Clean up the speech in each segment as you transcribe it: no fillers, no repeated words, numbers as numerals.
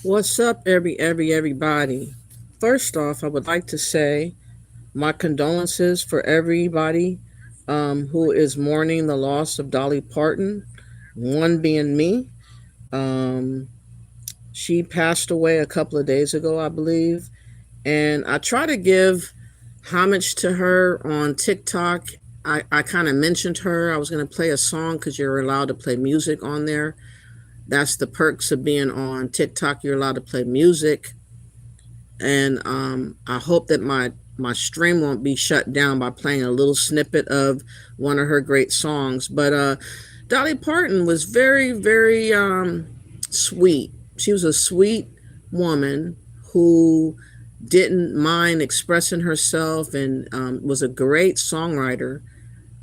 What's up, everybody? First off, I would like to say my condolences for everybody who is mourning the loss of Dolly Parton. One being me. Um, she passed away a couple of days ago, I believe, and I try to give homage to her on TikTok. I kind of mentioned her. I was going to play a song because you're allowed to play music on there. That's the perks of being on TikTok. You're allowed to play music, and I hope that my stream won't be shut down by playing a little snippet of one of her great songs. But Dolly Parton was very sweet. She was a sweet woman who didn't mind expressing herself and was a great songwriter.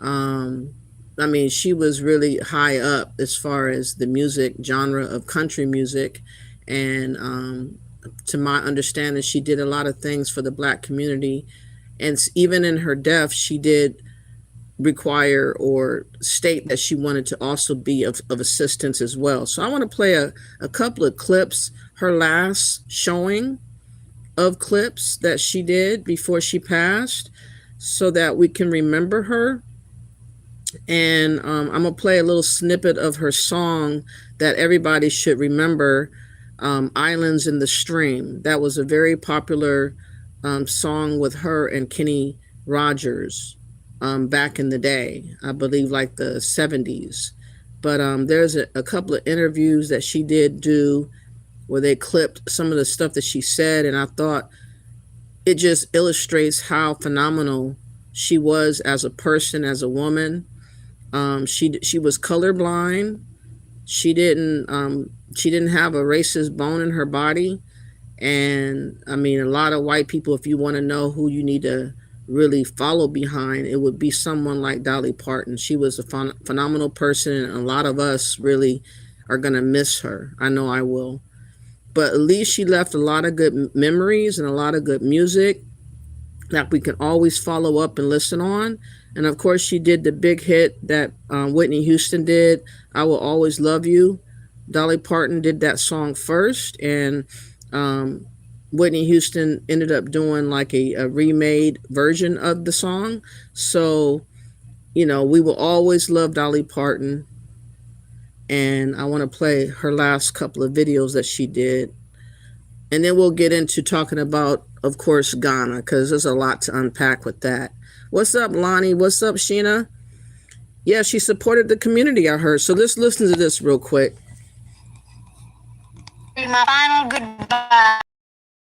Um, I mean, she was really high up as far as the music genre of country music. And to my understanding, she did a lot of things for the black community. And even in her death, she did require or state that she wanted to also be of assistance as well. So I want to play a couple of clips, her last showing of clips that she did before she passed, so that we can remember her. And I'm gonna play a little snippet of her song that everybody should remember, "Islands in the Stream." That was a very popular song with her and Kenny Rogers back in the day, I believe, like the 70s. But there's a couple of interviews that she did do where they clipped some of the stuff that she said, and I thought it just illustrates how phenomenal she was as a person, as a woman. She was colorblind. She didn't have a racist bone in her body, and I mean, a lot of white people, if you want to know who you need to really follow behind, it would be someone like Dolly Parton. She was a phenomenal person, and a lot of us really are gonna miss her. I know I will, but at least she left a lot of good memories and a lot of good music that we can always follow up and listen on. And of course, she did the big hit that Whitney Houston did, "I Will Always Love You." Dolly Parton did that song first, and um, Whitney Houston ended up doing like a remade version of the song. So, we will always love Dolly Parton. And I want to play her last couple of videos that she did. And then we'll get into talking about, of course, Ghana, because there's a lot to unpack with that. What's up, Lonnie? What's up, Sheena? Yeah, she supported the community, I heard. So let's listen to this real quick. My final goodbye.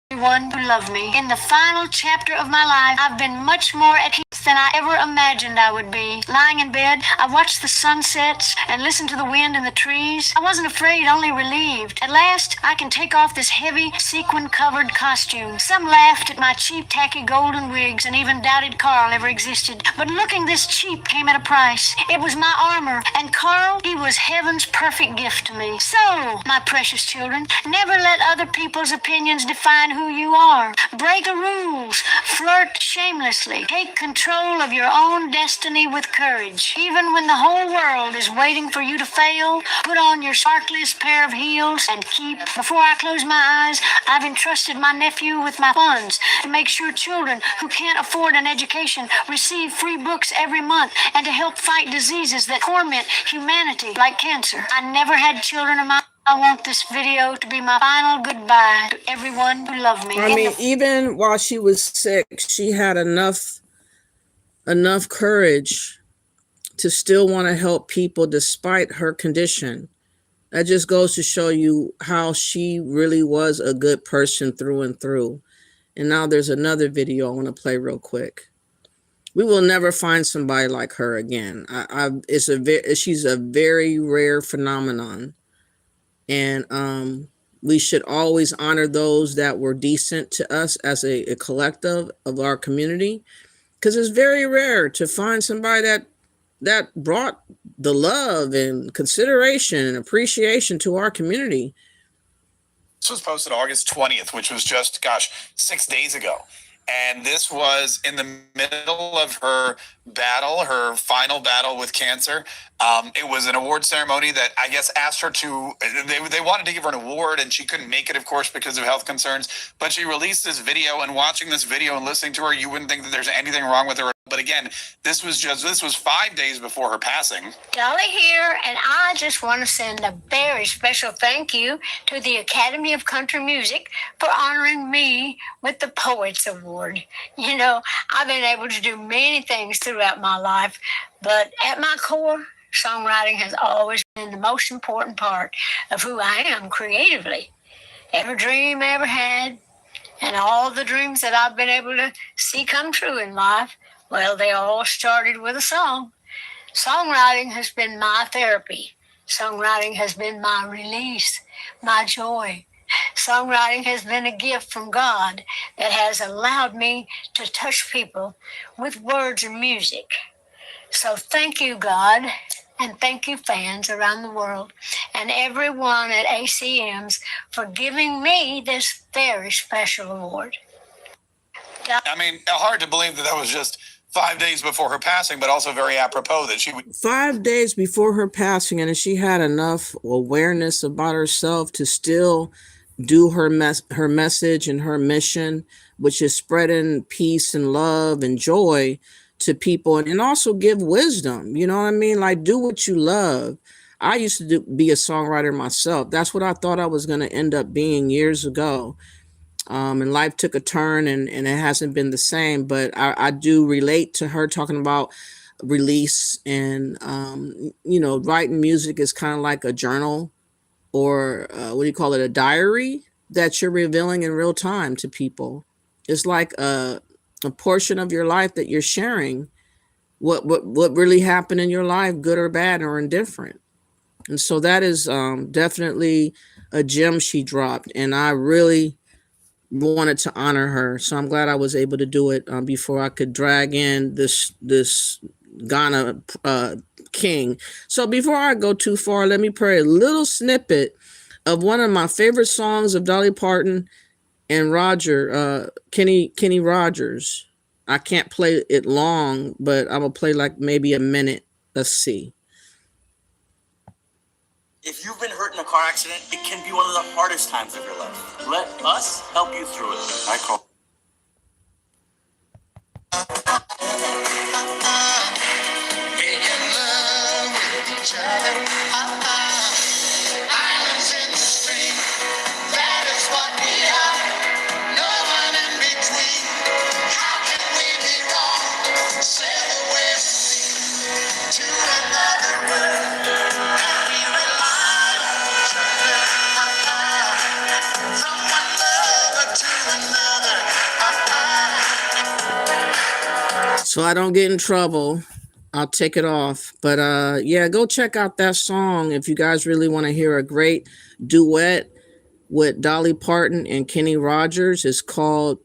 Everyone who loved me. In the final chapter of my life, I've been much more at peace than I ever imagined I would be. Lying in bed, I watched the sunsets and listened to the wind in the trees. I wasn't afraid, only relieved. At last, I can take off this heavy, sequin-covered costume. Some laughed at my cheap, tacky golden wigs and even doubted Carl ever existed. But looking this cheap came at a price. It was my armor, and Carl, he was heaven's perfect gift to me. So, my precious children, never let other people's opinions define who you are. Break the rules. Flirt shamelessly. Take control of your own destiny with courage. Even when the whole world is waiting for you to fail, put on your sparkliest pair of heels and keep. Before I close my eyes, I've entrusted my nephew with my funds to make sure children who can't afford an education receive free books every month, and to help fight diseases that torment humanity like cancer. I never had children of my own. I want this video to be my final goodbye to everyone who loved me. I mean, even while she was sick, she had enough courage to still want to help people despite her condition. That just goes to show you how she really was a good person through and through. And now there's another video I want to play real quick. We will never find somebody like her again. She's a very rare phenomenon. And we should always honor those that were decent to us as a collective of our community, because it's very rare to find somebody that brought the love and consideration and appreciation to our community. This was posted August 20th, which was just, 6 days ago. And this was in the middle of her battle, her final battle with cancer. It was an award ceremony that I guess asked her to. They wanted to give her an award, and she couldn't make it, of course, because of health concerns. But she released this video, and watching this video and listening to her, you wouldn't think that there's anything wrong with her. But again, this was 5 days before her passing. Dolly here, and I just want to send a very special thank you to the Academy of Country Music for honoring me with the Poets Award. You know, I've been able to do many things throughout my life, but at my core, songwriting has always been the most important part of who I am creatively. Every dream I ever had, and all the dreams that I've been able to see come true in life, well, they all started with a song. Songwriting has been my therapy. Songwriting has been my release, my joy. Songwriting has been a gift from God that has allowed me to touch people with words and music. So thank you, God, and thank you, fans around the world, and everyone at ACMs for giving me this very special award. I mean, hard to believe that that was just 5 days before her passing, but also very apropos that she would. 5 days before her passing, and she had enough awareness about herself to still do her message and her mission, which is spreading peace and love and joy to people, and also give wisdom. You know what I mean? Like, do what you love. I used to be a songwriter myself. That's what I thought I was going to end up being years ago. And life took a turn, and it hasn't been the same. But I do relate to her talking about release, and writing music is kind of like a journal, or what do you call it, a diary that you're revealing in real time to people. It's like a portion of your life that you're sharing, what really happened in your life, good or bad or indifferent. And so that is definitely a gem she dropped, and I really wanted to honor her. So I'm glad I was able to do it before I could drag in this Ghana king. So before I go too far, let me play a little snippet of one of my favorite songs of Dolly Parton and Kenny Rogers. I can't play it long, but I'm gonna play like maybe a minute. Let's see. If you've been hurt in a car accident, it can be one of the hardest times of your life. Let us help you through it. I call. Being in love with each other. Islands in the stream. That is what we are. No one in between. How can we be wrong? Sail away to another world. And we rely on each other. From one lover to another. So I don't get in trouble, I'll take it off. But yeah, go check out that song if you guys really want to hear a great duet with Dolly Parton and Kenny Rogers. It's called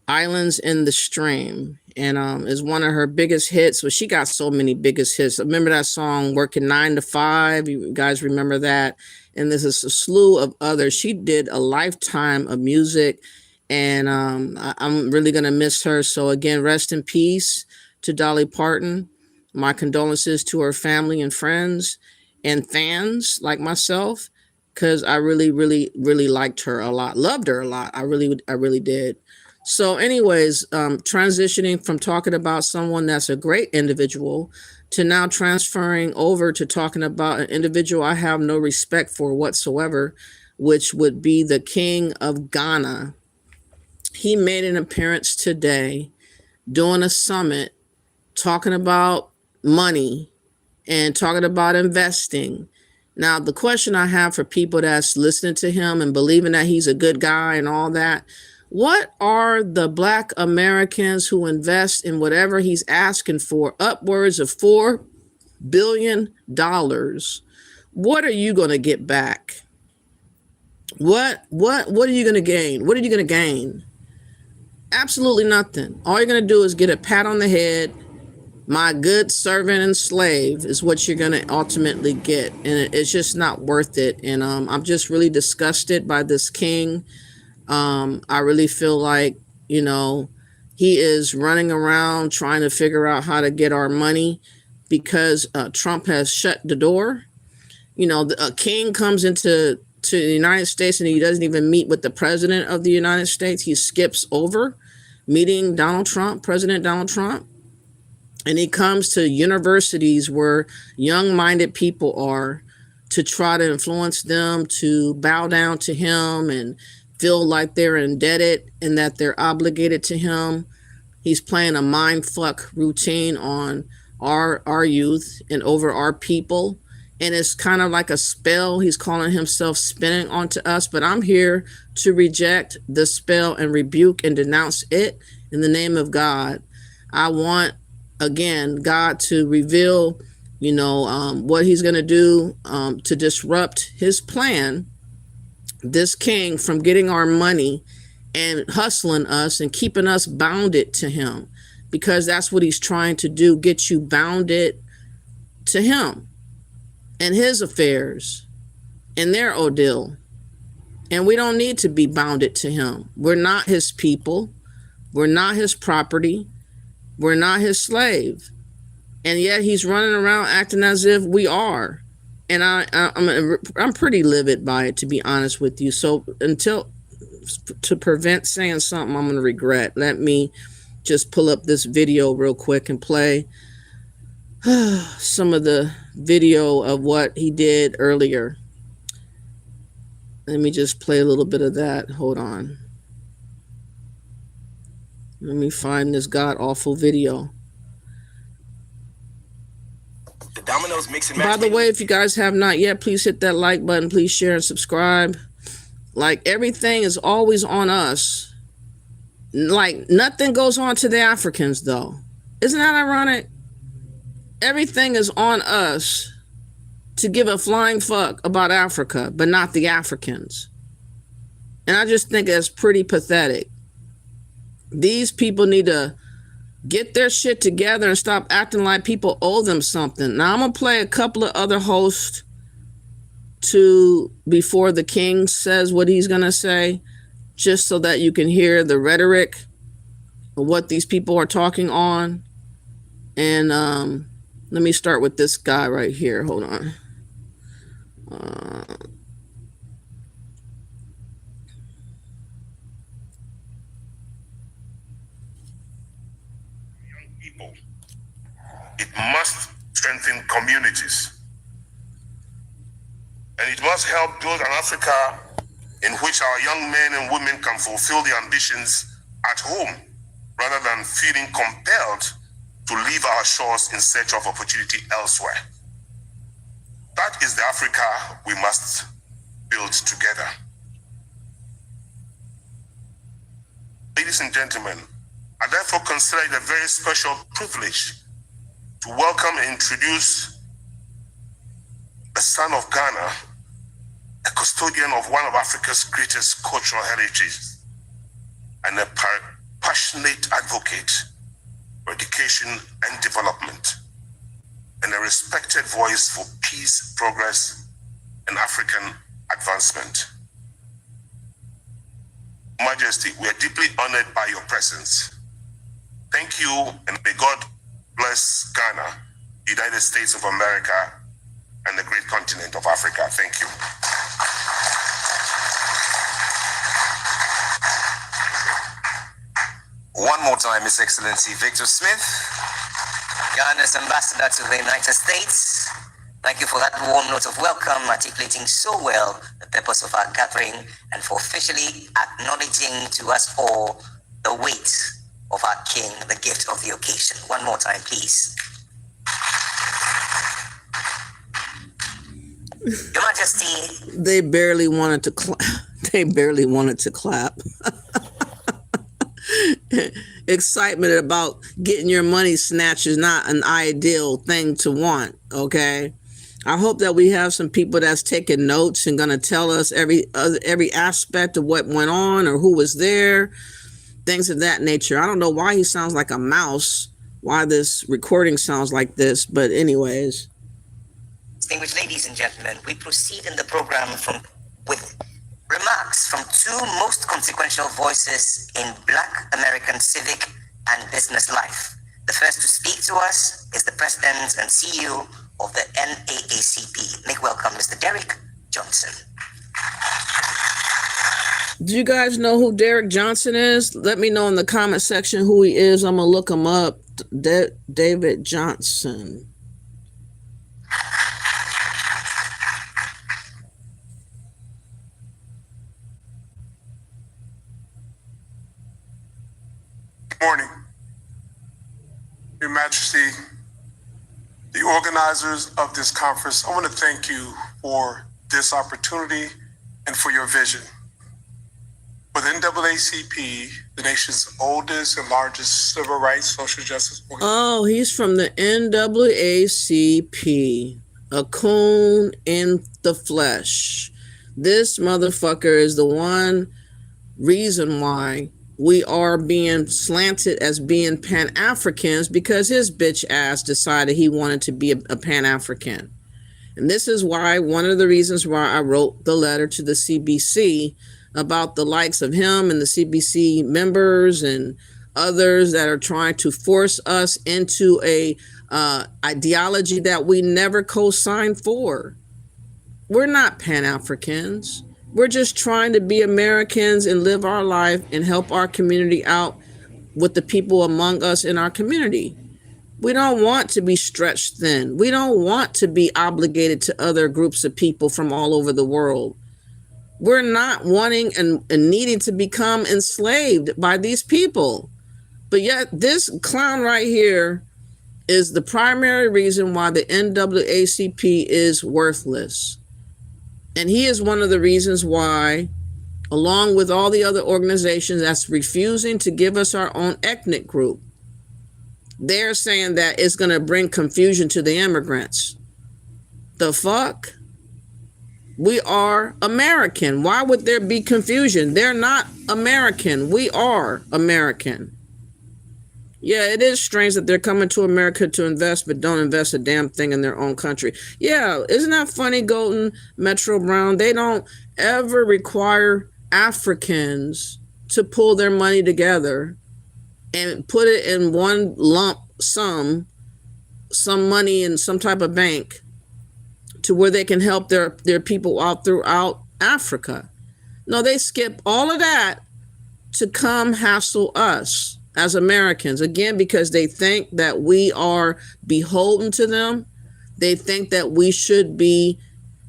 Islands in the Stream, and is one of her biggest hits. But she got so many biggest hits. Remember that song Working 9 to 5? You guys remember that? And this is a slew of others. She did a lifetime of music, and I'm really gonna miss her. So again, rest in peace to Dolly Parton. My condolences to her family and friends and fans like myself, because I really, really, really liked her a lot, loved her a lot. I really did. So, anyways, transitioning from talking about someone that's a great individual to now transferring over to talking about an individual I have no respect for whatsoever, which would be the King of Ghana. He made an appearance today doing a summit talking about money and talking about investing. Now, the question I have for people that's listening to him and believing that he's a good guy and all that, what are the Black Americans who invest in whatever he's asking for, upwards of $4 billion? What are you going to get back? What are you going to gain? What are you going to gain? Absolutely nothing. All you're going to do is get a pat on the head. My good servant and slave is what you're going to ultimately get. And it's just not worth it. And I'm just really disgusted by this king. I really feel like You know, he is running around trying to figure out how to get our money because Trump has shut the door. You know, a king comes to the United States and he doesn't even meet with the president of the United States. He skips over meeting Donald Trump, President Donald Trump. And he comes to universities where young-minded people are to try to influence them to bow down to him and feel like they're indebted and that they're obligated to him. He's playing a mind fuck routine on our youth and over our people. And it's kind of like a spell he's calling himself spinning onto us. But I'm here to reject the spell and rebuke and denounce it in the name of God. I want, again, God to reveal, what he's going to do to disrupt his plan, this king, from getting our money and hustling us and keeping us bounded to him, because that's what he's trying to do, get you bounded to him and his affairs and their ordeal. And we don't need to be bounded to him. We're not his people. We're not his property. We're not his slave. And yet he's running around acting as if we are. And I'm pretty livid by it, to be honest with you. So to prevent saying something I'm going to regret, let me just pull up this video real quick and play some of the video of what he did earlier. Let me just play a little bit of that. Hold on. Let me find this god awful video. The Domino's mix and match. By the way, if you guys have not yet, please hit that like button. Please share and subscribe. Like, everything is always on us. Like, nothing goes on to the Africans, though. Isn't that ironic? Everything is on us to give a flying fuck about Africa, but not the Africans. And I just think that's pretty pathetic. These people need to get their shit together and stop acting like people owe them something. Now, I'm going to play a couple of other hosts before the king says what he's going to say, just so that you can hear the rhetoric of what these people are talking on. And let me start with this guy right here. Hold on. Young people. It must strengthen communities. And it must help build an Africa in which our young men and women can fulfill their ambitions at home, rather than feeling compelled to leave our shores in search of opportunity elsewhere. That is the Africa we must build together. Ladies and gentlemen, I therefore consider it a very special privilege to welcome and introduce the son of Ghana, a custodian of one of Africa's greatest cultural heritages, and a passionate advocate for education and development, and a respected voice for peace, progress, and African advancement. Majesty, we are deeply honored by your presence. Thank you, and may God bless Ghana, the United States of America, and the great continent of Africa. Thank you. One more time, His Excellency Victor Smith, Ghana's ambassador to the United States. Thank you for that warm note of welcome, articulating so well the purpose of our gathering and for officially acknowledging to us all the weight of our king, the gift of the occasion. One more time, please. Your Majesty. They barely wanted to clap. They barely wanted to clap. Excitement about getting your money snatched is not an ideal thing to want, okay? I hope that we have some people that's taking notes and going to tell us every aspect of what went on or who was there, things of that nature. I don't know why he sounds like a mouse, why this recording sounds like this, but anyways. Distinguished ladies and gentlemen, we proceed in the program with Remarks from two most consequential voices in Black American civic and business life. The first to speak to us is the President and CEO of the NAACP. Make welcome Mr. Derek Johnson. Do you guys know who Derek Johnson is? Let me know in the comment section who he is. I'm going to look him up. David Johnson. Good morning, Your Majesty, the organizers of this conference. I want to thank you for this opportunity and for your vision. For the NAACP, the nation's oldest and largest civil rights social justice organization. Oh, he's from the NAACP. A coon in the flesh. This motherfucker is the one reason why we are being slanted as being Pan-Africans, because his bitch ass decided he wanted to be a Pan-African. And this is why, one of the reasons why I wrote the letter to the CBC about the likes of him and the CBC members and others that are trying to force us into a ideology that we never co-signed for. We're not Pan-Africans. We're just trying to be Americans and live our life and help our community out with the people among us in our community. We don't want to be stretched thin. We don't want to be obligated to other groups of people from all over the world. We're not wanting and needing to become enslaved by these people. But yet this clown right here is the primary reason why the NAACP is worthless. And he is one of the reasons why, along with all the other organizations that's refusing to give us our own ethnic group, they're saying that it's going to bring confusion to the immigrants. The fuck? We are American. Why would there be confusion? They're not American. We are American. Yeah, it is strange that they're coming to America to invest, but don't invest a damn thing in their own country. Yeah, isn't that funny, Golden, Metro Brown? They don't ever require Africans to pull their money together and put it in one lump sum, some money in some type of bank, to where they can help their people out throughout Africa. No, they skip all of that to come hassle us as Americans, again, because they think that we are beholden to them. They think that we should be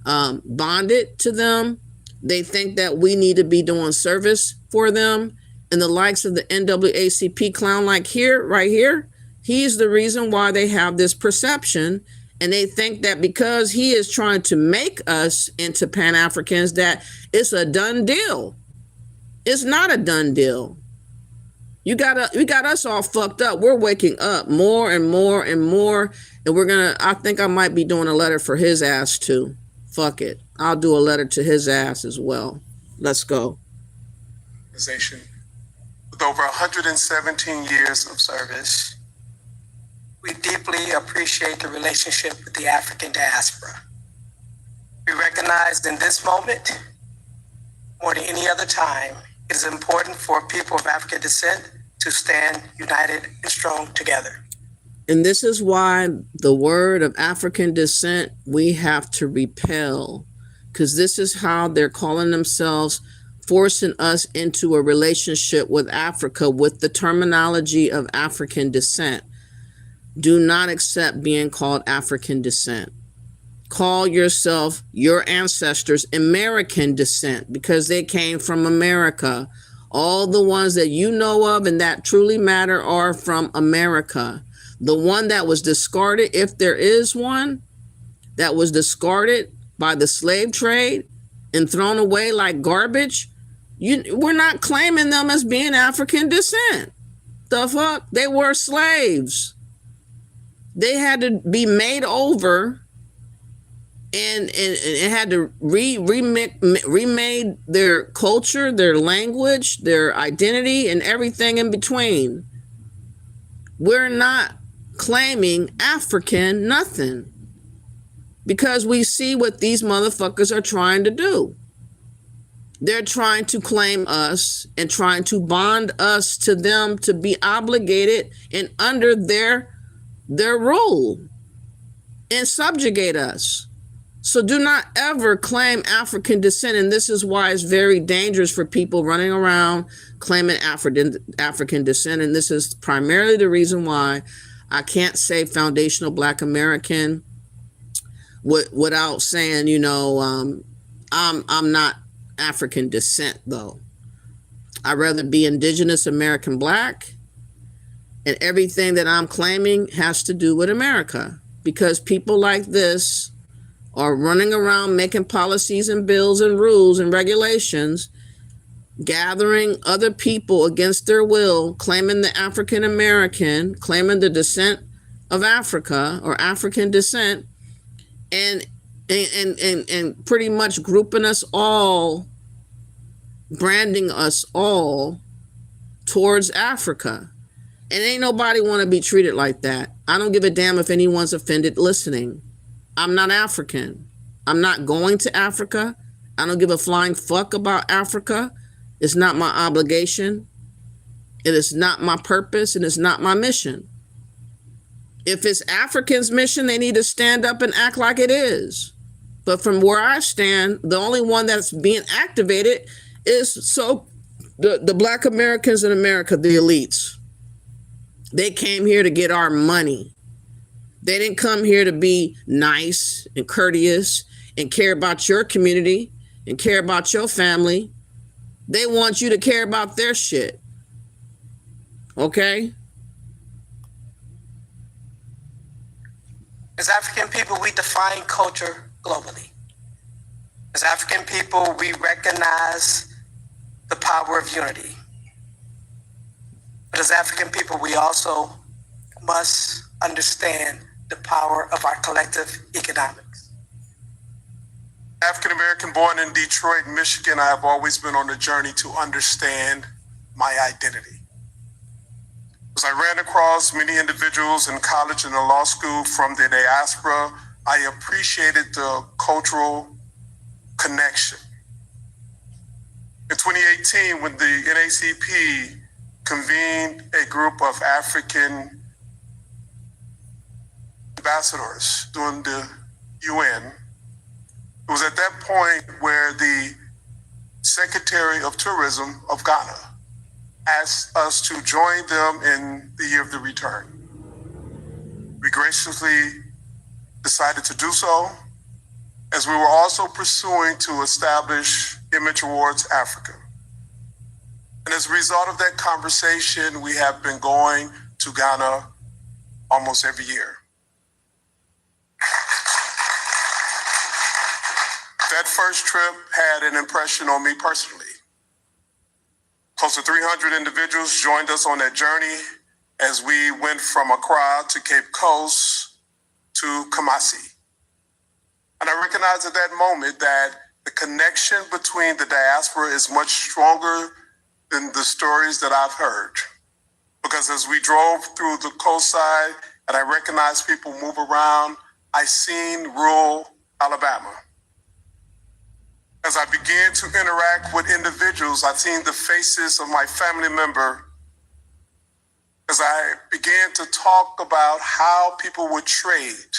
bonded to them. They think that we need to be doing service for them. And the likes of the NAACP clown, like here, right here, he's the reason why they have this perception. And they think that because he is trying to make us into Pan-Africans, that it's a done deal. It's not a done deal. You got us all fucked up. We're waking up more and more and more. And I think I might be doing a letter for his ass too. Fuck it. I'll do a letter to his ass as well. Let's go. With over 117 years of service, we deeply appreciate the relationship with the African diaspora. We recognize in this moment, more than any other time, it is important for people of African descent to stand united and strong together. And this is why the word of African descent, we have to repel, because this is how they're calling themselves, forcing us into a relationship with Africa with the terminology of African descent. Do not accept being called African descent. Call yourself, your ancestors, American descent, because they came from America. All the ones that you know of and that truly matter are from America. The one that was discarded, if there is one, that was discarded by the slave trade and thrown away like garbage, we're not claiming them as being African descent. The fuck? They were slaves. They had to be made over and it had to remade their culture, their language, their identity, and everything in between. We're not claiming African nothing because we see what these motherfuckers are trying to do. They're trying to claim us and trying to bond us to them to be obligated and under their rule and subjugate us. So do not ever claim African descent. And this is why it's very dangerous for people running around claiming African descent. And this is primarily the reason why I can't say foundational Black American without saying, I'm not African descent, though. I'd rather be Indigenous American Black, and everything that I'm claiming has to do with America, because people like this are running around making policies and bills and rules and regulations, gathering other people against their will, claiming the African American, claiming the descent of Africa or African descent, and pretty much grouping us all, branding us all towards Africa. And ain't nobody want to be treated like that. I don't give a damn if anyone's offended listening. I'm not African. I'm not going to Africa. I don't give a flying fuck about Africa. It's not my obligation. It is not my purpose, and it's not my mission. If it's Africans' mission, they need to stand up and act like it is. But from where I stand, the only one that's being activated is the Black Americans in America, the elites. They came here to get our money. They didn't come here to be nice and courteous and care about your community and care about your family. They want you to care about their shit. Okay? As African people, we define culture globally. As African people, we recognize the power of unity. But as African people, we also must understand the power of our collective economics. African American born in Detroit, Michigan, I have always been on a journey to understand my identity. As I ran across many individuals in college and in law school from the diaspora, I appreciated the cultural connection. In 2018, when the NAACP convened a group of African ambassadors during the UN, it was at that point where the Secretary of Tourism of Ghana asked us to join them in the year of the return. We graciously decided to do so, as we were also pursuing to establish Image Awards Africa. And as a result of that conversation, we have been going to Ghana almost every year. That first trip had an impression on me personally. Close to 300 individuals joined us on that journey as we went from Accra to Cape Coast to Kumasi. And I recognized at that moment that the connection between the diaspora is much stronger than the stories that I've heard. Because as we drove through the coastside and I recognized people move around, I seen rural Alabama. As I began to interact with individuals, I seen the faces of my family member. As I began to talk about how people would trade,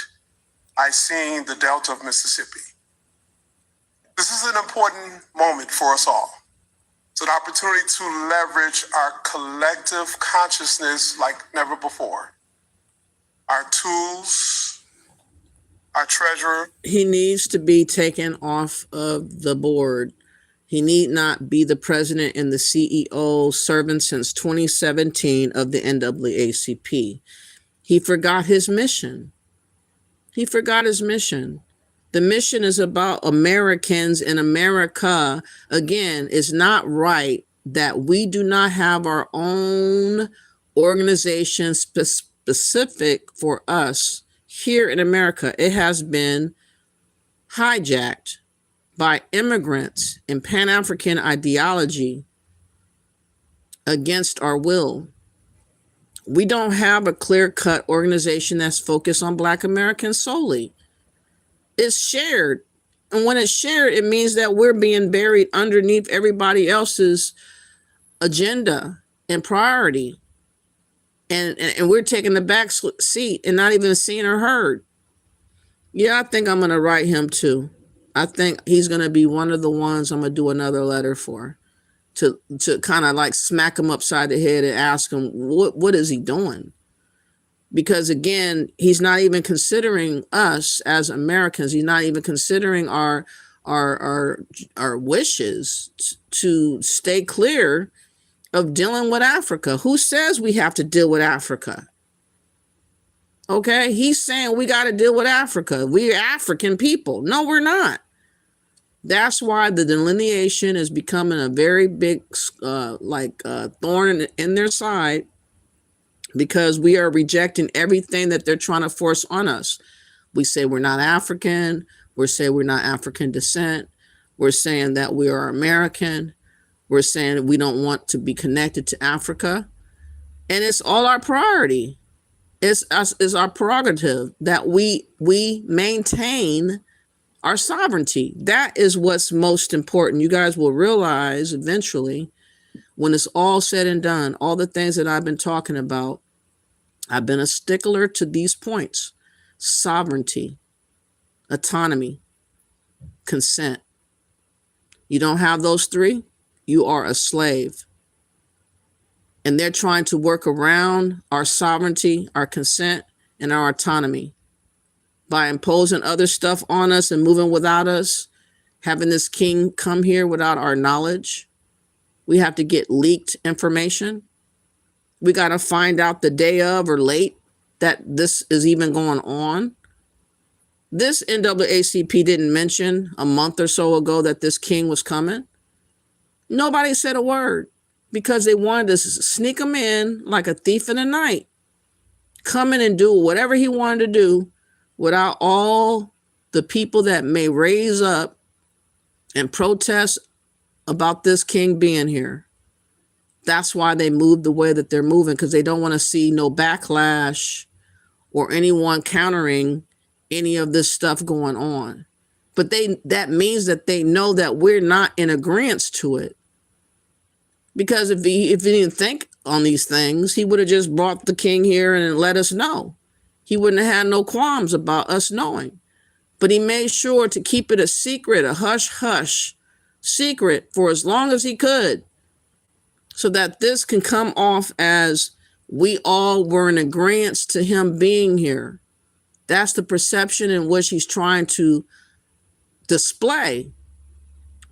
I seen the Delta of Mississippi. This is an important moment for us all. It's an opportunity to leverage our collective consciousness like never before. Our tools, our treasure. He needs to be taken off of the board. He need not be the president and the CEO serving since 2017 of the NAACP. He forgot his mission. He forgot his mission. The mission is about Americans in America. Again, it's not right that we do not have our own organization specific for us here in America. It has been hijacked by immigrants and Pan-African ideology against our will. We don't have a clear-cut organization that's focused on Black Americans solely. It's shared And when it's shared, it means that we're being buried underneath everybody else's agenda and priority. And we're taking the back seat and not even seen or heard. Yeah, I think I'm going to write him too. I think he's going to be one of the ones I'm going to do another letter for, to kind of like smack him upside the head and ask him, what is he doing? Because again, he's not even considering us as Americans. He's not even considering our wishes to stay clear of dealing with Africa. Who says we have to deal with Africa? Okay, he's saying we got to deal with Africa. We're African people. No, we're not. That's why the delineation is becoming a very big thorn in their side, because we are rejecting everything that they're trying to force on us. We say we're not African. We're saying we're not African descent. We're saying that we are American. We're saying that we don't want to be connected to Africa. And it's all our priority. It's our prerogative that we maintain our sovereignty. That is what's most important. You guys will realize eventually, when it's all said and done, all the things that I've been talking about, I've been a stickler to these points: sovereignty, autonomy, consent. You don't have those three, you are a slave. And they're trying to work around our sovereignty, our consent, and our autonomy by imposing other stuff on us and moving without us, having this king come here without our knowledge. We have to get leaked information. We got to find out the day of or late that this is even going on. This NAACP didn't mention a month or so ago that this king was coming. Nobody said a word, because they wanted to sneak him in like a thief in the night, come in and do whatever he wanted to do without all the people that may raise up and protest about this king being here. That's why they moved the way that they're moving, because they don't want to see no backlash or anyone countering any of this stuff going on. But that means that they know that we're not in agreement to it. Because if he didn't think on these things, he would have just brought the king here and let us know. He wouldn't have had no qualms about us knowing. But he made sure to keep it a secret, a hush-hush secret for as long as he could, so that this can come off as we all were in agreement to him being here. That's the perception in which he's trying to display.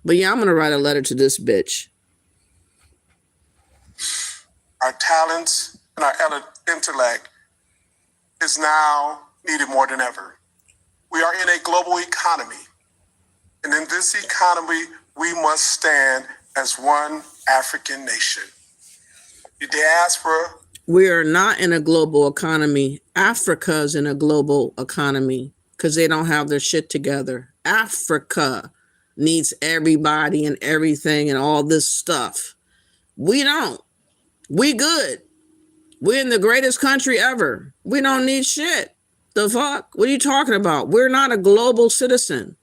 But yeah, I'm going to write a letter to this bitch. Our talents and our intellect is now needed more than ever. We are in a global economy. And in this economy, we must stand as one African nation. The diaspora. We are not in a global economy. Africa's in a global economy because they don't have their shit together. Africa needs everybody and everything and all this stuff. We don't. We good. We're in the greatest country ever. We don't need shit. The fuck? What are you talking about? We're not a global citizen.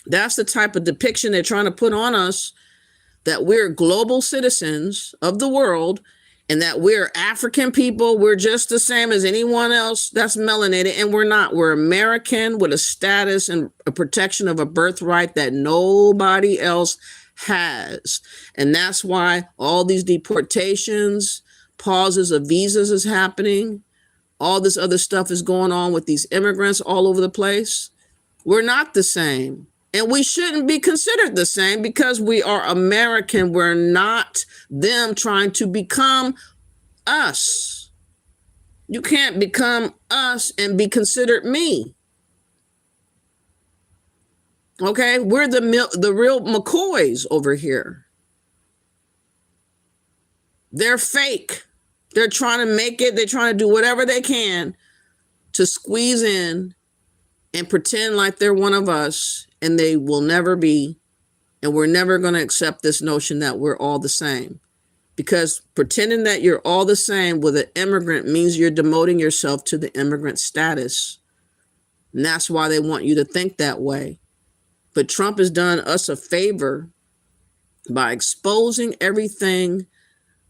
That's the type of depiction they're trying to put on us, that we're global citizens of the world and that we're African people. We're just the same as anyone else that's melanated, and we're not. We're American with a status and a protection of a birthright that nobody else has. And that's why all these deportations, pauses of visas is happening. All this other stuff is going on with these immigrants all over the place. We're not the same. And we shouldn't be considered the same because we are American. We're not them trying to become us. You can't become us and be considered me. Okay, we're the real McCoys over here. They're fake. They're trying to make it. They're trying to do whatever they can to squeeze in and pretend like they're one of us, and they will never be. And we're never going to accept this notion that we're all the same, because pretending that you're all the same with an immigrant means you're demoting yourself to the immigrant status. And that's why they want you to think that way. But Trump has done us a favor by exposing everything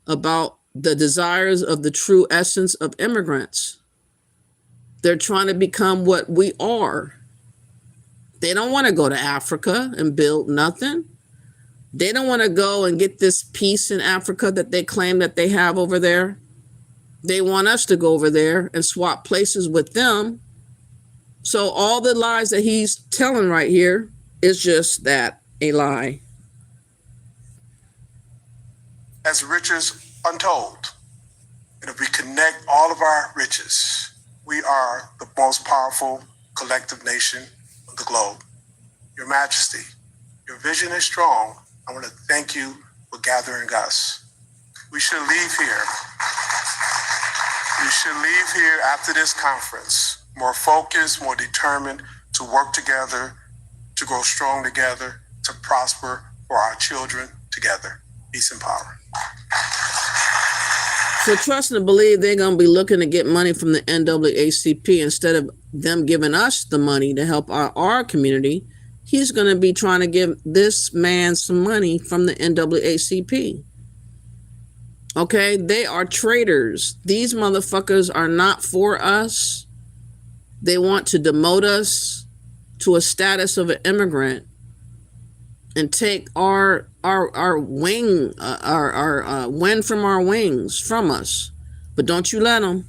about the desires of the true essence of immigrants. They're trying to become what we are. They don't want to go to Africa and build nothing. They don't want to go and get this peace in Africa that they claim that they have over there. They want us to go over there and swap places with them. So all the lies that he's telling right here is just that, a lie. As riches untold. And if we connect all of our riches, we are the most powerful collective nation of the globe. Your Majesty, your vision is strong. I want to thank you for gathering us. We should leave here. We should leave here after this conference more focused, more determined to work together, to grow strong together, to prosper for our children together. Peace and power. So trust and believe they're going to be looking to get money from the NAACP instead of them giving us the money to help our community. He's going to be trying to give this man some money from the NAACP. Okay, they are traitors. These motherfuckers are not for us. They want to demote us to a status of an immigrant and take our wing, our wind from our wings from us. But don't you let them.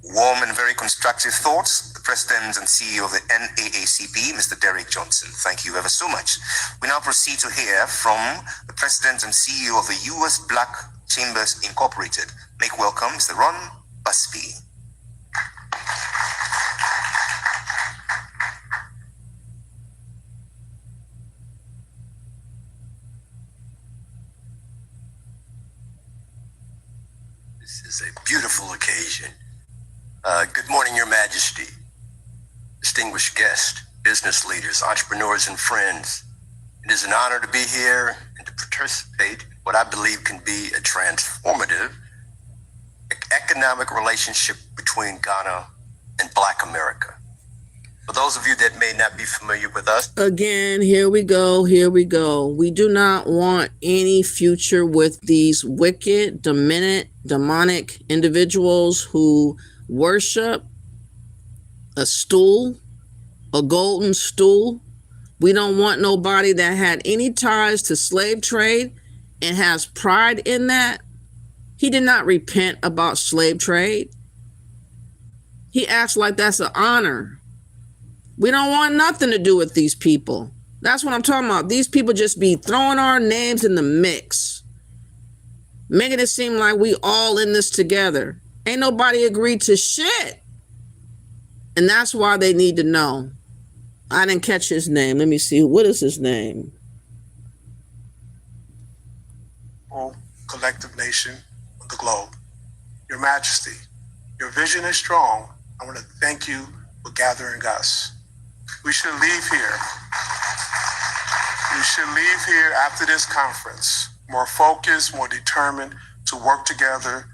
Warm and very constructive thoughts. The President and CEO of the NAACP, Mr. Derek Johnson. Thank you ever so much. We now proceed to hear from the President and CEO of the U.S. Black Chambers Incorporated. Make welcome Mr. Ron Busby. This is a beautiful occasion. Good morning, Your Majesty, distinguished guests, business leaders, entrepreneurs, and friends. It is an honor to be here and to participate in what I believe can be a transformative economic relationship between Ghana and Black America. For those of you that may not be familiar with us, again, here we go. We do not want any future with these wicked, demonic individuals who worship a stool, a golden stool. We don't want nobody that had any ties to slave trade and has pride in that. He did not repent about slave trade. He acts like that's an honor. We don't want nothing to do with these people. That's what I'm talking about. These people just be throwing our names in the mix, making it seem like we all in this together. Ain't nobody agreed to shit. And that's why they need to know. I didn't catch his name. Let me see. What is his name? Collective nation of the globe. Your Majesty, your vision is strong. I want to thank you for gathering us. We should leave here. We should leave here after this conference more focused, more determined to work together,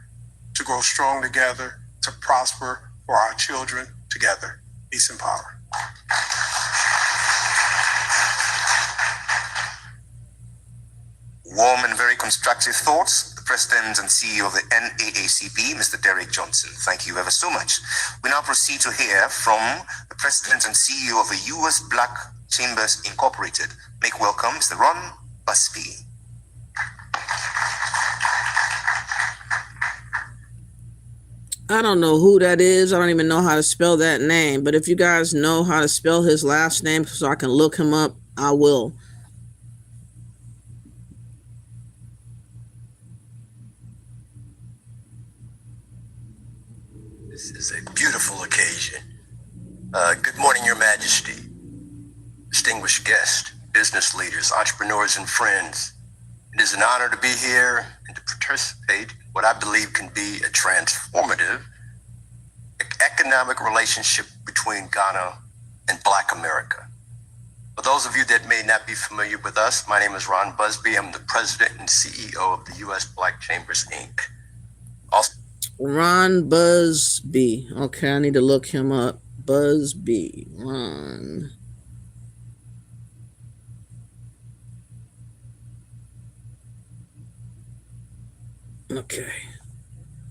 to grow strong together, to prosper for our children together. Peace and power. Warm and very constructive thoughts. The President and CEO of the NAACP, Mr. Derek Johnson. Thank you ever so much. We now proceed to hear from the President and CEO of the U.S. Black Chambers Incorporated. Make welcome Mr. Ron Busby. I don't know who that is. I don't even know how to spell that name. But if you guys know how to spell his last name so I can look him up, I will. this is a beautiful occasion. Good morning, Your Majesty, distinguished guests, business leaders, entrepreneurs, and friends. It is an honor to be here and to participate in what I believe can be a transformative economic relationship between Ghana and Black America. For those of you that may not be familiar with us, my name is Ron Busby. I'm the president and CEO of the U.S. Black Chambers, Inc. Also, Ron Busby. Okay, I need to look him up. Busby. Ron. Okay.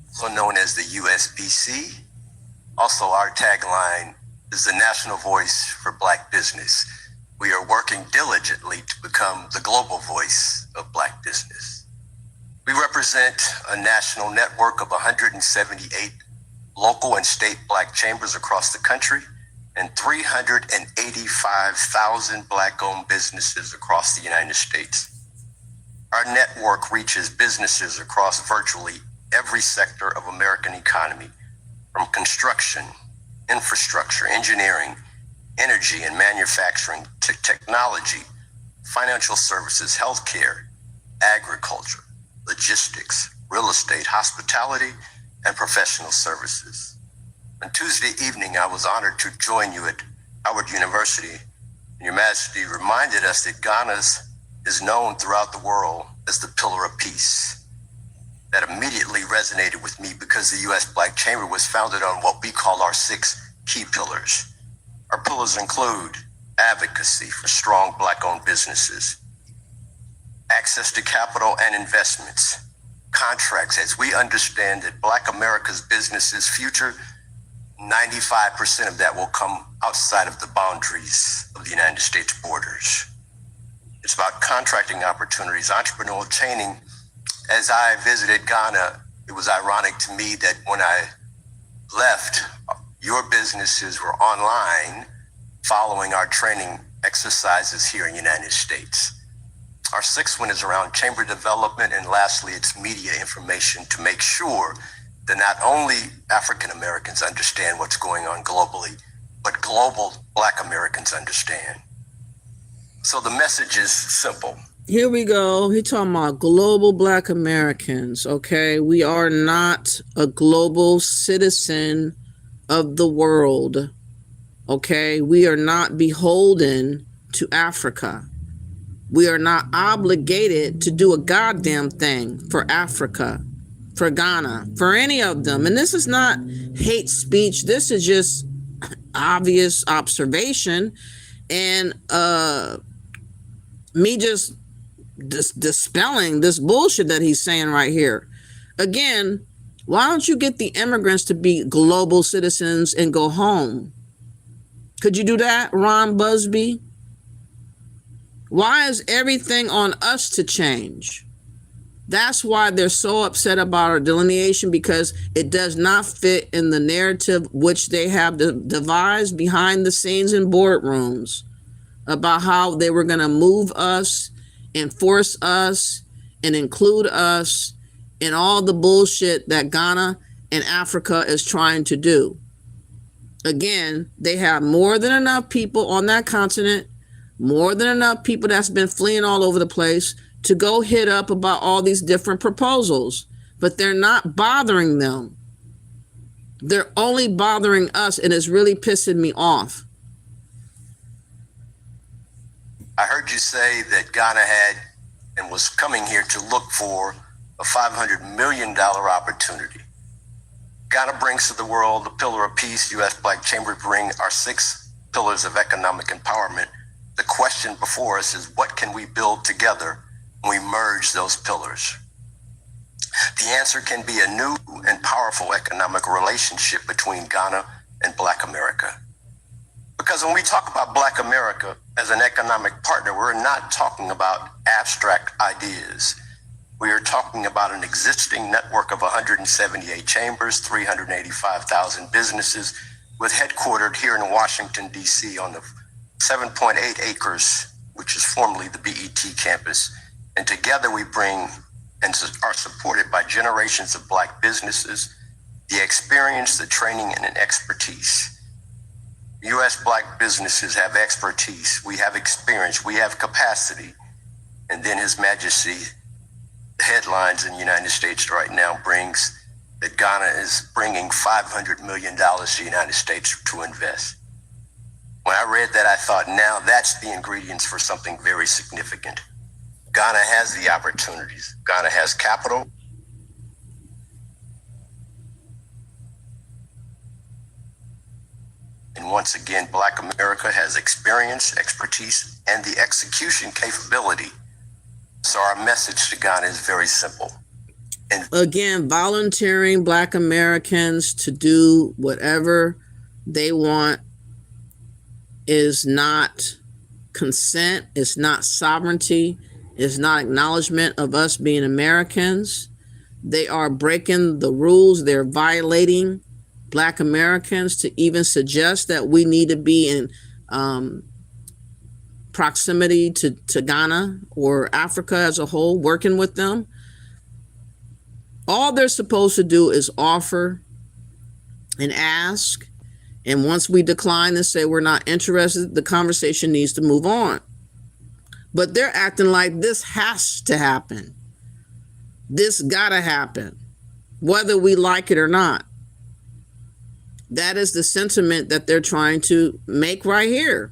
Also known as the USBC. Also, our tagline is the national voice for Black business. We are working diligently to become the global voice of Black business. We represent a national network of 178 local and state Black chambers across the country and 385,000 Black-owned businesses across the United States. Our network reaches businesses across virtually every sector of American economy, from construction, infrastructure, engineering, energy and manufacturing, to technology, financial services, healthcare, agriculture, logistics, real estate, hospitality, and professional services. On Tuesday evening, I was honored to join you at Howard University. Your Majesty reminded us that Ghana is known throughout the world as the pillar of peace. That immediately resonated with me because the U.S. Black Chamber was founded on what we call our 6 key pillars. Our pillars include advocacy for strong Black-owned businesses, access to capital and investments, contracts, as we understand that Black America's businesses' future, 95% of that will come outside of the boundaries of the United States borders. It's about contracting opportunities, entrepreneurial training. As I visited Ghana, it was ironic to me that when I left, your businesses were online following our training exercises here in the United States. Our 6th one is around chamber development, and lastly, it's media information to make sure that not only African Americans understand what's going on globally, but global Black Americans understand. So the message is simple. Here we go. He talking about global Black Americans. Okay, we are not a global citizen of the world. Okay, we are not beholden to Africa. We are not obligated to do a goddamn thing for Africa, for Ghana, for any of them. And this is not hate speech. This is just obvious observation and me just dispelling this bullshit that he's saying right here. Again, why don't you get the immigrants to be global citizens and go home? Could you do that, Ron Busby? Why is everything on us to change? That's why they're so upset about our delineation, because it does not fit in the narrative which they have devised behind the scenes in boardrooms about how they were going to move us, enforce us, and include us in all the bullshit that Ghana and Africa is trying to do. Again, they have more than enough people on that continent, more than enough people that's been fleeing all over the place to go hit up about all these different proposals, but they're not bothering them. They're only bothering us, and it's really pissing me off. I heard you say that Ghana had and was coming here to look for a $500 million opportunity. Ghana brings to the world the pillar of peace. U.S. Black Chamber bring our 6 pillars of economic empowerment. The question before us is, what can we build together when we merge those pillars? The answer can be a new and powerful economic relationship between Ghana and Black America. Because when we talk about Black America as an economic partner, we're not talking about abstract ideas. We are talking about an existing network of 178 chambers, 385,000 businesses, with headquartered here in Washington, D.C. on the 7.8 acres, which is formerly the BET campus. And together we bring and are supported by generations of Black businesses, the experience, the training, and an expertise. U.S. Black businesses have expertise, we have experience, we have capacity. And then His Majesty, the headlines in the United States right now brings that Ghana is bringing $500 million to the United States to invest. When I read that, I thought, now that's the ingredients for something very significant. Ghana has the opportunities. Ghana has capital. And once again, Black America has experience, expertise, and the execution capability. So our message to Ghana is very simple. And again, volunteering Black Americans to do whatever they want is not consent, it's not sovereignty, it's not acknowledgement of us being Americans. They are breaking the rules, they're violating Black Americans to even suggest that we need to be in proximity to Ghana or Africa as a whole, working with them. All they're supposed to do is offer and ask. And once we decline and say we're not interested, the conversation needs to move on. But they're acting like this has to happen. This gotta happen, whether we like it or not. That is the sentiment that they're trying to make right here.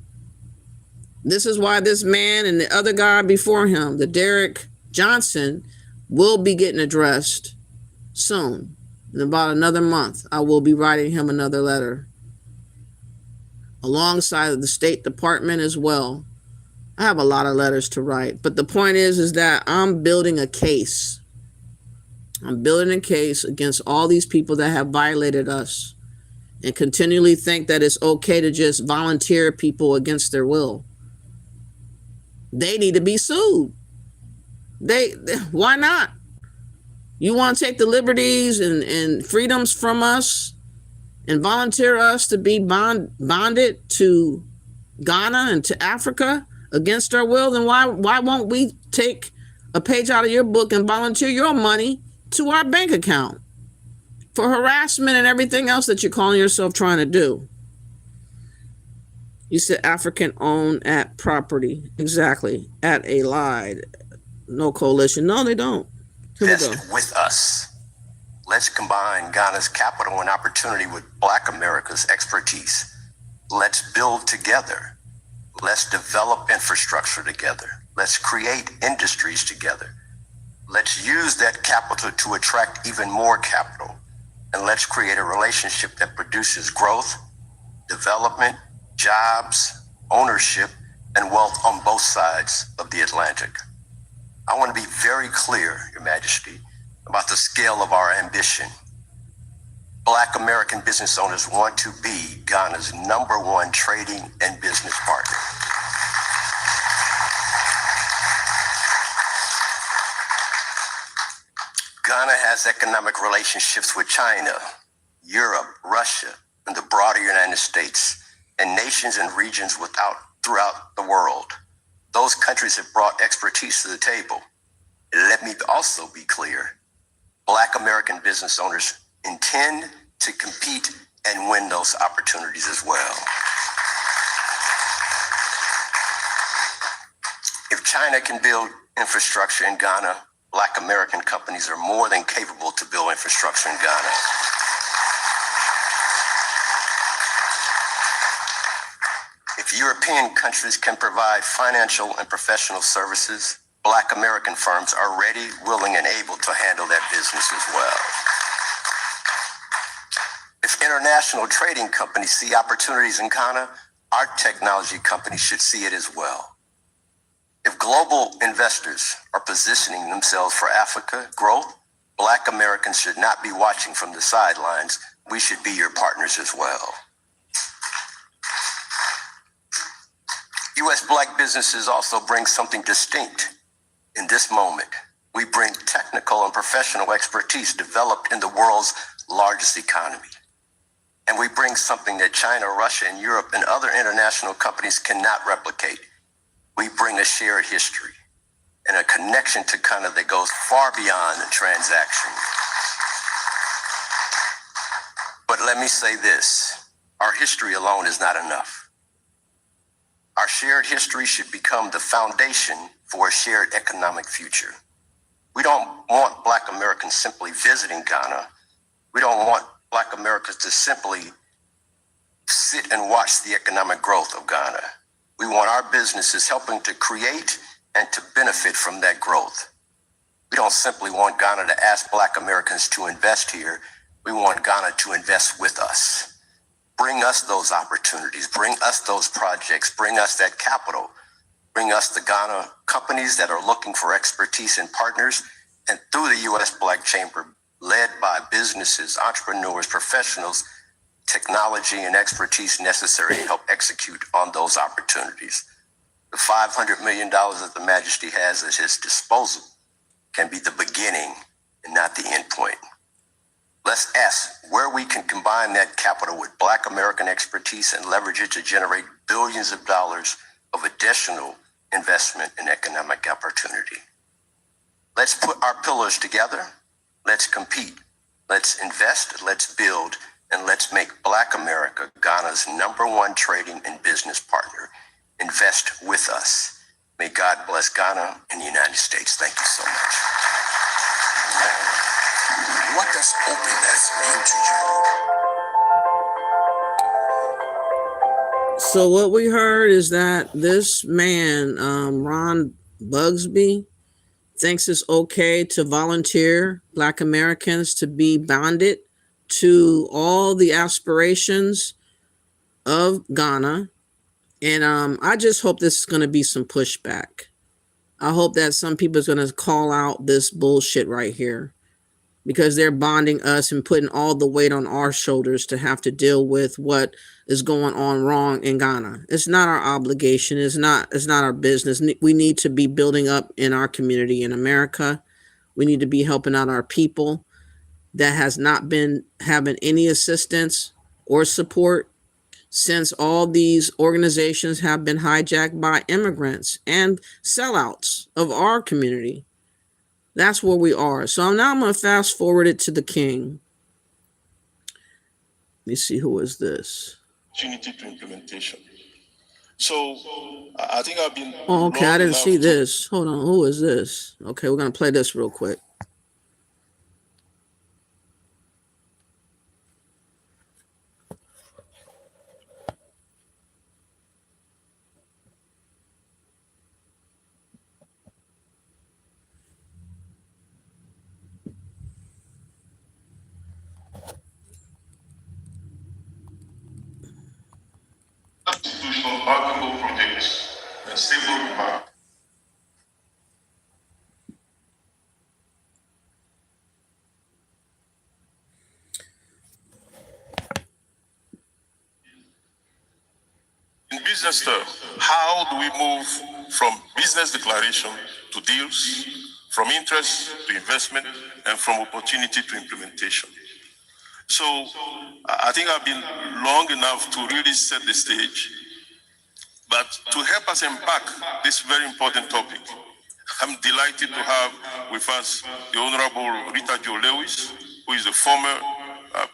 This is why this man and the other guy before him, the Derek Johnson, will be getting addressed soon. In about another month, I will be writing him another letter alongside of the State Department as well. I have a lot of letters to write, but the point is that I'm building a case. I'm building a case against all these people that have violated us and continually think that it's okay to just volunteer people against their will. They need to be sued. Why not? You want to take the liberties and freedoms from us and volunteer us to be bonded to Ghana and to Africa against our will, then why won't we take a page out of your book and volunteer your money to our bank account for harassment and everything else that you're calling yourself trying to do? You said African owned at property. Exactly. At a lie. No coalition. No, they don't. Here we go. Invest with us. Let's combine Ghana's capital and opportunity with Black America's expertise. Let's build together. Let's develop infrastructure together. Let's create industries together. Let's use that capital to attract even more capital. And let's create a relationship that produces growth, development, jobs, ownership, and wealth on both sides of the Atlantic. I want to be very clear, Your Majesty, about the scale of our ambition. Black American business owners want to be Ghana's #1 trading and business partner. Ghana has economic relationships with China, Europe, Russia, and the broader United States, and nations and regions throughout the world. Those countries have brought expertise to the table. And let me also be clear, Black American business owners intend to compete and win those opportunities as well. If China can build infrastructure in Ghana, Black American companies are more than capable to build infrastructure in Ghana. If European countries can provide financial and professional services, Black American firms are ready, willing, and able to handle that business as well. If international trading companies see opportunities in Ghana, our technology companies should see it as well. If global investors are positioning themselves for Africa growth, Black Americans should not be watching from the sidelines. We should be your partners as well. U.S. Black businesses also bring something distinct in this moment. We bring technical and professional expertise developed in the world's largest economy. And we bring something that China, Russia, and Europe and other international companies cannot replicate. We bring a shared history and a connection to Ghana that goes far beyond the transaction. But let me say this, our history alone is not enough. Our shared history should become the foundation for a shared economic future. We don't want Black Americans simply visiting Ghana. We don't want Black Americans to simply sit and watch the economic growth of Ghana. We want our businesses helping to create and to benefit from that growth. We don't simply want Ghana to ask Black Americans to invest here. We want Ghana to invest with us, bring us those opportunities, bring us those projects, bring us that capital, bring us the Ghana companies that are looking for expertise and partners, and through the U.S. Black Chamber, led by businesses, entrepreneurs, professionals, technology and expertise necessary to help execute on those opportunities. The $500 million that the Majesty has at his disposal can be the beginning and not the end point. Let's ask where we can combine that capital with Black American expertise and leverage it to generate billions of dollars of additional investment and economic opportunity. Let's put our pillars together. Let's compete. Let's invest. Let's build. And let's make Black America Ghana's #1 trading and business partner. Invest with us. May God bless Ghana and the United States. Thank you so much. What does openness mean to you? So what we heard is that this man, Ron Bugsby, thinks it's okay to volunteer Black Americans to be bonded to all the aspirations of Ghana. And I just hope this is going to be some pushback. I hope that some people is going to call out this bullshit right here, because they're bonding us and putting all the weight on our shoulders to have to deal with what is going on wrong in Ghana. It's not our obligation. It's not our business. We need to be building up in our community in America. We need to be helping out our people that has not been having any assistance or support since all these organizations have been hijacked by immigrants and sellouts of our community. That's where we are. So now I'm going to fast forward it to the king. Let me see, who is this? Opportunity to implementation. So I think I've been. Oh, okay, I didn't see this. Hold on, who is this? Okay, we're going to play this real quick. Institutional bankable projects and stable demand. In business terms, how do we move from business declaration to deals, from interest to investment, and from opportunity to implementation? So I think I've been long enough to really set the stage, but to help us unpack this very important topic, I'm delighted to have with us the Honorable Rita Jo Lewis, who is the former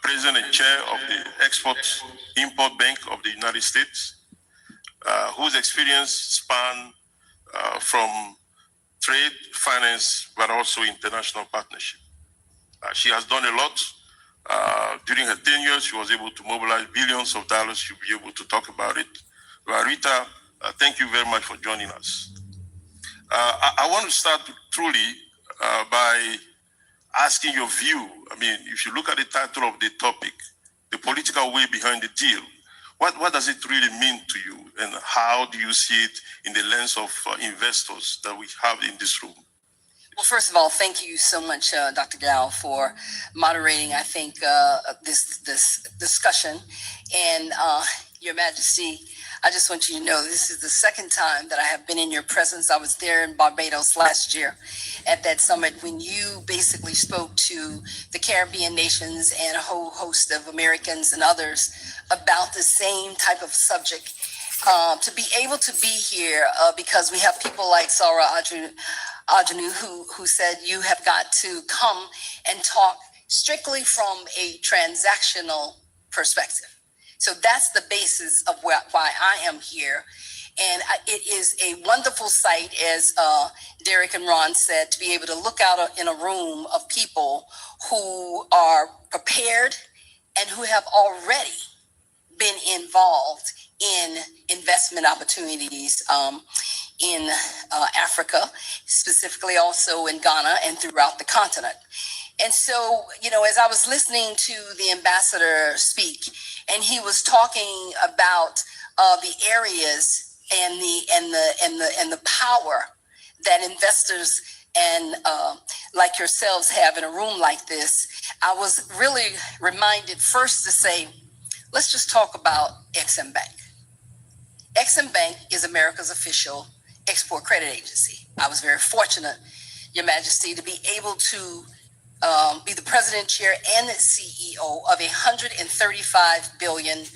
President and Chair of the Export-Import Bank of the United States, whose experience span from trade, finance, but also international partnership. She has done a lot. During her tenure, she was able to mobilize billions of dollars. She'll be able to talk about it. Rita, thank you very much for joining us. I want to start truly by asking your view. I mean, if you look at the title of the topic, the political way behind the deal, what does it really mean to you, and how do you see it in the lens of investors that we have in this room? Well, first of all, thank you so much, Dr. Gao, for moderating, I think, this discussion. And Your Majesty, I just want you to know this is the second time that I have been in your presence. I was there in Barbados last year at that summit when you basically spoke to the Caribbean nations and a whole host of Americans and others about the same type of subject. To be able to be here because we have people like Sarah Ajanu who said you have got to come and talk strictly from a transactional perspective. So that's the basis of why I am here. And it is a wonderful sight, as Derek and Ron said, to be able to look out in a room of people who are prepared and who have already been involved in investment opportunities in Africa, specifically also in Ghana and throughout the continent. And so, as I was listening to the ambassador speak, and he was talking about the areas and the power that investors and like yourselves have in a room like this, I was really reminded first to say, let's just talk about Exim Bank. Exim Bank is America's official export credit agency. I was very fortunate, Your Majesty, to be able to be the president, chair, and the CEO of a $135 billion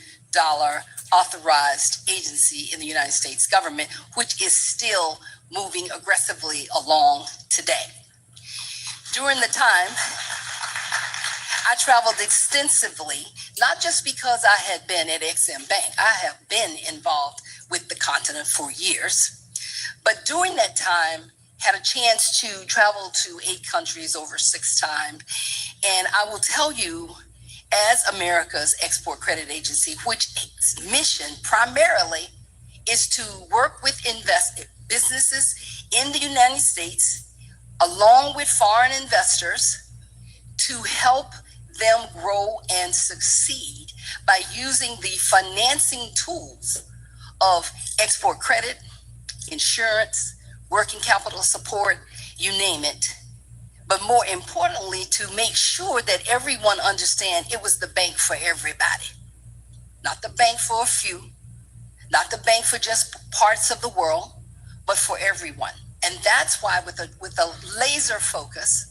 authorized agency in the United States government, which is still moving aggressively along today. During the time, I traveled extensively, not just because I had been at Exim Bank. I have been involved with the continent for years. But during that time, had a chance to travel to 8 countries over 6 times. And I will tell you, as America's export credit agency, which its mission primarily is to work with businesses in the United States, along with foreign investors, to help them grow and succeed by using the financing tools of export credit, insurance, working capital support, you name it. But more importantly, to make sure that everyone understand it was the bank for everybody, not the bank for a few, not the bank for just parts of the world, but for everyone. And that's why with a laser focus,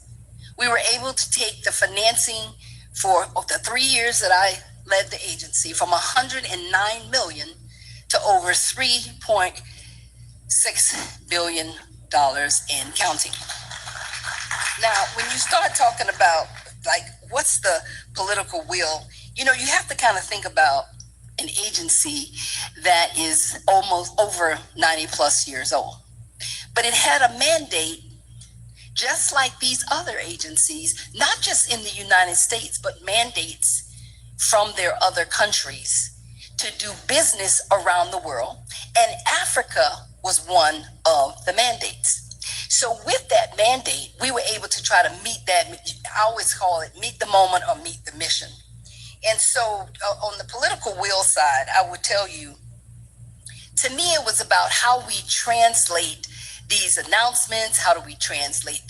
we were able to take the financing for the 3 years that I led the agency from $109 million to over $3.6 billion and counting. Now, when you start talking about like what's the political will, you have to kind of think about an agency that is almost over 90 plus years old. But it had a mandate just like these other agencies, not just in the United States, but mandates from their other countries to do business around the world. And Africa was one of the mandates. So with that mandate, we were able to try to meet that. I always call it meet the moment or meet the mission. And so on the political will side, I would tell you, to me, it was about how we translate these announcements. How do we translate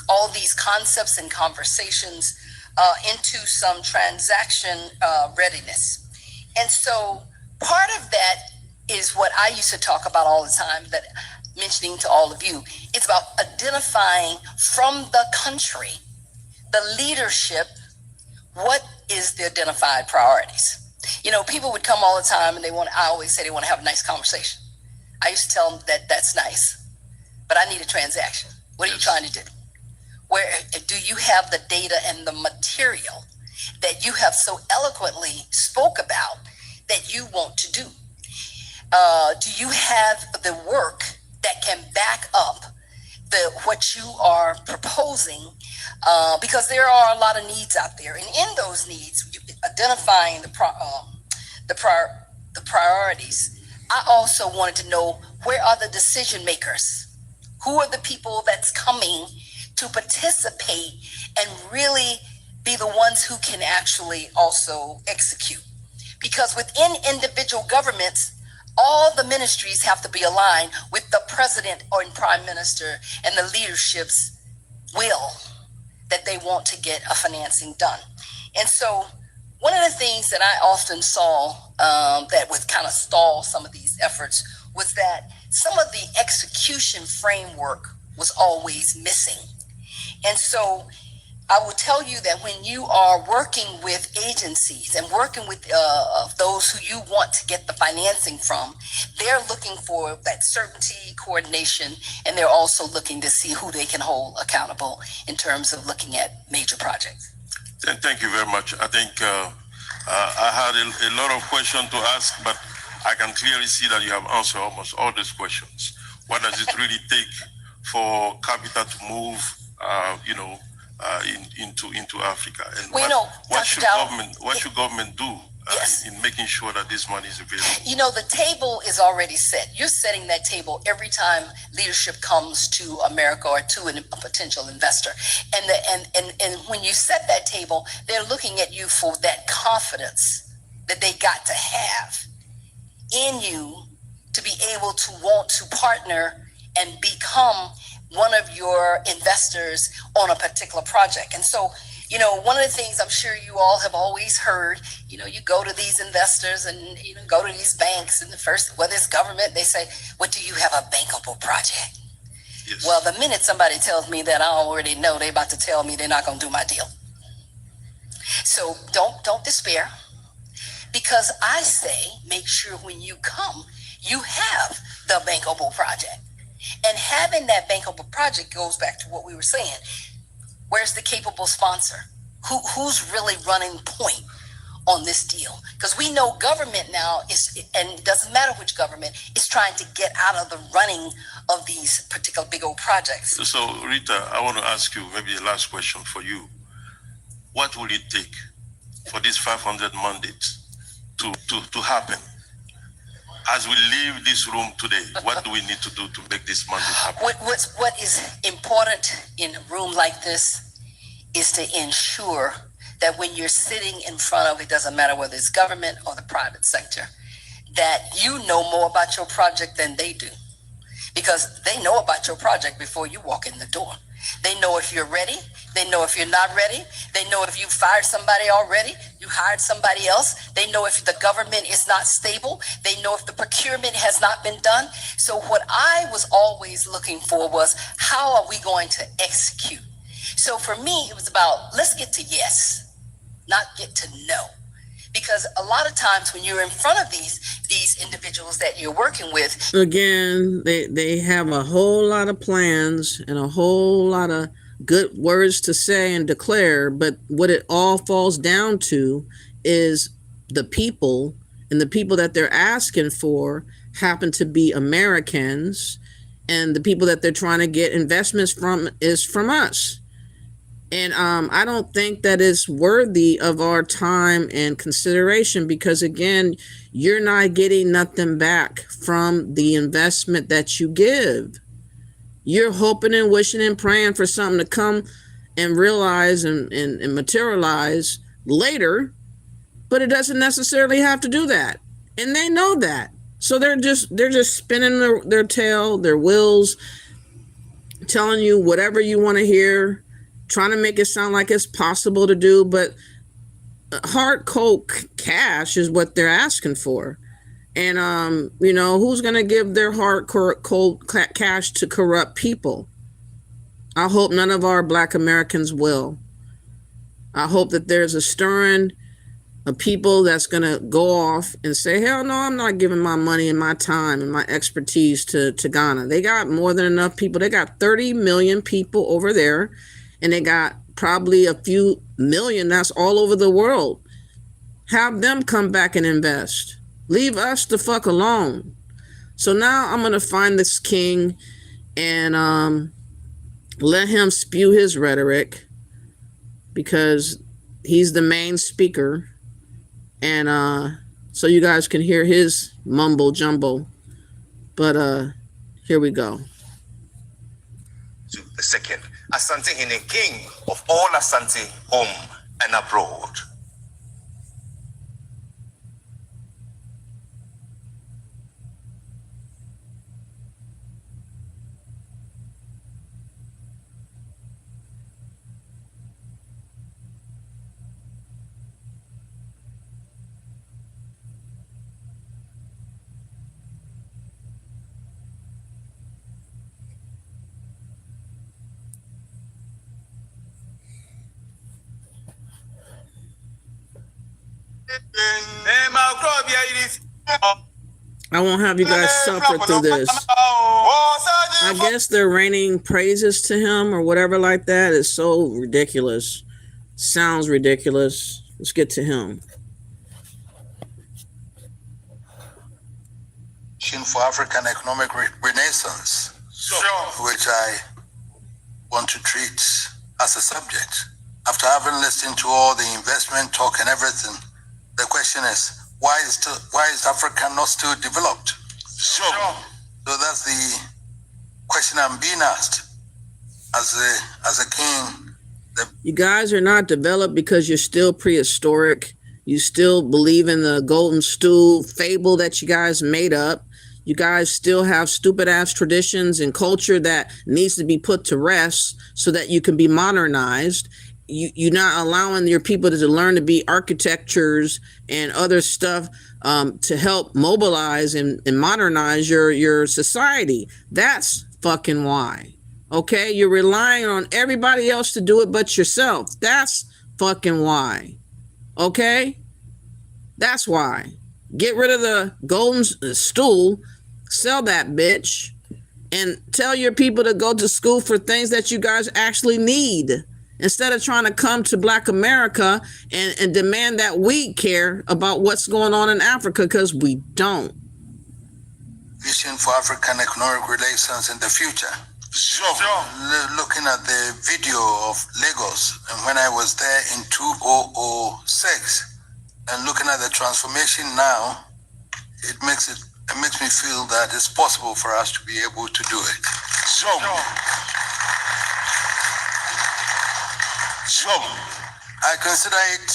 all these concepts and conversations into some transaction readiness? And so part of that is what I used to talk about all the time, that mentioning to all of you. It's about identifying from the country, the leadership, what is the identified priorities. People would come all the time and I always say they want to have a nice conversation. I used to tell them that that's nice, but I need a transaction. What are you trying to do? Where do you have the data and the material that you have so eloquently spoke about that you want to do? Do you have the work that can back up what you are proposing? Because there are a lot of needs out there, and in those needs, identifying the priorities. I also wanted to know, where are the decision makers? Who are the people that's coming to participate and really be the ones who can actually also execute? Because within individual governments, all the ministries have to be aligned with the president or prime minister and the leadership's will that they want to get a financing done. And so one of the things that I often saw that would kind of stall some of these efforts was that some of the execution framework was always missing. And so I will tell you that when you are working with agencies and working with those who you want to get the financing from, they're looking for that certainty, coordination, and they're also looking to see who they can hold accountable in terms of looking at major projects. Thank you very much. I think I had a lot of questions to ask, but I can clearly see that you have answered almost all these questions. What does it really take for capital to move, into Africa? And what should government do Yes. in making sure that this money is available? You know, the table is already set. You're setting that table every time leadership comes to America or to a potential investor. And when you set that table, they're looking at you for that confidence that they got to have in you to be able to want to partner and become one of your investors on a particular project. And so, you know, one of the things I'm sure you all have always heard, you know, you go to these investors and, you know, go to these banks, and the first, whether it's government, they say, what, do you have a bankable project? Yes. Well, the minute somebody tells me that, I already know they're about to tell me they're not going to do my deal. So don't despair, because I say, make sure when you come, you have the bankable project. And having that bankable project goes back to what we were saying. Where's the capable sponsor? Who's really running point on this deal? Because we know government now is, and it doesn't matter which government, is trying to get out of the running of these particular big old projects. So, Rita, I want to ask you maybe a last question for you. What will it take for these 500 mandates to happen? As we leave this room today, what do we need to do to make this mandate happen? What is important in a room like this is to ensure that when you're sitting in front of, it doesn't matter whether it's government or the private sector, that you know more about your project than they do. Because they know about your project before you walk in the door. They know if you're ready. They know if you're not ready. They know if you fired somebody already, you hired somebody else. They know if the government is not stable. They know if the procurement has not been done. So what I was always looking for was, how are we going to execute? So for me, it was about, let's get to yes, not get to no. Because a lot of times when you're in front of these individuals that you're working with, again, they have a whole lot of plans and a whole lot of good words to say and declare, but what it all falls down to is the people, and the people that they're asking for happen to be Americans, and the people that they're trying to get investments from is from us. And I don't think that is worthy of our time and consideration, because again, you're not getting nothing back from the investment that you give. You're hoping and wishing and praying for something to come and realize and materialize later, but it doesn't necessarily have to do that. And they know that. So they're just spinning their tail, their wheels, telling you whatever you want to hear, trying to make it sound like it's possible to do, but hard cold cash is what they're asking for. And, you know, who's going to give their hard cold cash to corrupt people? I hope none of our Black Americans will. I hope that there's a stirring of people that's going to go off and say, hell no, I'm not giving my money and my time and my expertise to Ghana. They got more than enough people. They got 30 million people over there, and they got probably a few million that's all over the world. Have them come back and invest. Leave us the fuck alone. So now I'm going to find this king and let him spew his rhetoric, because he's the main speaker. And so you guys can hear his mumble jumble. But here we go. The second, Asante Hine, king of all Asante, home and abroad. I won't have you guys suffer through this. I guess they're raining praises to him or whatever like that. It's so ridiculous. Sounds ridiculous. Let's get to him. For African economic renaissance, which I want to treat as a subject. After having listened to all the investment talk and everything the question is, why is Africa not still developed? So that's the question I'm being asked as a king. You guys are not developed because you're still prehistoric. You still believe in the golden stool fable that you guys made up. You guys still have stupid ass traditions and culture that needs to be put to rest so that you can be modernized. You're not allowing your people to learn to be architectures and other stuff to help mobilize and modernize your society. That's fucking why. Okay, you're relying on everybody else to do it but yourself. That's fucking why. Okay, that's why. Get rid of the golden stool, sell that bitch, and tell your people to go to school for things that you guys actually need, instead of trying to come to Black America and demand that we care about what's going on in Africa, because we don't. Vision for African economic relations in the future. Looking at the video of Lagos, and when I was there in 2006, and looking at the transformation now, it makes me feel that it's possible for us to be able to do it. I consider it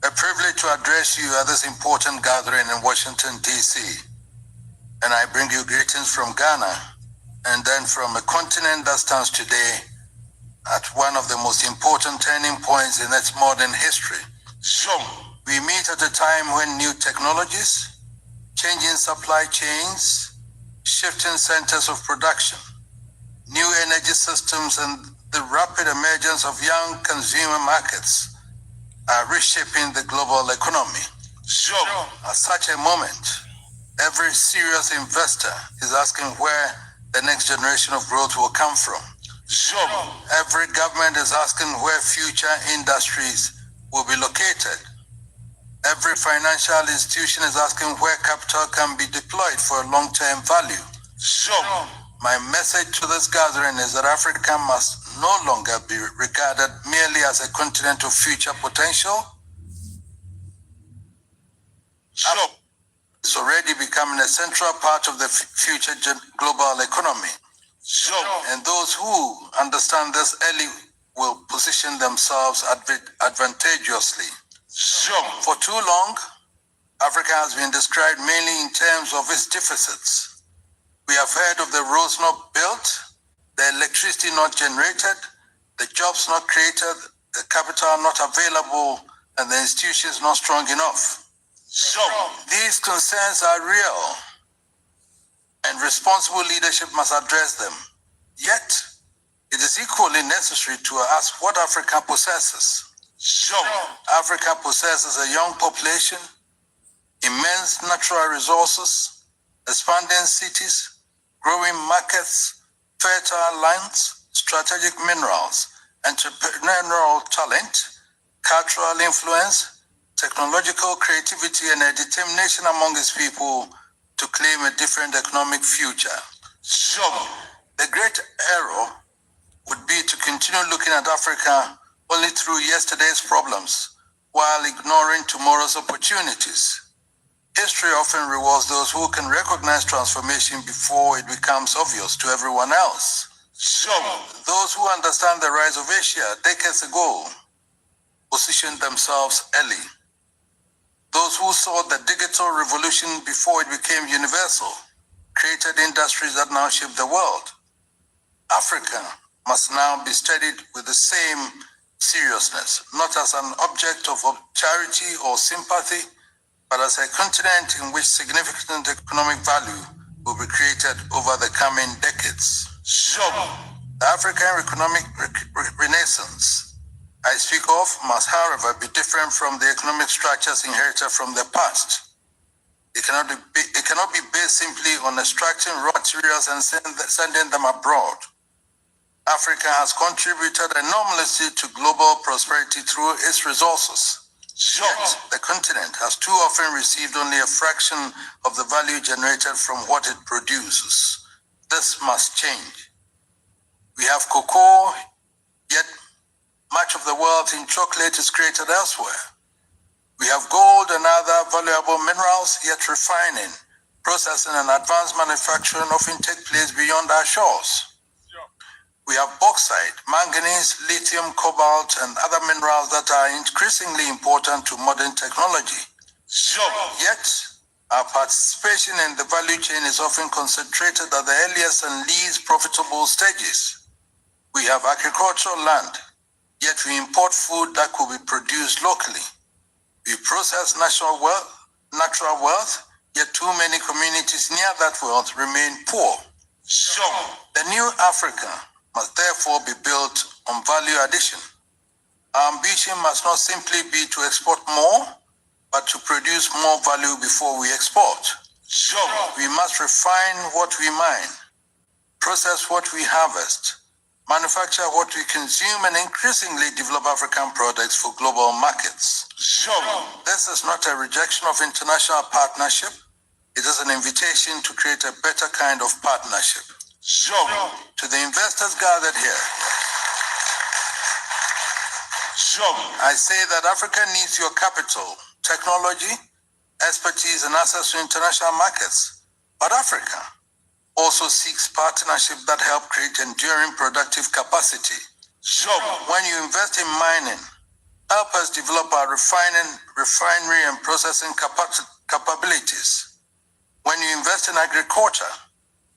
a privilege to address you at this important gathering in Washington, D.C. And I bring you greetings from Ghana, and then from a continent that stands today at one of the most important turning points in its modern history. We meet at a time when new technologies, changing supply chains, shifting centers of production, new energy systems, and the rapid emergence of young consumer markets are reshaping the global economy. At such a moment, every serious investor is asking where the next generation of growth will come from. Every government is asking where future industries will be located. Every financial institution is asking where capital can be deployed for long-term value. My message to this gathering is that Africa must no longer be regarded merely as a continent of future potential. It's already becoming a central part of the future global economy. And those who understand this early will position themselves advantageously. For too long, Africa has been described mainly in terms of its deficits. We have heard of the roads not built, the electricity not generated, the jobs not created, the capital not available, and the institutions not strong enough. These concerns are real, and responsible leadership must address them. Yet, it is equally necessary to ask what Africa possesses. Africa possesses a young population, immense natural resources, expanding cities, growing markets, fertile lands, strategic minerals, entrepreneurial talent, cultural influence, technological creativity, and a determination among its people to claim a different economic future. The great error would be to continue looking at Africa only through yesterday's problems while ignoring tomorrow's opportunities. History often rewards those who can recognize transformation before it becomes obvious to everyone else. Those who understand the rise of Asia decades ago positioned themselves early. Those who saw the digital revolution before it became universal created industries that now shape the world. Africa must now be studied with the same seriousness, not as an object of charity or sympathy, but as a continent in which significant economic value will be created over the coming decades. The African economic renaissance I speak of must, however, be different from the economic structures inherited from the past. It cannot be based simply on extracting raw materials and sending them abroad. Africa has contributed enormously to global prosperity through its resources. Yet, the continent has too often received only a fraction of the value generated from what it produces. This must change. We have cocoa, yet much of the wealth in chocolate is created elsewhere. We have gold and other valuable minerals, yet refining, processing, and advanced manufacturing often take place beyond our shores. We have bauxite, manganese, lithium, cobalt, and other minerals that are increasingly important to modern technology. Yet, our participation in the value chain is often concentrated at the earliest and least profitable stages. We have agricultural land, yet we import food that could be produced locally. We process natural wealth, yet too many communities near that wealth remain poor. The new Africa must therefore be built on value addition. Our ambition must not simply be to export more, but to produce more value before we export. We must refine what we mine, process what we harvest, manufacture what we consume, and increasingly develop African products for global markets. This is not a rejection of international partnership. It is an invitation to create a better kind of partnership. To the investors gathered here, I say that Africa needs your capital, technology, expertise, and access to international markets. But Africa also seeks partnership that help create enduring productive capacity. When you invest in mining, help us develop our refinery and processing capabilities. When you invest in agriculture,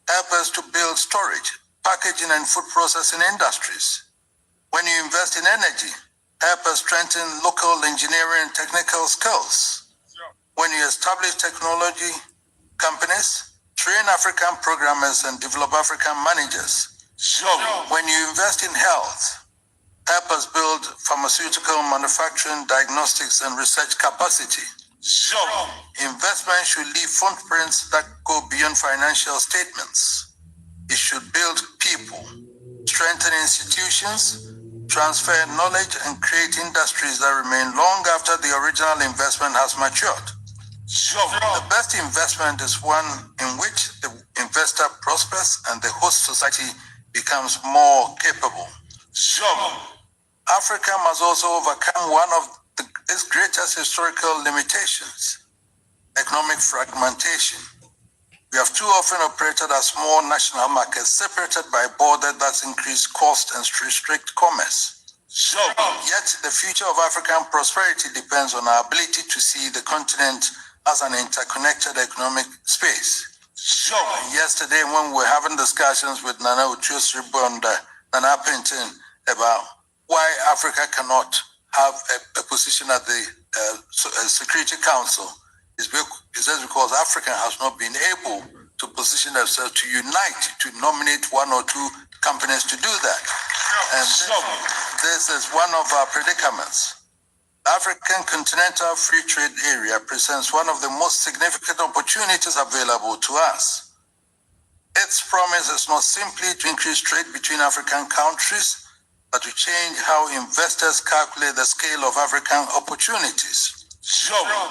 help us to build storage, packaging, and food processing industries. When you invest in energy, help us strengthen local engineering and technical skills. When you establish technology companies, train African programmers and develop African managers. When you invest in health, help us build pharmaceutical manufacturing, diagnostics, and research capacity. Investment should leave footprints that go beyond financial statements. It should build people, strengthen institutions, transfer knowledge, and create industries that remain long after the original investment has matured. The best investment is one in which the investor prospers and the host society becomes more capable. Africa must also overcome one of its greatest historical limitations: economic fragmentation. We have too often operated as small national markets separated by borders that increase cost and restrict commerce. Yet the future of African prosperity depends on our ability to see the continent as an interconnected economic space. Yesterday, when we were having discussions with Nana Uchusribo and Nana Pinton about why Africa cannot have a position at the Security Council, is because Africa has not been able to position themselves to unite, to nominate one or two companies to do that. And this is one of our predicaments. The African Continental Free Trade Area presents one of the most significant opportunities available to us. Its promise is not simply to increase trade between African countries, but to change how investors calculate the scale of African opportunities.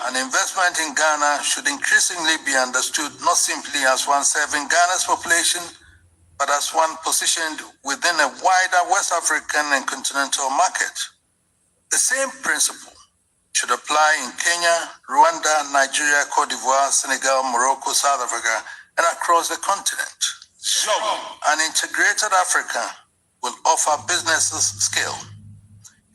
An investment in Ghana should increasingly be understood not simply as one serving Ghana's population, but as one positioned within a wider West African and continental market. The same principle should apply in Kenya, Rwanda, Nigeria, Cote d'Ivoire, Senegal, Morocco, South Africa, and across the continent. An integrated Africa will offer businesses scale.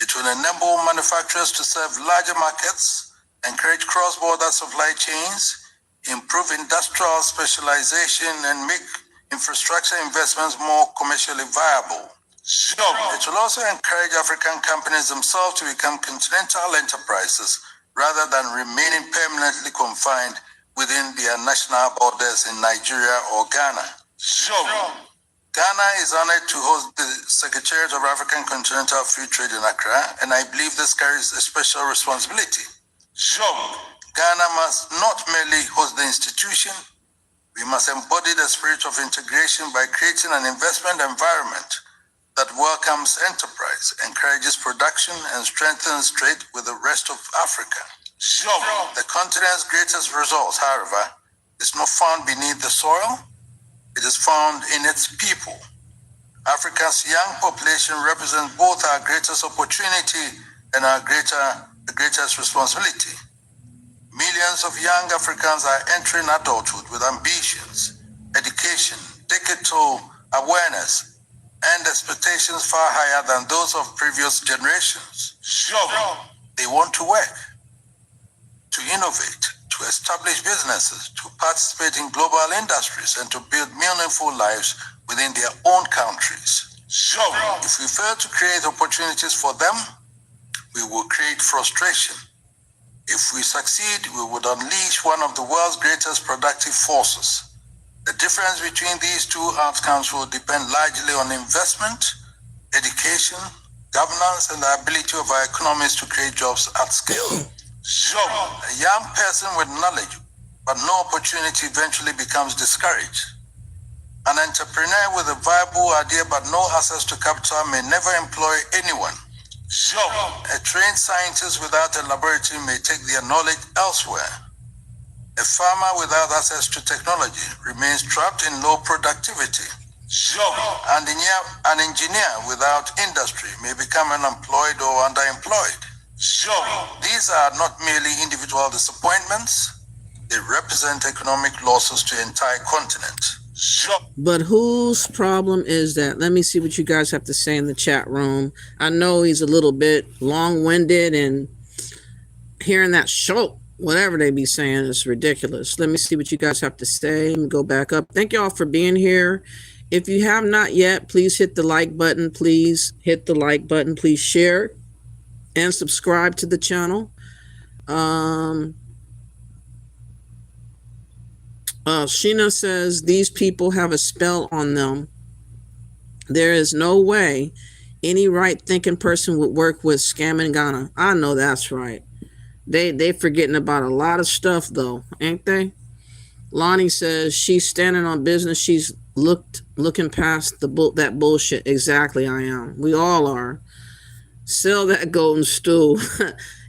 It will enable manufacturers to serve larger markets, encourage cross-border supply chains, improve industrial specialization, and make infrastructure investments more commercially viable. It will also encourage African companies themselves to become continental enterprises rather than remaining permanently confined within their national borders in Nigeria or Ghana. Ghana is honored to host the Secretariat of African Continental Free Trade in Accra, and I believe this carries a special responsibility. Ghana must not merely host the institution, we must embody the spirit of integration by creating an investment environment that welcomes enterprise, encourages production, and strengthens trade with the rest of Africa. The continent's greatest resource, however, is not found beneath the soil, it is found in its people. Africa's young population represents both our greatest opportunity and our greatest responsibility. Millions of young Africans are entering adulthood with ambitions, education, decade-old awareness, and expectations far higher than those of previous generations. They want to work, to innovate, to establish businesses, to participate in global industries, and to build meaningful lives within their own countries. If we fail to create opportunities for them, we will create frustration. If we succeed, we would unleash one of the world's greatest productive forces. The difference between these two outcomes will depend largely on investment, education, governance, and the ability of our economies to create jobs at scale. A young person with knowledge but no opportunity eventually becomes discouraged. An entrepreneur with a viable idea but no access to capital may never employ anyone. A trained scientist without a laboratory may take their knowledge elsewhere. A farmer without access to technology remains trapped in low productivity. And an engineer without industry may become unemployed or underemployed. These are not merely individual disappointments, they represent economic losses to an entire continent. But whose problem is that? Let me see what you guys have to say in the chat room. I know he's a little bit long-winded, and hearing that show, whatever they be saying, is ridiculous. Let me see what you guys have to say. Let me go back up. Thank y'all for being here. If you have not yet, please hit the like button. Please hit the like button. Please share and subscribe to the channel. Sheena says these people have a spell on them. There is no way any right-thinking person would work with scamming Ghana. I know that's right. They forgetting about a lot of stuff though, ain't they? Lonnie says she's standing on business. She's looking past that bullshit. Exactly, I am. We all are. Sell that golden stool.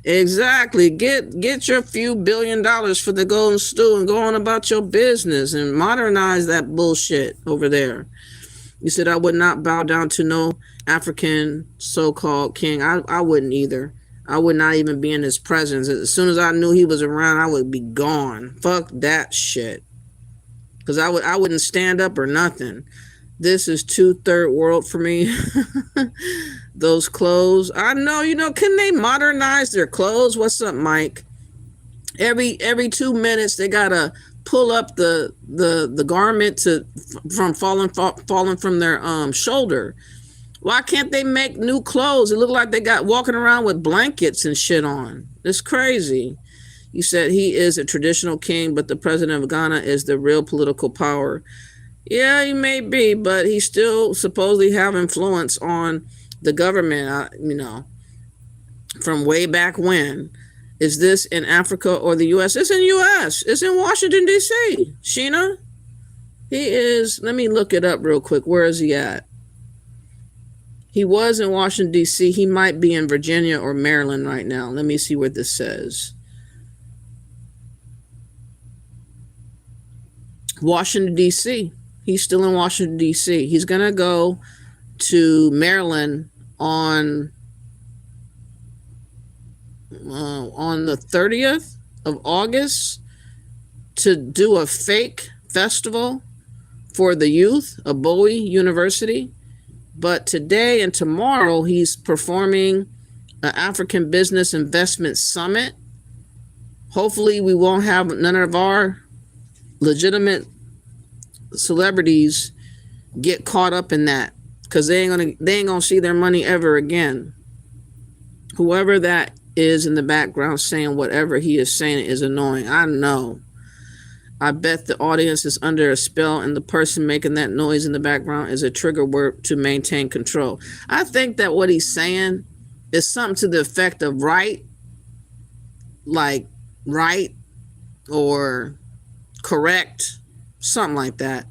Exactly. Get your few $1 billion for the golden stool and go on about your business and modernize that bullshit over there. You said I would not bow down to no African so-called king. I wouldn't either. I would not even be in his presence. As soon as I knew he was around, I would be gone. Fuck that shit. Because I wouldn't stand up or nothing. This is 2 third world for me. Those clothes. I know, can they modernize their clothes? What's up, Mike? Every 2 minutes they gotta pull up the garment from falling from their shoulder. Why can't they make new clothes? It look like they got walking around with blankets and shit on. It's crazy. You said he is a traditional king, but the president of Ghana is the real political power. Yeah, he may be, but he still supposedly have influence on the government, from way back when. Is this in Africa or the U.S.? It's in U.S. It's in Washington, D.C. Sheena? He is, let me look it up real quick. Where is he at? He was in Washington, D.C. He might be in Virginia or Maryland right now. Let me see what this says. Washington, D.C. He's still in Washington, D.C. He's going to go to Maryland on the 30th of August to do a fake festival for the youth of Bowie University. But today and tomorrow, he's performing an African Business Investment Summit. Hopefully, we won't have none of our legitimate celebrities get caught up in that, because they ain't gonna see their money ever again. Whoever that is in the background saying whatever he is saying is annoying. I know. I bet the audience is under a spell, and the person making that noise in the background is a trigger word to maintain control. I think that what he's saying is something to the effect of right, like right or correct, something like that.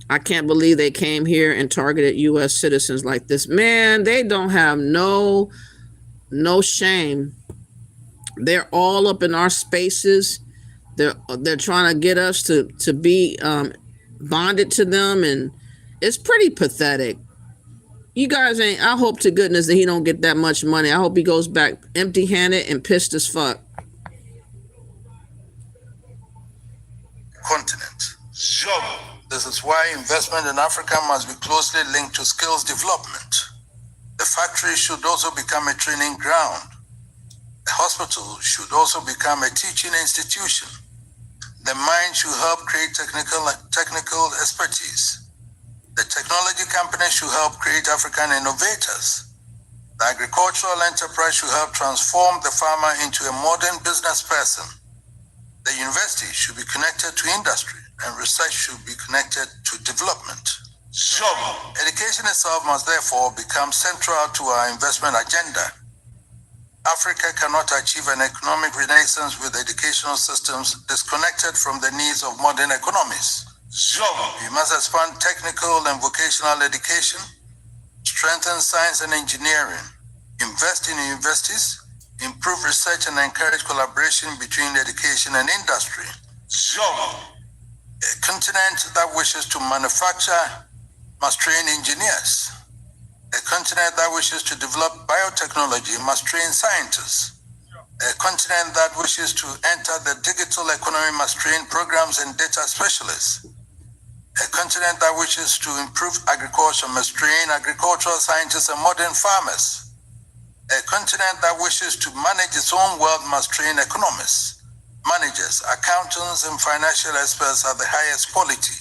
I can't believe they came here and targeted U.S. citizens like this. Man, they don't have no shame. They're all up in our spaces. They're trying to get us to be bonded to them, and it's pretty pathetic. You guys ain't. I hope to goodness that he don't get that much money. I hope he goes back empty-handed and pissed as fuck. continent. This is why investment in Africa must be closely linked to skills development. The factory should also become a training ground. The hospital should also become a teaching institution. The mine should help create technical expertise. The technology companies should help create African innovators. The agricultural enterprise should help transform the farmer into a modern business person. The university should be connected to industry, and research should be connected to development. Education itself must therefore become central to our investment agenda. Africa cannot achieve an economic renaissance with educational systems disconnected from the needs of modern economies. We must expand technical and vocational education, strengthen science and engineering, invest in universities, improve research, and encourage collaboration between education and industry. A continent that wishes to manufacture must train engineers. A continent that wishes to develop biotechnology must train scientists. A continent that wishes to enter the digital economy must train programs and data specialists. A continent that wishes to improve agriculture must train agricultural scientists and modern farmers. A continent that wishes to manage its own wealth must train economists, managers, accountants, and financial experts at the highest quality.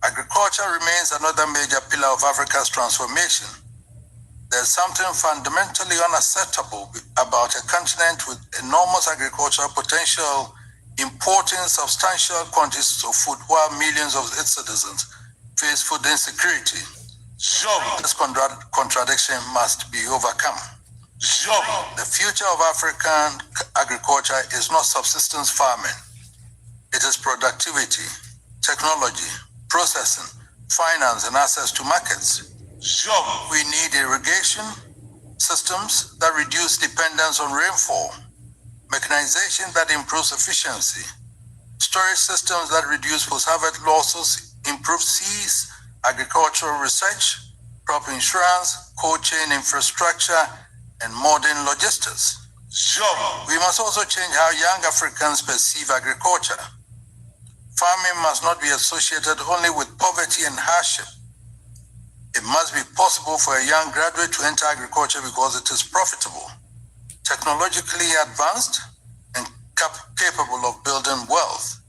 Agriculture remains another major pillar of Africa's transformation. There's something fundamentally unacceptable about a continent with enormous agricultural potential importing substantial quantities of food while millions of its citizens face food insecurity. This contradiction must be overcome. The future of African agriculture is not subsistence farming. It is productivity, technology, processing, finance, and access to markets. We need irrigation systems that reduce dependence on rainfall, mechanization that improves efficiency, storage systems that reduce post-harvest losses, improve seeds, agricultural research, crop insurance, cold chain infrastructure, and modern logistics. We must also change how young Africans perceive agriculture. Farming must not be associated only with poverty and hardship. It must be possible for a young graduate to enter agriculture because it is profitable, technologically advanced, and capable of building wealth.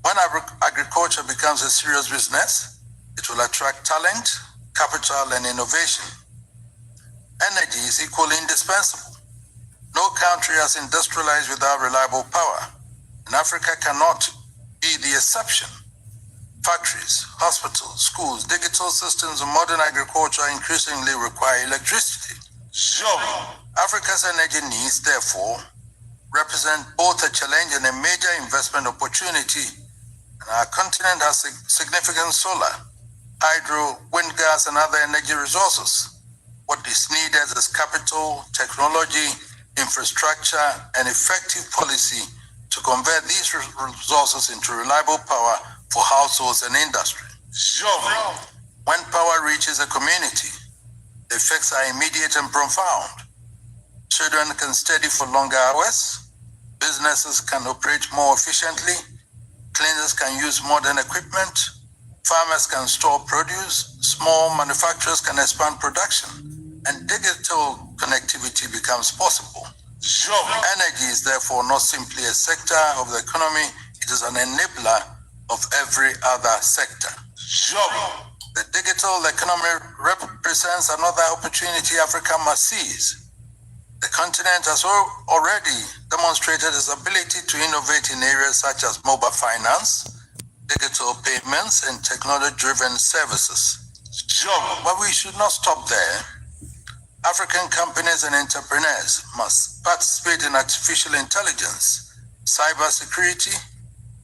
When agriculture becomes a serious business, it will attract talent, capital, and innovation. Energy is equally indispensable. No country has industrialized without reliable power, and Africa cannot be the exception. Factories, hospitals, schools, digital systems, and modern agriculture increasingly require electricity. Africa's energy needs, therefore, represent both a challenge and a major investment opportunity. And our continent has significant solar, hydro, wind gas, and other energy resources. What is needed is capital, technology, infrastructure, and effective policy to convert these resources into reliable power for households and industry. When power reaches a community, the effects are immediate and profound. Children can study for longer hours, businesses can operate more efficiently, cleaners can use modern equipment, farmers can store produce, small manufacturers can expand production, and digital connectivity becomes possible. Energy is therefore not simply a sector of the economy, it is an enabler of every other sector. The digital economy represents another opportunity Africa must seize. The continent has already demonstrated its ability to innovate in areas such as mobile finance, digital payments, and technology-driven services. But we should not stop there. African companies and entrepreneurs must participate in artificial intelligence, cybersecurity,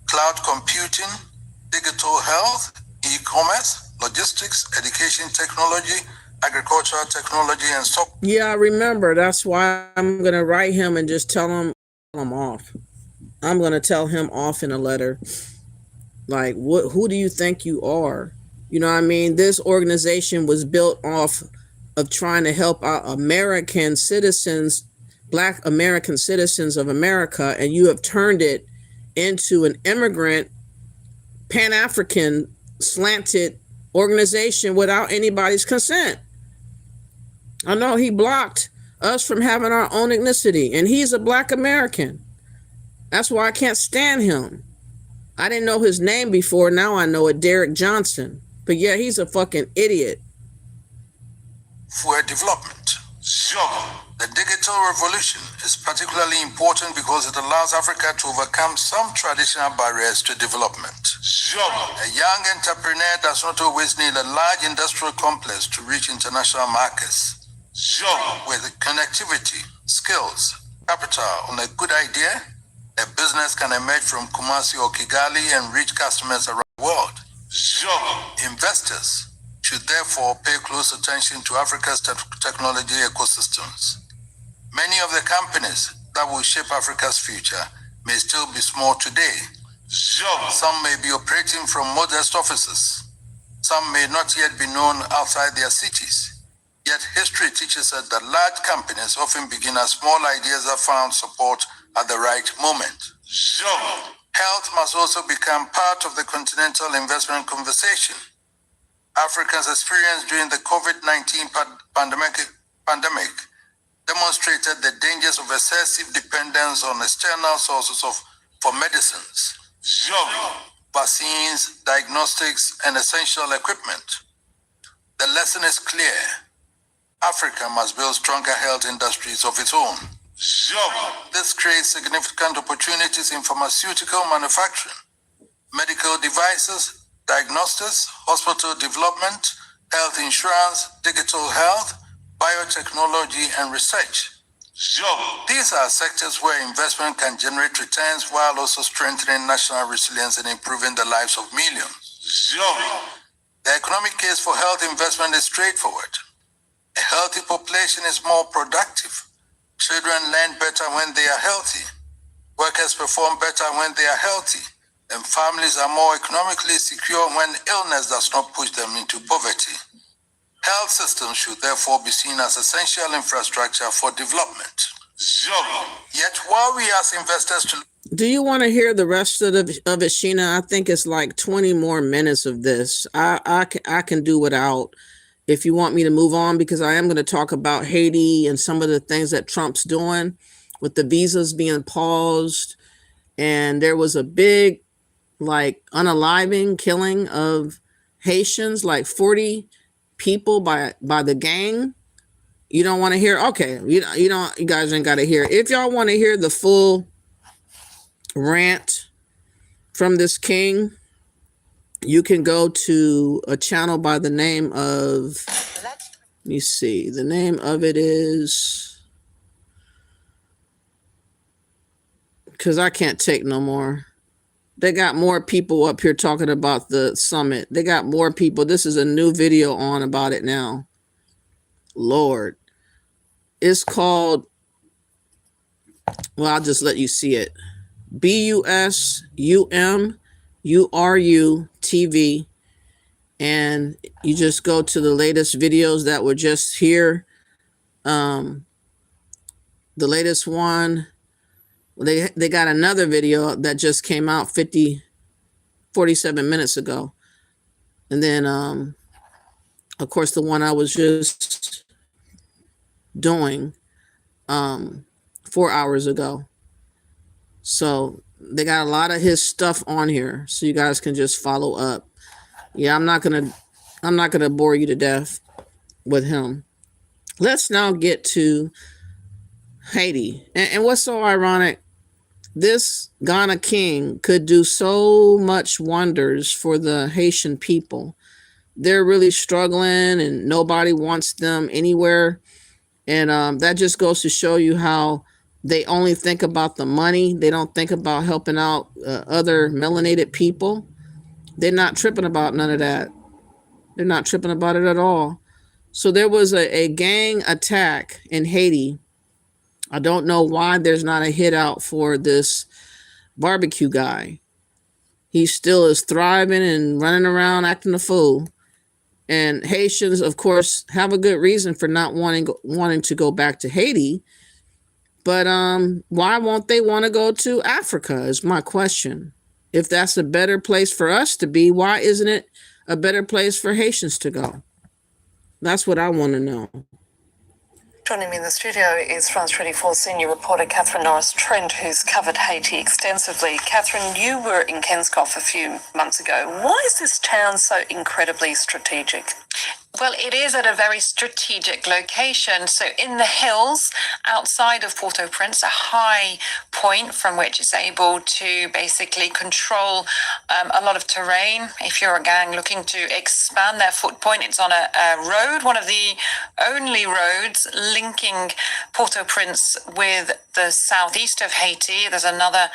cloud computing, digital health, e-commerce, logistics, education technology, agricultural technology, and so. Yeah, I remember. That's why I'm going to write him and just tell him off. I'm going to tell him off in a letter. Like, who do you think you are? You know what I mean? This organization was built off of trying to help out American citizens, Black American citizens of America, and you have turned it into an immigrant Pan-African slanted organization without anybody's consent. I know he blocked us from having our own ethnicity, and he's a black American. That's why I can't stand him. I didn't know his name before. Now I know it, Derek Johnson. But yeah, he's a fucking idiot. For development. The digital revolution is particularly important because it allows Africa to overcome some traditional barriers to development. A young entrepreneur does not always need a large industrial complex to reach international markets. With connectivity, skills, capital on a good idea, a business can emerge from Kumasi or Kigali and reach customers around the world. Investors should therefore pay close attention to Africa's technology ecosystems. Many of the companies that will shape Africa's future may still be small today. Some may be operating from modest offices. Some may not yet be known outside their cities. Yet history teaches us that large companies often begin as small ideas that found support at the right moment. Health must also become part of the continental investment conversation. Africa's experience during the COVID-19 pandemic demonstrated the dangers of excessive dependence on external sources for medicines, vaccines, diagnostics, and essential equipment. The lesson is clear. Africa must build stronger health industries of its own. This creates significant opportunities in pharmaceutical manufacturing, medical devices, diagnostics, hospital development, health insurance, digital health, biotechnology, and research. These are sectors where investment can generate returns while also strengthening national resilience and improving the lives of millions. The economic case for health investment is straightforward. A healthy population is more productive. Children learn better when they are healthy. Workers perform better when they are healthy. And families are more economically secure when illness does not push them into poverty. Health systems should therefore be seen as essential infrastructure for development. Yet while we ask investors to... Do you want to hear the rest of it, Sheena? I think it's like 20 more minutes of this. I can do without if you want me to move on, because I am going to talk about Haiti and some of the things that Trump's doing with the visas being paused. And there was a big, like, unaliving killing of Haitians, like 40 people by the gang. You don't want to hear? Okay, you guys ain't got to hear. If y'all want to hear the full rant from this king, you can go to a channel by the name of, let me see, the name of it is, because I can't take no more. They got more people up here talking about the summit. They got more people. This is a new video on about it now. Lord. It's called, well, I'll just let you see it. BUSUMURU TV. And you just go to the latest videos that were just here. The latest one. They got another video that just came out 47 minutes ago. And then, of course, the one I was just doing 4 hours ago. So they got a lot of his stuff on here, so you guys can just follow up. Yeah, I'm not gonna bore you to death with him. Let's now get to Haiti. And what's so ironic, this Ghana king could do so much wonders for the Haitian people. They're really struggling and nobody wants them anywhere. And that just goes to show you how they only think about the money. They don't think about helping out other melanated people. They're not tripping about none of that. They're not tripping about it at all. So there was a gang attack in Haiti. I don't know why there's not a hit out for this barbecue guy. He still is thriving and running around acting a fool. And Haitians, of course, have a good reason for not wanting to go back to Haiti. But why won't they want to go to Africa is my question. If that's a better place for us to be, why isn't it a better place for Haitians to go? That's what I want to know. Joining me in the studio is France 24 senior reporter Catherine Norris Trent, who's covered Haiti extensively. Catherine, you were in Kenskoff a few months ago. Why is this town so incredibly strategic? Well, it is at a very strategic location. So in the hills outside of Port-au-Prince, a high point from which it's able to basically control a lot of terrain. If you're a gang looking to expand their footprint, it's on a road, one of the only roads linking Port-au-Prince with the southeast of Haiti. There's another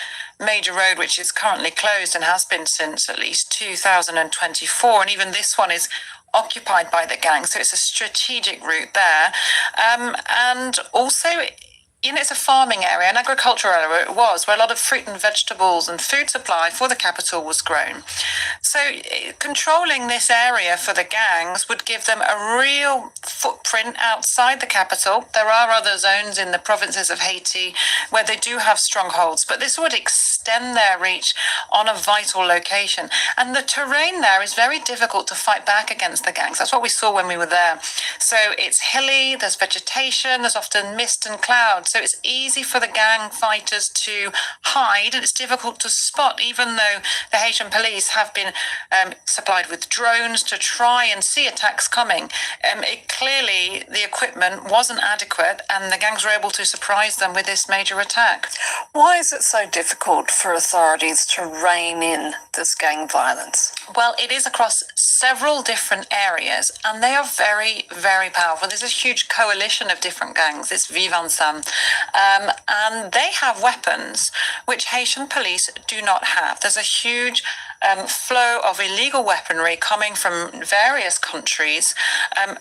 major road which is currently closed and has been since at least 2024. And even this one is occupied by the gang, so it's a strategic route there. And also, it's a farming area, an agricultural area it was, where a lot of fruit and vegetables and food supply for the capital was grown. So controlling this area for the gangs would give them a real footprint outside the capital. There are other zones in the provinces of Haiti where they do have strongholds, but this would extend their reach on a vital location. And the terrain there is very difficult to fight back against the gangs. That's what we saw when we were there. So it's hilly, there's vegetation, there's often mist and clouds. So it's easy for the gang fighters to hide, and it's difficult to spot, even though the Haitian police have been supplied with drones to try and see attacks coming. Clearly, the equipment wasn't adequate, and the gangs were able to surprise them with this major attack. Why is it so difficult for authorities to rein in this gang violence? Well, it is across several different areas, and they are very, very powerful. There's a huge coalition of different gangs. It's Vivansam. And they have weapons which Haitian police do not have. There's a huge flow of illegal weaponry coming from various countries,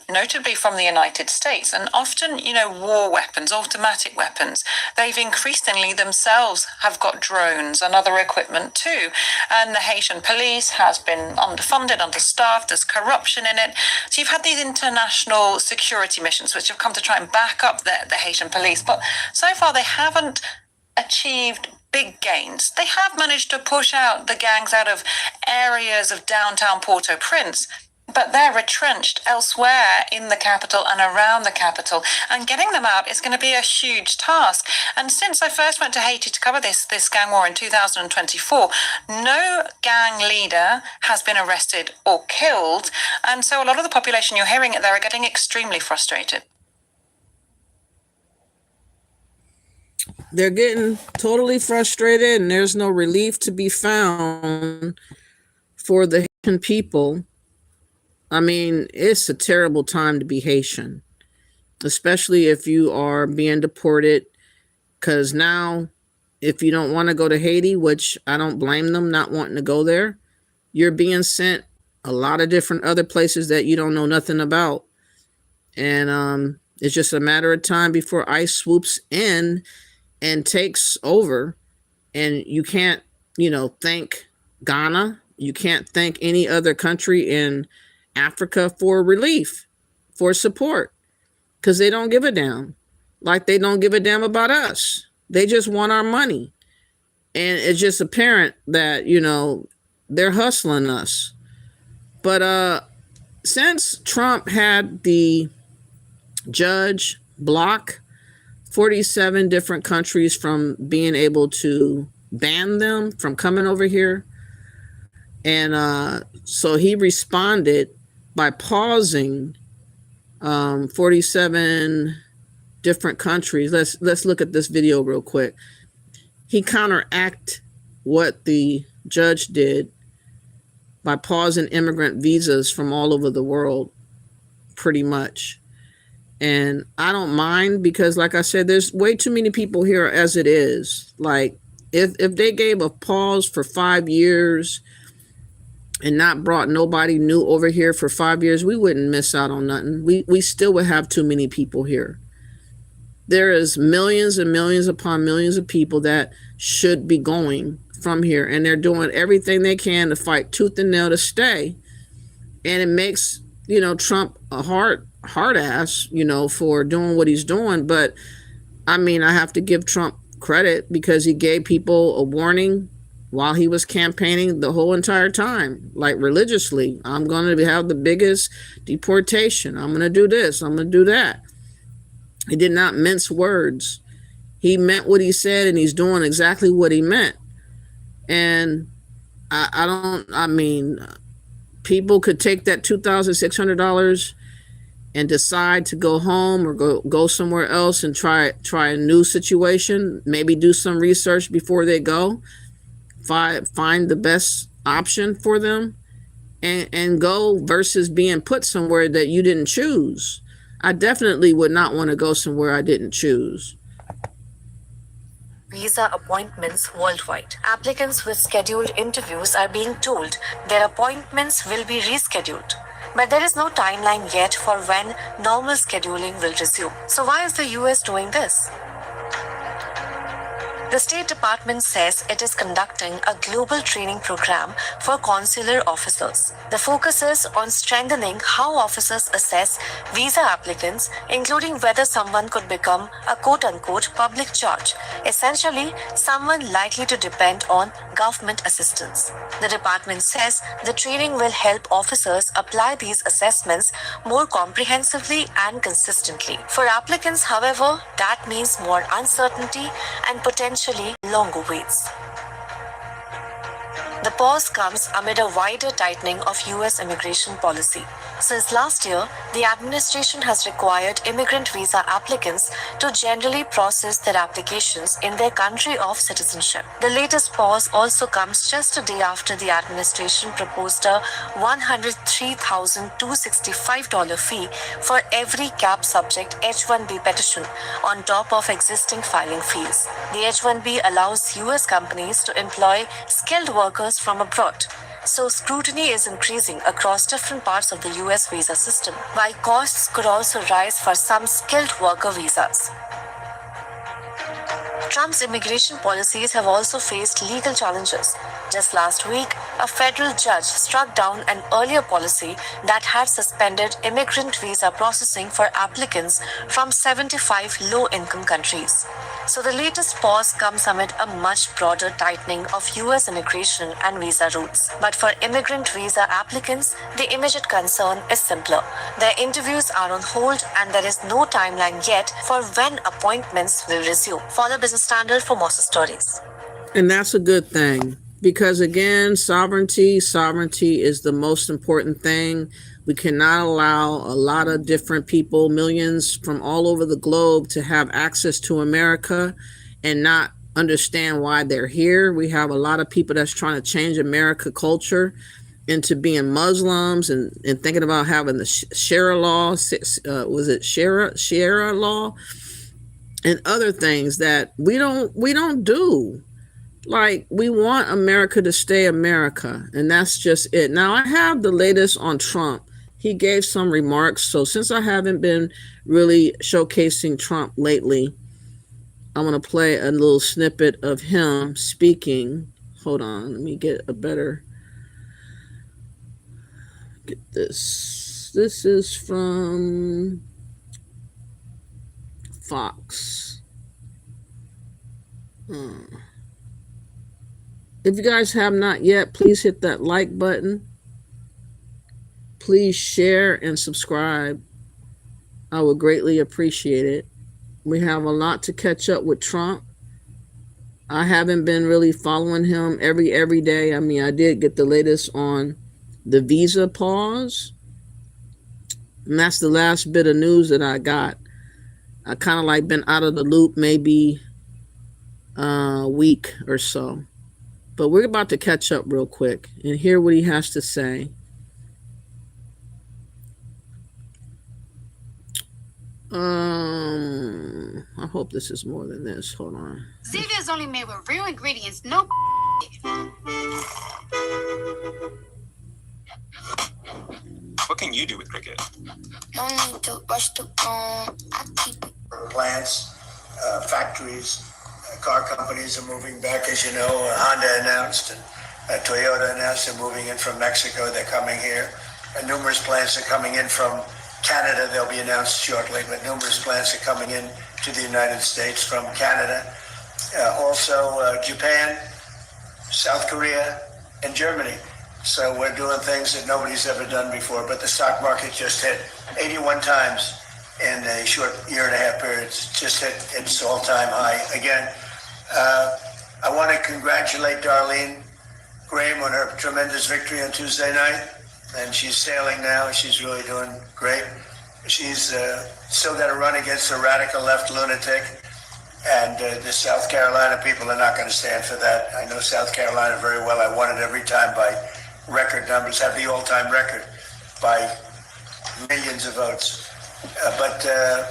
notably from the United States, and often, war weapons, automatic weapons. They've increasingly themselves have got drones and other equipment too. And the Haitian police has been underfunded, understaffed, there's corruption in it. So you've had these international security missions which have come to try and back up the Haitian police, but so far they haven't achieved big gains. They have managed to push out the gangs out of areas of downtown Port-au-Prince, but they're retrenched elsewhere in the capital and around the capital, and getting them out is going to be a huge task. And since I first went to Haiti to cover this gang war in 2024, no gang leader has been arrested or killed, and so a lot of the population, you're hearing it there, are getting extremely frustrated. They're getting totally frustrated, and there's no relief to be found for the Haitian people. I mean, it's a terrible time to be Haitian, especially if you are being deported, because now if you don't want to go to Haiti, which I don't blame them not wanting to go there, you're being sent a lot of different other places that you don't know nothing about. And it's just a matter of time before ICE swoops in and takes over. And you can't, thank Ghana. You can't thank any other country in Africa for relief, for support, because they don't give a damn. Like they don't give a damn about us. They just want our money. And it's just apparent that, they're hustling us. But since Trump had the judge block 47 different countries from being able to ban them from coming over here, and so he responded by pausing 47 different countries. Let's look at this video real quick. He counteract what the judge did by pausing immigrant visas from all over the world, pretty much. And I don't mind, because like I said, there's way too many people here as it is. Like if they gave a pause for 5 years and not brought nobody new over here for 5 years, we wouldn't miss out on nothing. We still would have too many people here. There is millions and millions upon millions of people that should be going from here, and they're doing everything they can to fight tooth and nail to stay. And it makes, Trump a hard ass, for doing what he's doing. But I mean, I have to give Trump credit because he gave people a warning while he was campaigning the whole entire time, like religiously. I'm going to have the biggest deportation. I'm going to do this. I'm going to do that. He did not mince words. He meant what he said, and he's doing exactly what he meant. And I mean, people could take that $2,600 and decide to go home or go somewhere else and try a new situation, maybe do some research before they go, find the best option for them, and go, versus being put somewhere that you didn't choose. I definitely would not want to go somewhere I didn't choose. Visa appointments worldwide. Applicants with scheduled interviews are being told their appointments will be rescheduled. But there is no timeline yet for when normal scheduling will resume. So why is the US doing this? The State Department says it is conducting a global training program for consular officers. The focus is on strengthening how officers assess visa applicants, including whether someone could become a quote-unquote public charge, essentially someone likely to depend on government assistance. The department says the training will help officers apply these assessments more comprehensively and consistently. For applicants, however, that means more uncertainty and potentially longer waits. The pause comes amid a wider tightening of US immigration policy. Since last year, the administration has required immigrant visa applicants to generally process their applications in their country of citizenship. The latest pause also comes just a day after the administration proposed a $103,265 fee for every CAP subject H-1B petition on top of existing filing fees. The H-1B allows US companies to employ skilled workers from abroad. So scrutiny is increasing across different parts of the US visa system, while costs could also rise for some skilled worker visas. Trump's immigration policies have also faced legal challenges. Just last week, a federal judge struck down an earlier policy that had suspended immigrant visa processing for applicants from 75 low-income countries. So the latest pause comes amid a much broader tightening of US immigration and visa rules. But for immigrant visa applicants, the immediate concern is simpler. Their interviews are on hold and there is no timeline yet for when appointments will resume. Follow Business Standard for more stories. And that's a good thing, because again, sovereignty is the most important thing. We cannot allow a lot of different people, millions from all over the globe, to have access to America and not understand why they're here. We have a lot of people that's trying to change America culture into being Muslims and thinking about having the Sharia law, was it Sharia law, and other things that we don't do. Like, we want America to stay America, and that's just it. Now, I have the latest on Trump. He gave some remarks, so since I haven't been really showcasing Trump lately, I'm going to play a little snippet of him speaking. Hold on, let me get this. This is from Fox. If you guys have not yet, please hit that like button. Please share and subscribe. I would greatly appreciate it. We have a lot to catch up with Trump. I haven't been really following him every day. I mean, I did get the latest on the visa pause, and that's the last bit of news that I got. I kind of like been out of the loop maybe a week or so. But we're about to catch up real quick and hear what he has to say. I hope this is more than this. Hold on. Zevia is only made with real ingredients, no. What can you do with cricket? No need to rush the bone. I keep it. Plants, factories, car companies are moving back. As you know, Honda announced and Toyota announced they're moving in from Mexico. They're coming here. And numerous plants are coming in from Canada. They'll be announced shortly, but numerous plants are coming in to the United States from Canada. Also, Japan South Korea, and Germany. So we're doing things that nobody's ever done before. But the stock market just hit 81 times in a short year and a half period. It's just hit its all-time high again. I want to congratulate Darlene Graham on her tremendous victory on Tuesday night. And she's sailing now. She's really doing great. She's still got to run against a radical left lunatic. And the South Carolina people are not going to stand for that. I know South Carolina very well. I won it every time by record numbers, have the all-time record by millions of votes. But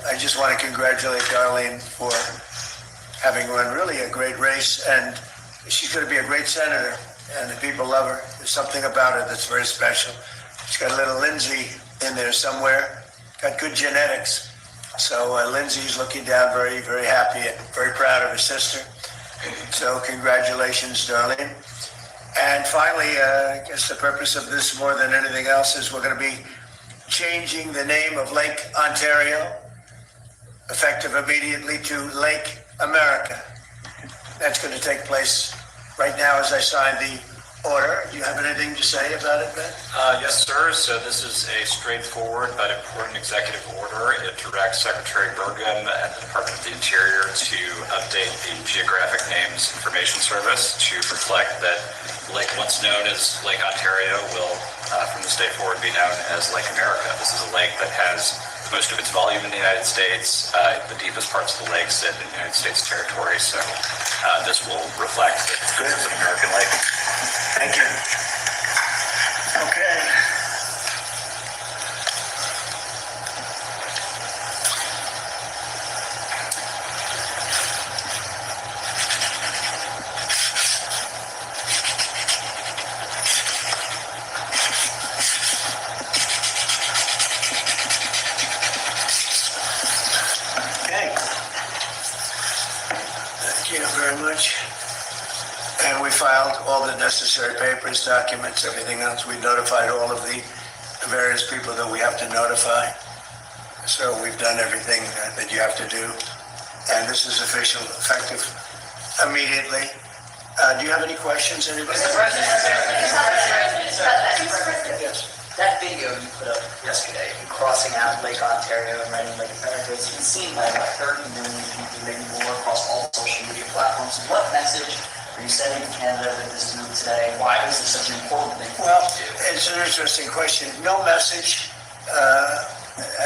I just want to congratulate Darlene for having run really a great race. And she's going to be a great senator. And the people love her. There's something about her that's very special. She's got a little Lindsay in there somewhere. Got good genetics. So Lindsay's looking down very, very happy and very proud of her sister. So congratulations, Darlene. And finally, I guess the purpose of this more than anything else is we're going to be changing the name of Lake Ontario, effective immediately, to Lake America. That's going to take place right now as I sign the order. Do you have anything to say about it, Ben? Yes, sir. So this is a straightforward but important executive order. It directs Secretary Burgum at the Department of the Interior to update the Geographic Names Information Service to reflect that the lake once known as Lake Ontario will, from this day forward, be known as Lake America. This is a lake that has most of its volume in the United States. The deepest parts of the lake sit in the United States territory. So this will reflect that this is an American lake. Thank you. Okay. Okay. Thank you very much. And we filed all the necessary papers, documents, everything else. We notified all of the various people that we have to notify. So we've done everything that you have to do. And this is official, effective immediately. Do you have any questions, anybody? Mr. President. Yes. That video you put up yesterday, you crossing out Lake Ontario and writing Lake America, it's been seen by about 30 million people, maybe more, across all social media platforms. What message are you sending to Canada with this move today? Why is this such an important thing for Well, you to do? it's an interesting question. No message.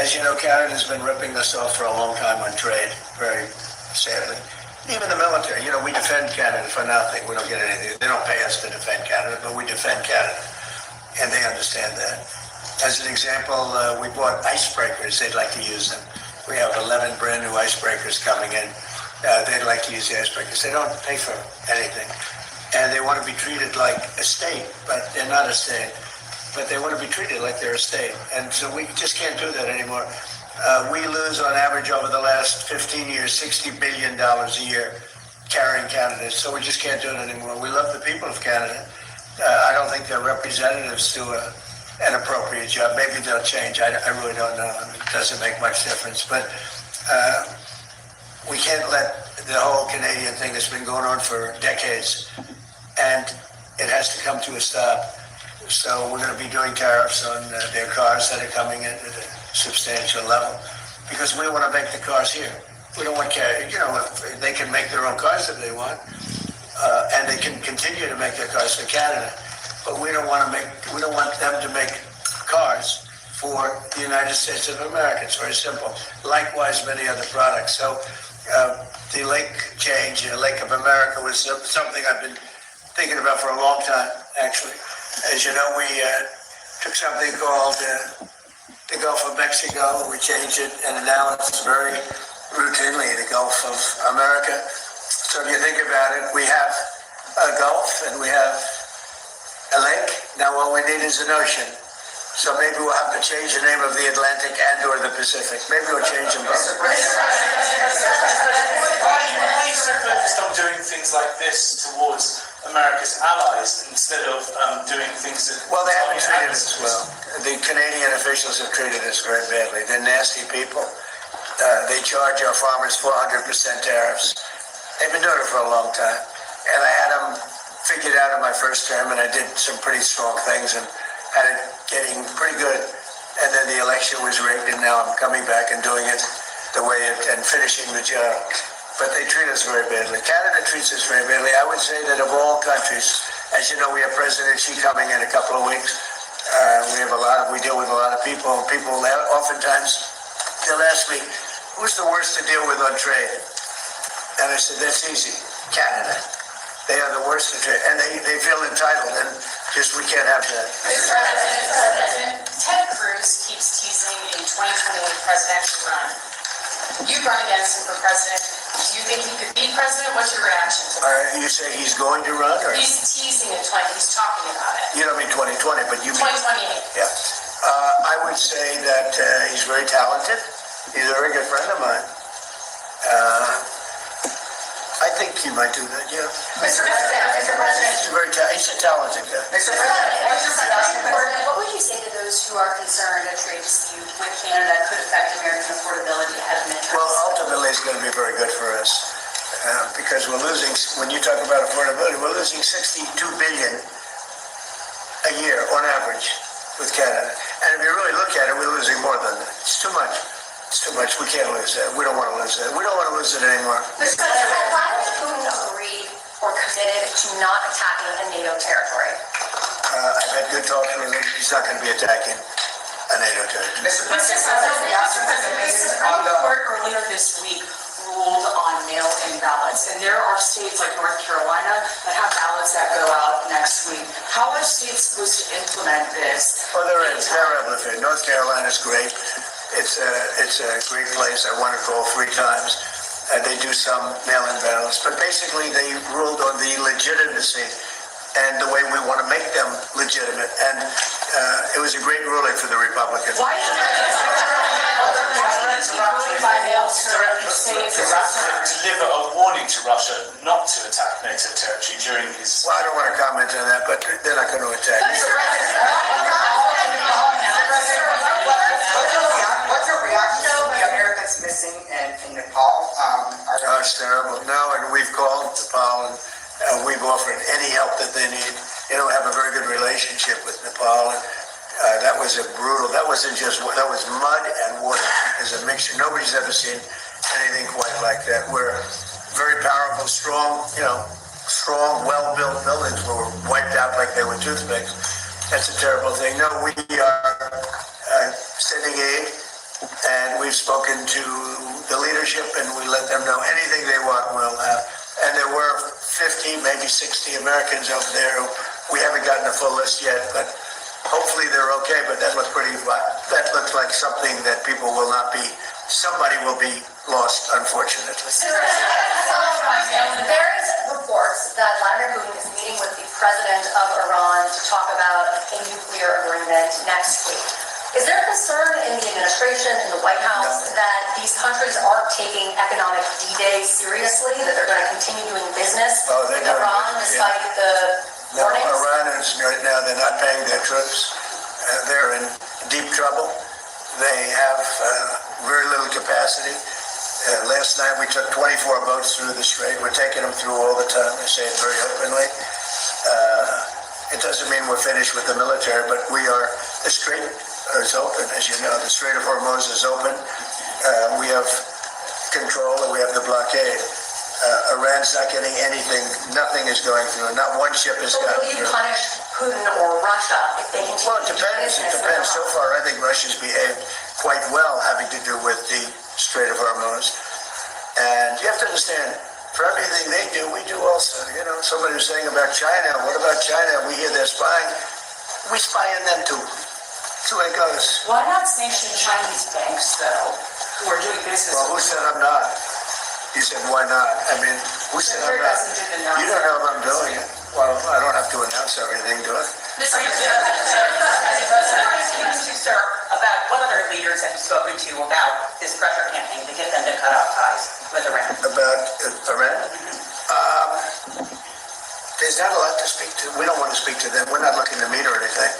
As you know, Canada's been ripping us off for a long time on trade, very sadly. Even the military, we defend Canada for nothing. We don't get anything. They don't pay us to defend Canada, but we defend Canada. And they understand that. As an example, we bought icebreakers. They'd like to use them. We have 11 brand new icebreakers coming in. They'd like to use the icebreakers. They don't pay for anything. And they want to be treated like a state, but they're not a state. But they want to be treated like they're a state. And so we just can't do that anymore. We lose on average over the last 15 years, $60 billion a year carrying Canada. So we just can't do it anymore. We love the people of Canada. I don't think their representatives do an appropriate job. Maybe they'll change. I really don't know. I mean, it doesn't make much difference. But we can't let the whole Canadian thing that's been going on for decades, and it has to come to a stop. So we're going to be doing tariffs on their cars that are coming in at a substantial level, because we want to make the cars here. We don't want, they can make their own cars if they want. And they can continue to make their cars for Canada, but we don't want them to make cars for the United States of America. It's very simple. Likewise, many other products. So the lake change, Lake of America, was something I've been thinking about for a long time, actually. As you know, we took something called the Gulf of Mexico. We changed it, and now it's very routinely the Gulf of America. So if you think about it, we have a Gulf and we have a lake. Now what we need is an ocean. So maybe we'll have to change the name of the Atlantic and or the Pacific. Maybe we'll change them both. Why are you so focused on doing things like this towards America's allies instead of doing things that... Well, they haven't treated us well. The Canadian officials have treated us very badly. They're nasty people. They charge our farmers 400% tariffs. They've been doing it for a long time. And I had them figured out in my first term, and I did some pretty strong things and had it getting pretty good. And then the election was rigged, and now I'm coming back and doing it the way it and finishing the job. But they treat us very badly. Canada treats us very badly. I would say that of all countries, as you know, we have President Xi coming in a couple of weeks. We deal with a lot of people. People oftentimes, they'll ask me, who's the worst to deal with on trade? And I said, that's easy, Canada. They are the worst to trade, and they feel entitled, and just we can't have that. Mr. President, Ted Cruz keeps teasing a 2028 presidential run. You run against him for president. Do you think he could be president? What's your reaction to that? You say he's going to run? Or? He's teasing it. He's talking about it. You don't mean 2020, but you mean 2028. Yeah. I would say that he's very talented. He's a very good friend of mine. I think he might do that, yeah. Mr. President. He's a talented guy. Mr. President, what would you say to those who are concerned a trade dispute with Canada could affect American affordability ahead of midterms? Well, ultimately, it's going to be very good for us because we're losing, when you talk about affordability, we're losing $62 billion a year on average with Canada. And if you really look at it, we're losing more than that. It's too much. It's too much. We can't lose that. We don't want to lose that. We don't want to lose it anymore. Mr. President, why did Putin agree or committed to not attacking a NATO territory? I've had good talks with him. He's not going to be attacking a NATO territory. Mr. President, the Supreme Court earlier this week ruled on mail-in ballots, and there are states like North Carolina that have ballots that go out next week. How are states supposed to implement this? Well, they're able to. North Carolina's great. It's a great place. I wanted to go 3 times. They do some mail-in ballots, but basically they ruled on the legitimacy and the way we want to make them legitimate. And it was a great ruling for the Republicans. Why is deliver a warning to Russia not to attack NATO territory during his... Well, I don't want to comment on that, but they're not going to attack. What's your reaction to the Americans missing in Nepal? It's terrible. No, and we've called Nepal and we've offered any help that they need. You know, we have a very good relationship with Nepal, and that was a brutal. That wasn't just. That was mud and water. It's a mixture. Nobody's ever seen anything quite like that. We're very powerful, strong. You know, strong, well-built buildings were wiped out like they were toothpicks. That's a terrible thing. No, we are sending aid, and we've spoken to the leadership, and we let them know anything they want, we'll have. And there were 50, maybe 60 Americans over there. We haven't gotten a full list yet, but hopefully they're okay. But that looks like something that people will not be. Somebody will be lost, unfortunately. There is reports that Vladimir Putin is meeting with the president of Iran to talk about a nuclear agreement next week. Is there concern in the administration, in the White House, that these countries aren't taking economic D-Day seriously, that they're going to continue doing business with Iran despite the warnings? No, Iran is right now, they're not paying their troops. They're in deep trouble. They have very little capacity. Last night we took 24 boats through the strait. We're taking them through all the time. I say it very openly. It doesn't mean we're finished with the military, but we are. The strait is open, as you know. The Strait of Hormuz is open. We have control and we have the blockade. Iran's not getting anything. Nothing is going through. Not one ship is going through. Will you punish Putin or Russia if they continue? Well, it depends. It depends. So far, I think Russia's behaved quite well, having to do with the Strait of Hormuz. And you have to understand, for everything they do, we do also. You know, somebody was saying about China. What about China? We hear they're spying. We spy on them too. That's the way it goes. Why not sanction Chinese banks, though, who are doing business? Well, who said I'm not? You said, why not? I mean, who said I'm not? You don't know if I'm doing it. Well, I don't have to announce everything, do I? Mr. Sir, about what other leaders have you spoken to about this pressure campaign to get them to cut off ties with Iran? About Iran? There's not a lot to speak to. We don't want to speak to them. We're not looking to meet or anything.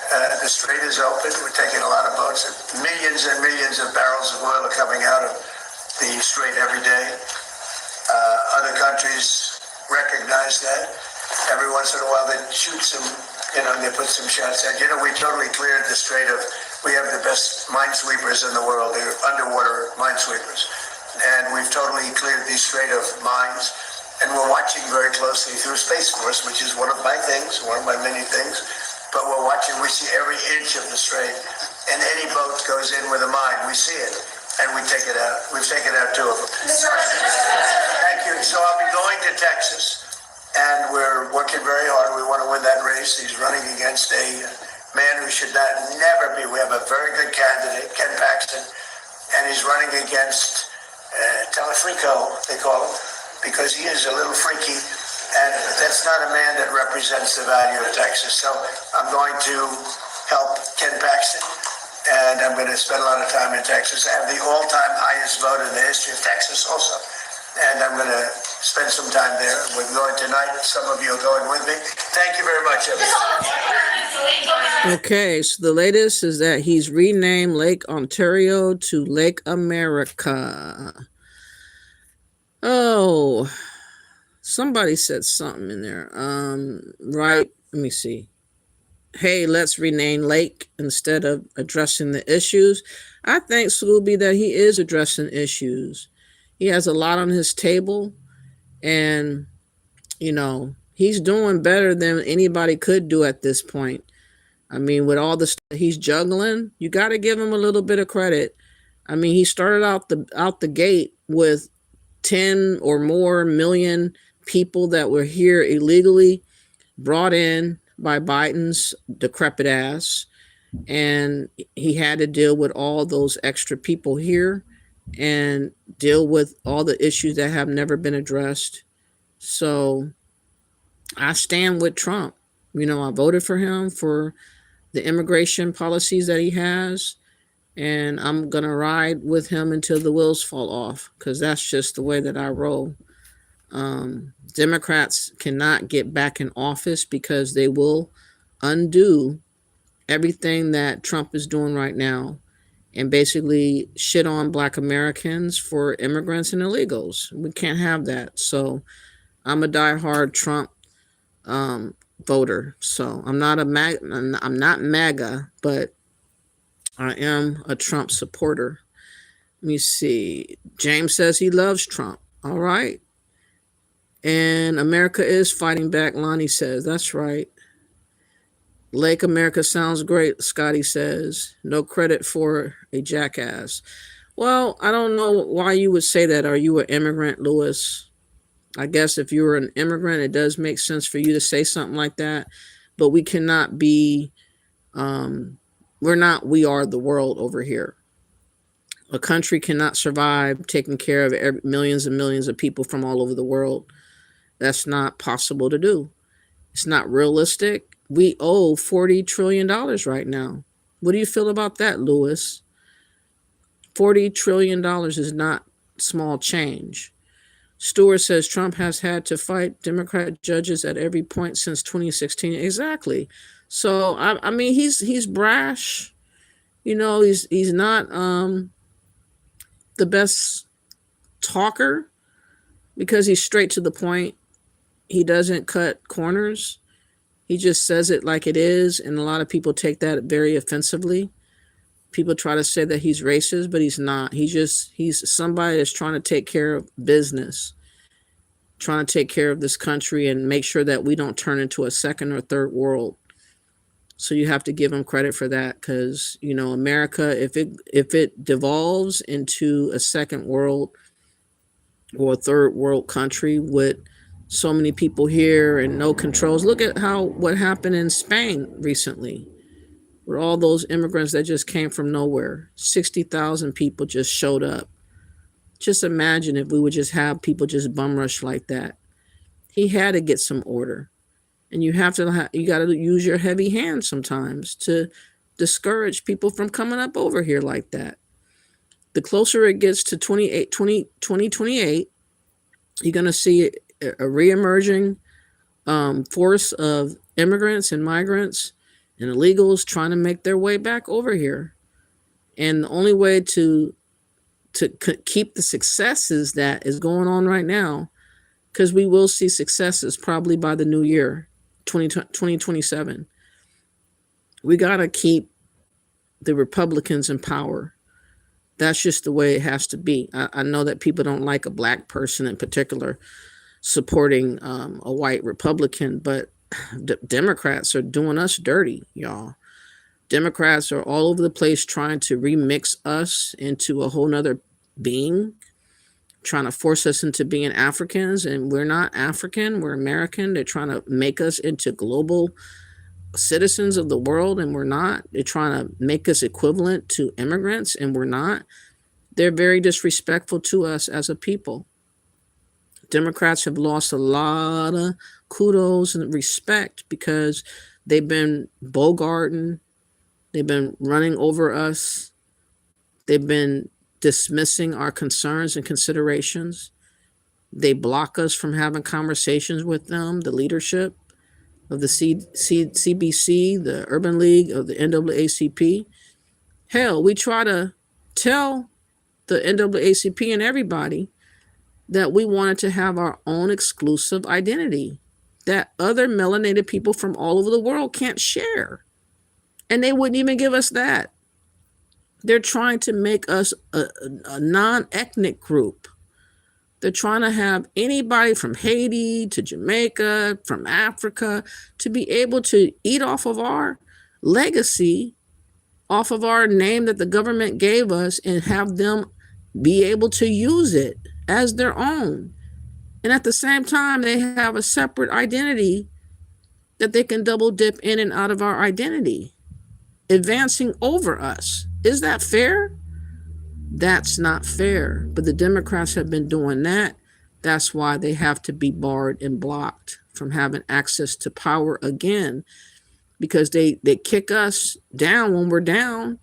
The strait is open. We're taking a lot of boats. Millions and millions of barrels of oil are coming out of the strait every day. Other countries recognize that. Every once in a while they shoot some, they put some shots at. We totally cleared the strait of, we have the best minesweepers in the world. They're underwater minesweepers. And we've totally cleared the strait of mines. And we're watching very closely through Space Force, which is one of my things, one of my many things. But we're watching, we see every inch of the strait. And any boat goes in with a mine, we see it. And we take it out. We've taken out 2 of them. Thank you. So I'll be going to Texas. And we're working very hard. We want to win that race. He's running against a man who should never be. We have a very good candidate, Ken Paxton. And he's running against Telefrico, they call him, because he is a little freaky. And that's not a man that represents the value of Texas. So I'm going to help Ken Paxton. And I'm going to spend a lot of time in Texas. I have the all-time highest vote in the history of Texas also. And I'm going to spend some time there. We're going tonight. Some of you are going with me. Thank you very much, everybody. Okay, so the latest is that he's renamed Lake Ontario to Lake America. Oh, somebody said something in there. Right, let me see. Hey, let's rename Lake instead of addressing the issues. I think, Scooby, that he is addressing issues. He has a lot on his table, and, he's doing better than anybody could do at this point. I mean, with all the stuff he's juggling, you got to give him a little bit of credit. I mean, he started out the gate with 10 or more million people that were here illegally, brought in by Biden's decrepit ass, and he had to deal with all those extra people here and deal with all the issues that have never been addressed. So I stand with Trump. I voted for him for the immigration policies that he has, and I'm gonna ride with him until the wheels fall off, because that's just the way that I roll. Democrats cannot get back in office because they will undo everything that Trump is doing right now and basically shit on Black Americans for immigrants and illegals. We can't have that. So I'm a diehard Trump voter. So I'm not MAGA, but I am a Trump supporter. Let me see. James says he loves Trump. All right. And America is fighting back, Lonnie says. That's right. Lake America sounds great, Scotty says. No credit for a jackass. Well, I don't know why you would say that. Are you an immigrant, Lewis? I guess if you were an immigrant, it does make sense for you to say something like that. But we cannot be, we are the world over here. A country cannot survive taking care of millions and millions of people from all over the world. That's not possible to do. It's not realistic. We owe $40 trillion right now. What do you feel about that, Lewis? $40 trillion is not small change. Stewart says Trump has had to fight Democrat judges at every point since 2016. Exactly. So, I mean, he's brash. He's not the best talker because he's straight to the point. He doesn't cut corners. He just says it like it is, and a lot of people take that very offensively. People try to say that he's racist, but he's not. He's somebody that's trying to take care of business, trying to take care of this country and make sure that we don't turn into a second or third world. So you have to give him credit for that, because America, if it devolves into a second world or a third world country with so many people here and no controls. Look at what happened in Spain recently with all those immigrants that just came from nowhere. 60,000 people just showed up. Just imagine if we would just have people just bum rush like that. He had to get some order. And you got to use your heavy hand sometimes to discourage people from coming up over here like that. The closer it gets to 2028, you're going to see a reemerging force of immigrants and migrants and illegals trying to make their way back over here. And the only way to keep the successes that is going on right now, because we will see successes probably by the new year, 2027. We got to keep the Republicans in power. That's just the way it has to be. I know that people don't like a black person in particular supporting a white Republican, but Democrats are doing us dirty, y'all. Democrats are all over the place trying to remix us into a whole nother being, trying to force us into being Africans, and we're not African, we're American. They're trying to make us into global citizens of the world, and we're not. They're trying to make us equivalent to immigrants, and we're not. They're very disrespectful to us as a people. Democrats have lost a lot of kudos and respect because they've been bogarting, they've been running over us, they've been dismissing our concerns and considerations. They block us from having conversations with them, the leadership of the CBC, the Urban League, of the NAACP. Hell, we try to tell the NAACP and everybody that we wanted to have our own exclusive identity that other melanated people from all over the world can't share. And they wouldn't even give us that. They're trying to make us a non-ethnic group. They're trying to have anybody from Haiti to Jamaica, from Africa, to be able to eat off of our legacy, off of our name that the government gave us, and have them be able to use it as their own. And at the same time, they have a separate identity that they can double dip in and out of our identity, advancing over us. Is that fair? That's not fair. But the Democrats have been doing that. That's why they have to be barred and blocked from having access to power again, because they kick us down when we're down,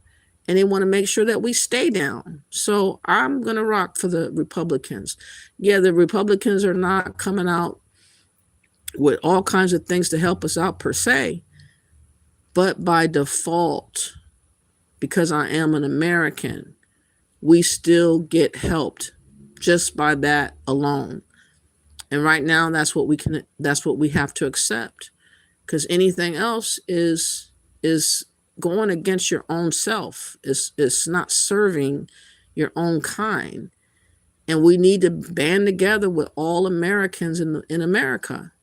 and they want to make sure that we stay down. So I'm going to rock for the Republicans. Yeah, the Republicans are not coming out with all kinds of things to help us out per se, but by default, because I am an American, we still get helped just by that alone. And right now, that's what we have to accept, because anything else is going against your own self. It's not serving your own kind. And we need to band together with all Americans in America,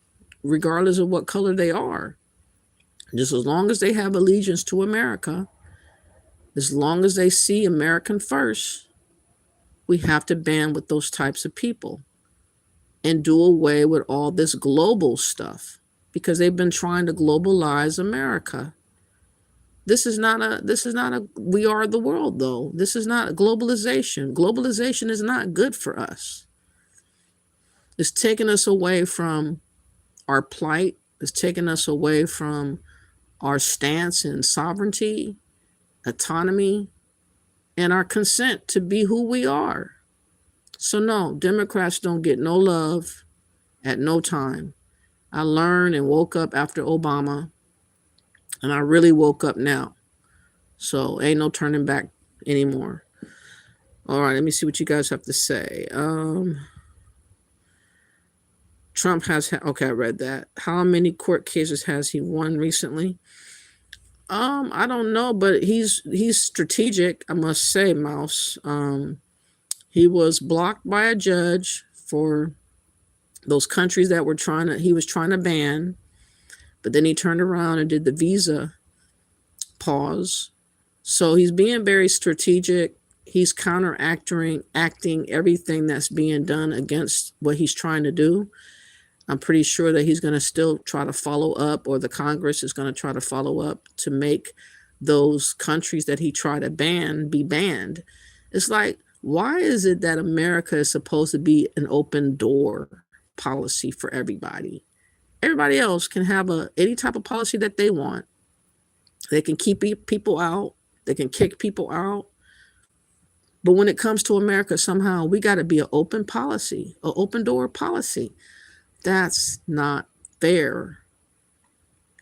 regardless of what color they are. Just as long as they have allegiance to America, as long as they see American first, we have to band with those types of people and do away with all this global stuff, because they've been trying to globalize America. This is not a we are the world, though. This is not a globalization. Globalization is not good for us. It's taking us away from our plight. It's taking us away from our stance in sovereignty, autonomy, and our consent to be who we are. So no, Democrats don't get no love at no time. I learned and woke up after Obama, and I really woke up now. So ain't no turning back anymore. All right, let me see what you guys have to say. Trump has, okay, I read that. How many court cases has he won recently? I don't know, but he's strategic, I must say, Mouse. He was blocked by a judge for those countries that he was trying to ban, but then he turned around and did the visa pause. So he's being very strategic. He's acting everything that's being done against what he's trying to do. I'm pretty sure that he's going to still try to follow up, or the Congress is going to try to follow up to make those countries that he tried to ban be banned. It's like, why is it that America is supposed to be an open door policy for everybody? Everybody else can have any type of policy that they want. They can keep people out. They can kick people out. But when it comes to America, somehow we got to be an open policy, an open door policy. That's not fair.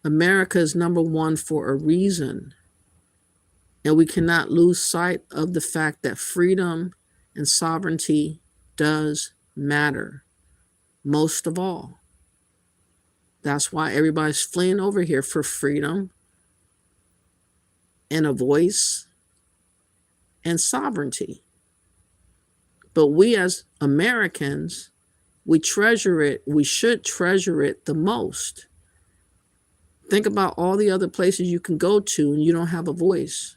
America is number one for a reason. And we cannot lose sight of the fact that freedom and sovereignty does matter. most of all. That's why everybody's fleeing over here, for freedom and a voice and sovereignty. But we as Americans, we treasure it. We should treasure it the most. Think about all the other places you can go to and you don't have a voice.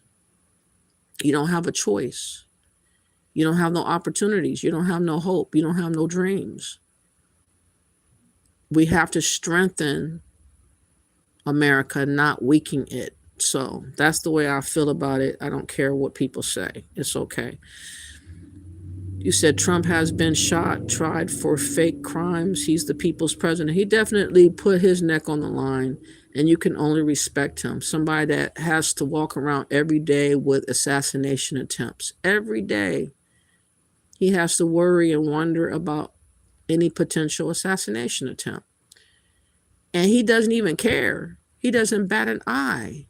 You don't have a choice. You don't have no opportunities. You don't have no hope. You don't have no dreams. We have to strengthen America, not weaken it. So that's the way I feel about it. I don't care what people say. It's okay. You said Trump has been shot, tried for fake crimes. He's the people's president. He definitely put his neck on the line, and you can only respect him. Somebody that has to walk around every day with assassination attempts. Every day, he has to worry and wonder about any potential assassination attempt. And he doesn't even care. He doesn't bat an eye.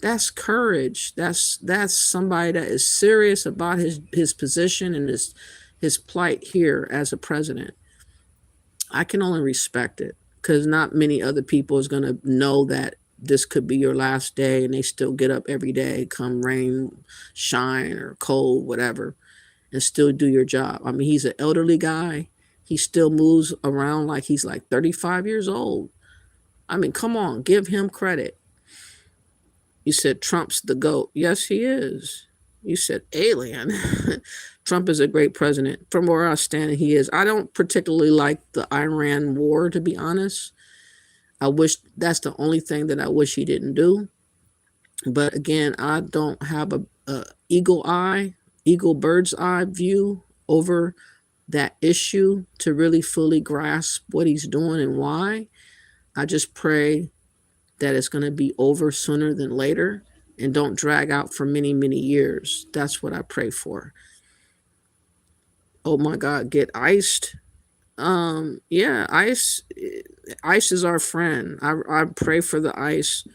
That's courage. That's somebody that is serious about his position and his plight here as a president. I can only respect it, because not many other people is going to know that this could be your last day, and they still get up every day, come rain, shine, or cold, whatever, and still do your job. I mean, he's an elderly guy. He still moves around like he's like 35 years old. I mean, come on, give him credit. You said Trump's the GOAT. Yes, he is. You said alien. Trump is a great president. From where I stand, he is. I don't particularly like the Iran war, to be honest. I wish that's the only thing that I wish he didn't do. But again, I don't have a eagle bird's eye view over that issue to really fully grasp what he's doing and why. I just pray that it's going to be over sooner than later and don't drag out for many, many years. That's what I pray for. Oh my God, get iced. Yeah, ice is our friend. I pray for the ice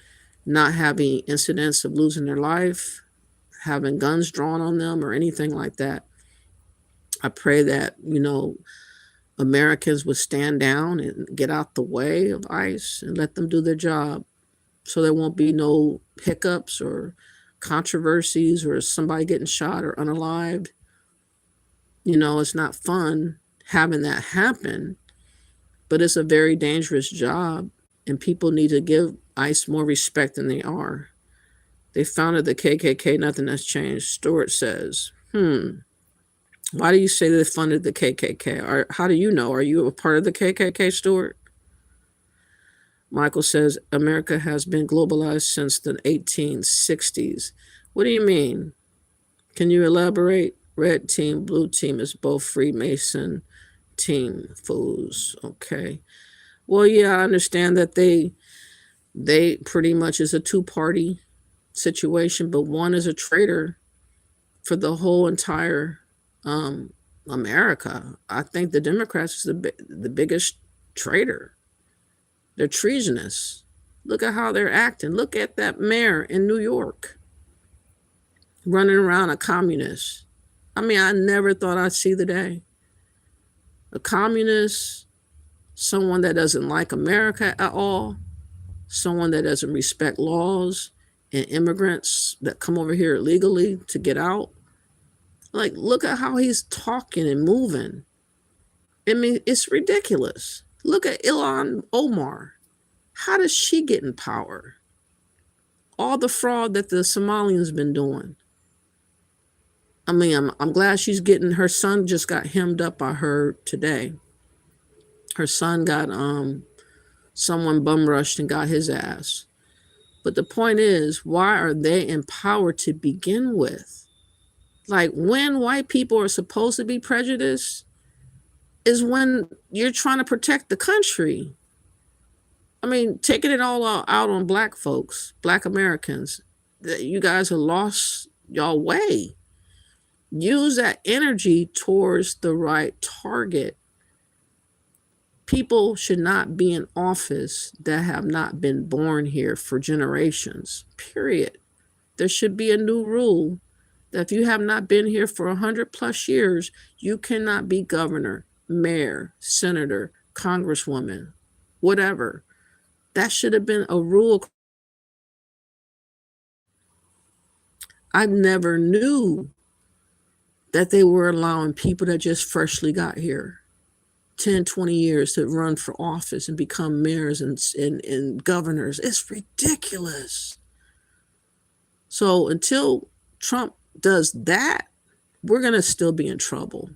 not having incidents of losing their life, having guns drawn on them, or anything like that. I pray that, Americans would stand down and get out the way of ICE and let them do their job, so there won't be no hiccups or controversies or somebody getting shot or unalived. It's not fun having that happen, but it's a very dangerous job, and people need to give ICE more respect than they are. They founded the KKK, nothing has changed. Stewart says, why do you say they funded the KKK? Or how do you know? Are you a part of the KKK, Stewart? Michael says, America has been globalized since the 1860s. What do you mean? Can you elaborate? Red team, blue team is both Freemason team fools. Okay. Well, yeah, I understand that they pretty much is a two-party situation, but one is a traitor for the whole entire America. I think the Democrats is the biggest traitor. They're treasonous. Look at how they're acting. Look at that mayor in New York running around a communist. I mean, I never thought I'd see the day. A communist, someone that doesn't like America at all, someone that doesn't respect laws and immigrants that come over here illegally to get out. Like, look at how he's talking and moving. I mean, it's ridiculous. Look at Ilhan Omar. How does she get in power? All the fraud that the Somalians been doing. I mean, I'm glad she's getting, her son just got hemmed up, I heard today. Her son got someone bum rushed and got his ass. But the point is, why are they in power to begin with? Like, when white people are supposed to be prejudiced is when you're trying to protect the country. I mean, taking it all out on black folks, black Americans, that you guys have lost y'all way. Use that energy towards the right target. People should not be in office that have not been born here for generations, period. There should be a new rule that if you have not been here for 100+ years, you cannot be governor, mayor, senator, congresswoman, whatever. That should have been a rule. I never knew that they were allowing people that just freshly got here 10, 20 years to run for office and become mayors and governors. It's ridiculous. So until Trump does that, we're going to still be in trouble,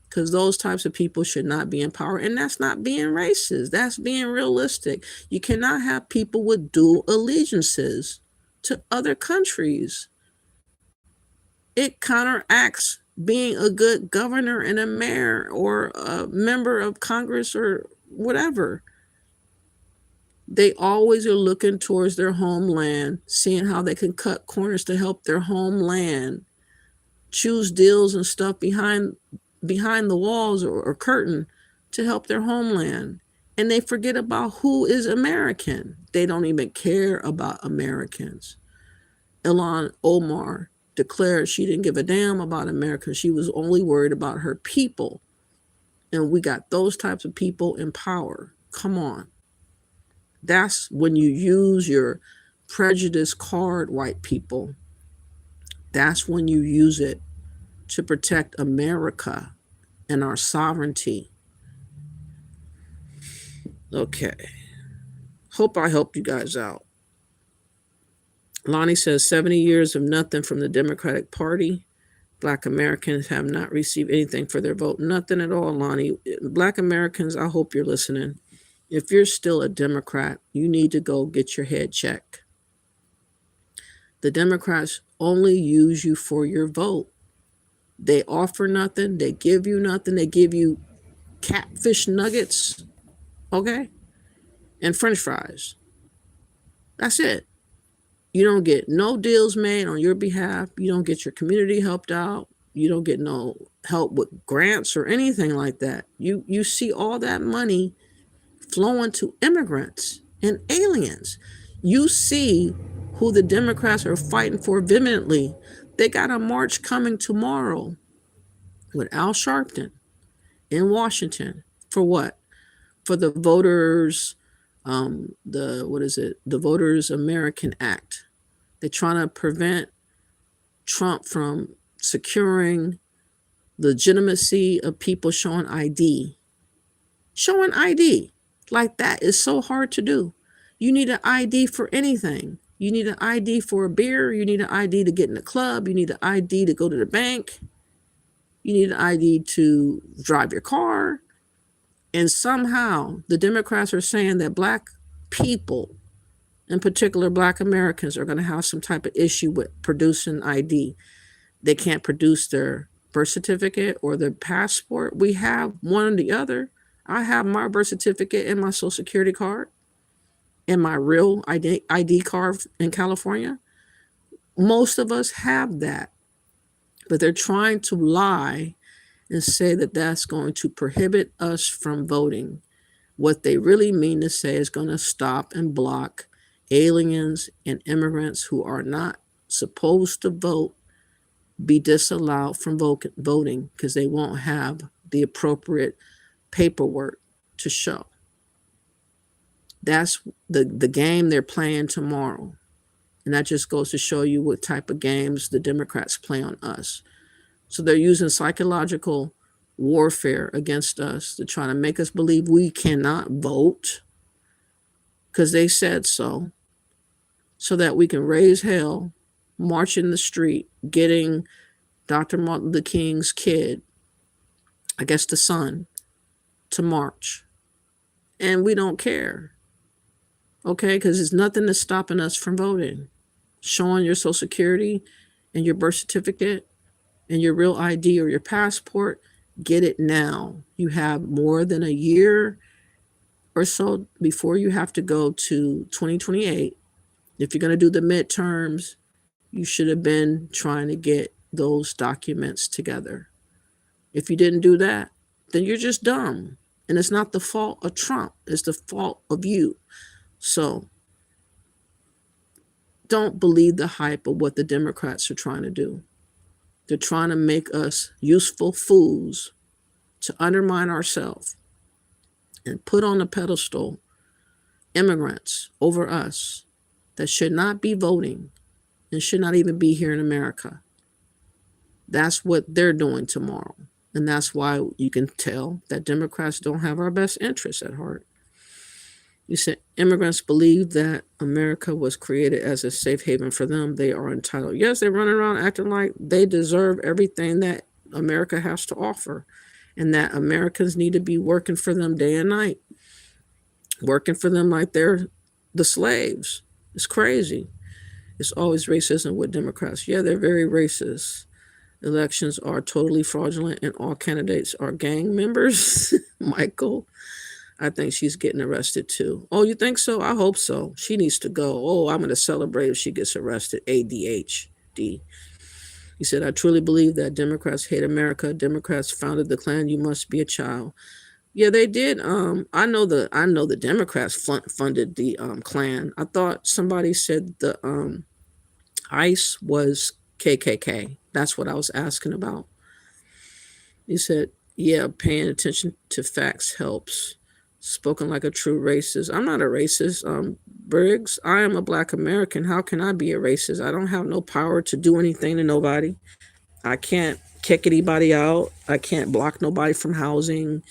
because those types of people should not be in power. And that's not being racist. That's being realistic. You cannot have people with dual allegiances to other countries. It counteracts being a good governor and a mayor or a member of Congress or whatever. They always are looking towards their homeland, seeing how they can cut corners to help their homeland, choose deals and stuff behind the walls or curtain to help their homeland. And they forget about who is American. They don't even care about Americans. Ilhan Omar declared she didn't give a damn about America. She was only worried about her people. And we got those types of people in power. Come on. That's when you use your prejudice card, white people. That's when you use it to protect America and our sovereignty. Okay. Hope I helped you guys out. Lonnie says 70 years of nothing from the Democratic Party. Black Americans have not received anything for their vote. Nothing at all, Lonnie. Black Americans, I hope you're listening. If you're still a Democrat, you need to go get your head checked. The Democrats only use you for your vote. They offer nothing. They give you nothing. They give you catfish nuggets, okay, and French fries. That's it. You don't get no deals made on your behalf. You don't get your community helped out. You don't get no help with grants or anything like that. You see all that money flowing to immigrants and aliens. You see who the Democrats are fighting for vehemently. They got a march coming tomorrow with Al Sharpton in Washington. For what? For the voters, the Voters American Act. They're trying to prevent Trump from securing legitimacy of people showing ID. Showing ID like that is so hard to do. You need an ID for anything. You need an ID for a beer. You need an ID to get in the club. You need an ID to go to the bank. You need an ID to drive your car. And somehow the Democrats are saying that black people, in particular black Americans, are going to have some type of issue with producing ID. They can't produce their birth certificate or their passport. We have one or the other. I have my birth certificate and my social security card and my real ID card in California. Most of us have that, but they're trying to lie and say that that's going to prohibit us from voting. What they really mean to say is going to stop and block aliens and immigrants who are not supposed to vote be disallowed from voting because they won't have the appropriate paperwork to show. That's the game they're playing tomorrow. And that just goes to show you what type of games the Democrats play on us. So they're using psychological warfare against us to try to make us believe we cannot vote because they said so that we can raise hell, march in the street, getting Dr. Martin Luther King's kid, I guess the son, to march. And we don't care, okay? Because there's nothing that's stopping us from voting. Showing your social security and your birth certificate and your real ID or your passport, get it now. You have more than a year or so before you have to go to 2028. If you're going to do the midterms, you should have been trying to get those documents together. If you didn't do that, then you're just dumb. And it's not the fault of Trump. It's the fault of you. So don't believe the hype of what the Democrats are trying to do. They're trying to make us useful fools to undermine ourselves and put on a pedestal immigrants over us that should not be voting and should not even be here in America. That's what they're doing tomorrow. And that's why you can tell that Democrats don't have our best interests at heart. You said immigrants believe that America was created as a safe haven for them. They are entitled. Yes, they're running around acting like they deserve everything that America has to offer and that Americans need to be working for them day and night, working for them like they're the slaves. It's crazy. It's always racism with Democrats. Yeah, they're very racist. Elections are totally fraudulent and all candidates are gang members. Michael, I think she's getting arrested too. Oh, you think so? I hope so. She needs to go. Oh, I'm going to celebrate if she gets arrested. ADHD. He said, I truly believe that Democrats hate America. Democrats founded the Klan. You must be a child. Yeah, they did. I know the Democrats funded the Klan. I thought somebody said the ICE was KKK. That's what I was asking about. He said, yeah, paying attention to facts helps. Spoken like a true racist. I'm not a racist, Briggs. I am a Black American. How can I be a racist? I don't have no power to do anything to nobody. I can't kick anybody out. I can't block nobody from housing.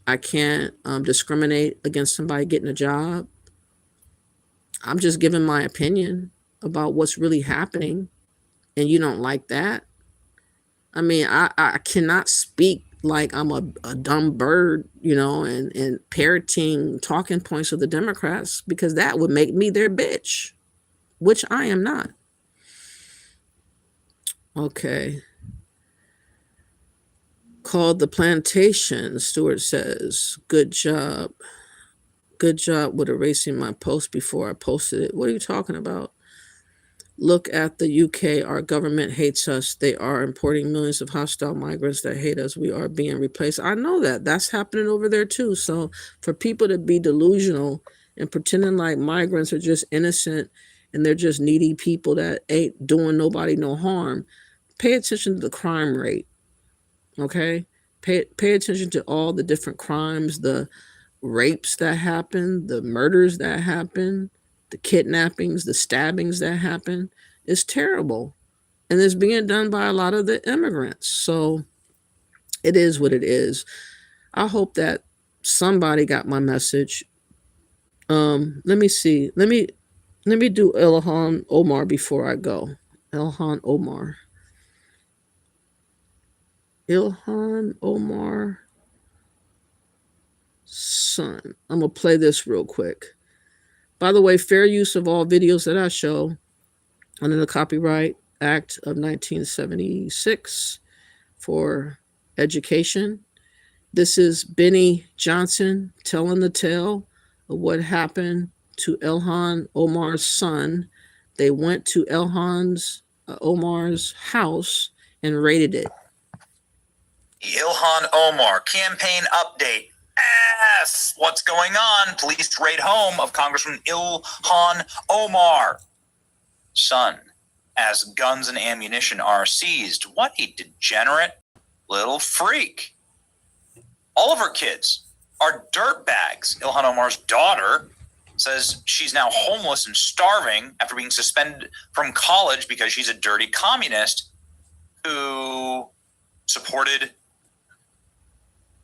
I can't discriminate against somebody getting a job. I'm just giving my opinion about what's really happening. And you don't like that? I mean, I cannot speak like I'm a dumb bird, and parroting talking points of the Democrats because that would make me their bitch, which I am not. Okay. Called The Plantation, Stewart says, good job. Good job with erasing my post before I posted it. What are you talking about? Look at the UK. Our government hates us. They are importing millions of hostile migrants that hate us. We are being replaced. I know that. That's happening over there too. So for people to be delusional and pretending like migrants are just innocent and they're just needy people that ain't doing nobody no harm, pay attention to the crime rate. Okay? Pay attention to all the different crimes, the rapes that happen, the murders that happen, the kidnappings, the stabbings that happen. It's terrible. And it's being done by a lot of the immigrants. So it is what it is. I hope that somebody got my message. Let me see. Let me do Ilhan Omar before I go. Ilhan Omar. Ilhan Omar son. I'm going to play this real quick. By the way, fair use of all videos that I show under the Copyright Act of 1976 for education. This is Benny Johnson telling the tale of what happened to Ilhan Omar's son. They went to Ilhan Omar's house and raided it. Ilhan Omar campaign update. What's going on? Police raid home of Congressman Ilhan Omar. Son, as guns and ammunition are seized. What a degenerate little freak. All of her kids are dirtbags. Ilhan Omar's daughter says she's now homeless and starving after being suspended from college because she's a dirty communist who supported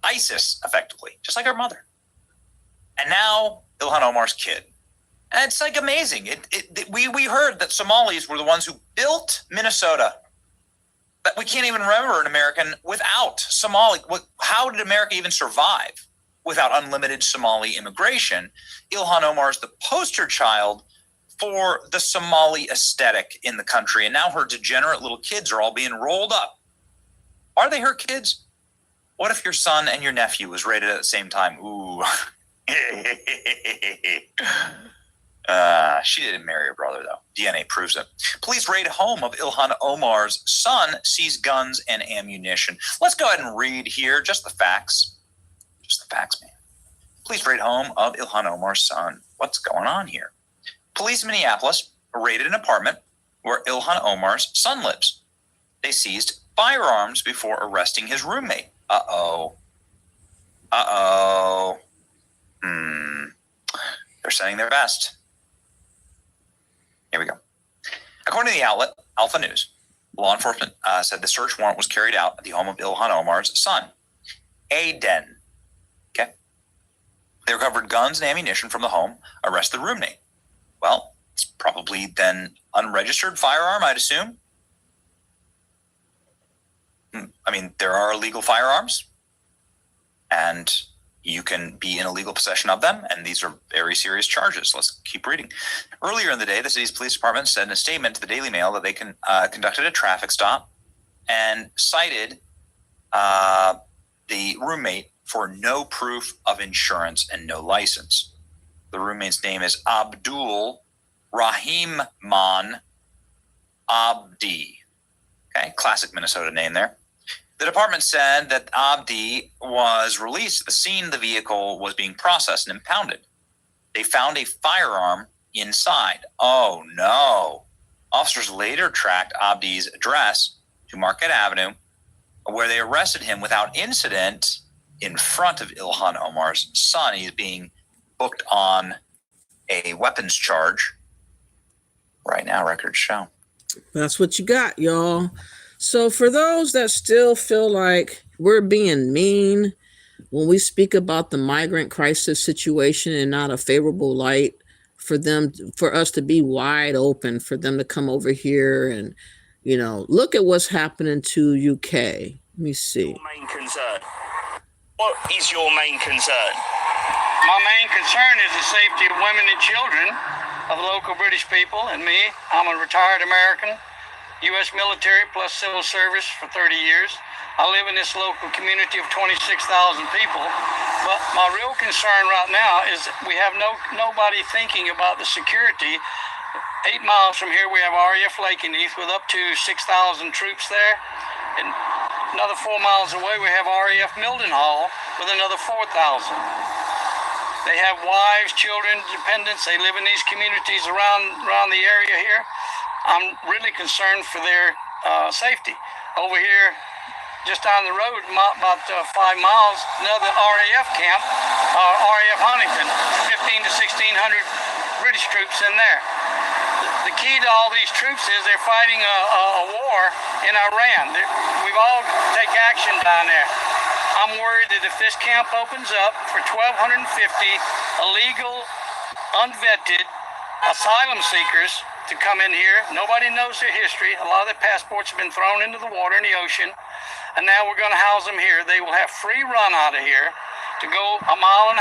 ISIS, effectively, just like her mother. And now Ilhan Omar's kid. And it's like amazing. We heard that Somalis were the ones who built Minnesota. But we can't even remember an American without Somali. How did America even survive without unlimited Somali immigration? Ilhan Omar is the poster child for the Somali aesthetic in the country. And now her degenerate little kids are all being rolled up. Are they her kids? What if your son and your nephew was raided at the same time? Ooh. She didn't marry her brother, though. DNA proves it. Police raid home of Ilhan Omar's son, seize guns and ammunition. Let's go ahead and read here just the facts. Just the facts, man. Police raid home of Ilhan Omar's son. What's going on here? Police in Minneapolis raided an apartment where Ilhan Omar's son lives. They seized firearms before arresting his roommate. Uh-oh. trying their best. Here we go. According to the outlet Alpha News, law enforcement said the search warrant was carried out at the home of Ilhan Omar's son, Aden. Okay. They recovered guns and ammunition from the home, arrested the roommate. Well, it's probably then unregistered firearm, I'd assume. I mean, there are illegal firearms, and you can be in illegal possession of them, and these are very serious charges. Let's keep reading. Earlier in the day, the city's police department said in a statement to the Daily Mail that they conducted a traffic stop and cited the roommate for no proof of insurance and no license. The roommate's name is Abdul Rahimman Abdi. Okay, classic Minnesota name there. The department said that Abdi was released at the scene the vehicle was being processed and impounded. They found a firearm inside. Oh no. Officers later tracked Abdi's address to Marquette Avenue, where they arrested him without incident in front of Ilhan Omar's son. He's being booked on a weapons charge right now, records show. That's what you got, y'all. So for those that still feel like we're being mean when we speak about the migrant crisis situation and not a favorable light for us to be wide open, for them to come over here and, look at what's happening to UK. Let me see. Main concern. What is your main concern? My main concern is the safety of women and children of the local British people and me. I'm a retired American, U.S. military plus civil service for 30 years. I live in this local community of 26,000 people. But my real concern right now is we have nobody thinking about the security. 8 miles from here, we have RAF Lakenheath with up to 6,000 troops there. And another 4 miles away, we have RAF Mildenhall with another 4,000. They have wives, children, dependents. They live in these communities around the area here. I'm really concerned for their safety. Over here, just down the road, about 5 miles, another RAF camp, RAF Huntington, 15 to 1,600 British troops in there. The key to all these troops is they're fighting a war in Iran. We've all take action down there. I'm worried that if this camp opens up for 1,250 illegal, unvetted asylum seekers to come in here, nobody knows their history. A lot of their passports have been thrown into the water in the ocean, and now we're going to house them here. They will have free run out of here to go 1.5 miles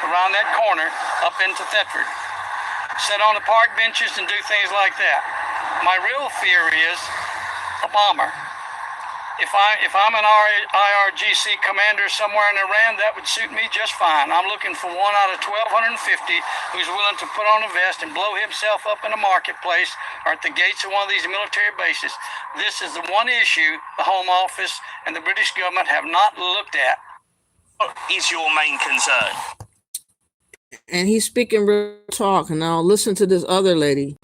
around that corner up into Thetford. Sit on the park benches and do things like that. My real fear is a bomber. If I'm an IRGC commander somewhere in Iran, that would suit me just fine. I'm looking for one out of 1,250 who's willing to put on a vest and blow himself up in a marketplace or at the gates of one of these military bases. This is the one issue the Home Office and the British government have not looked at. What is your main concern? And he's speaking real talk. And now listen to this other lady.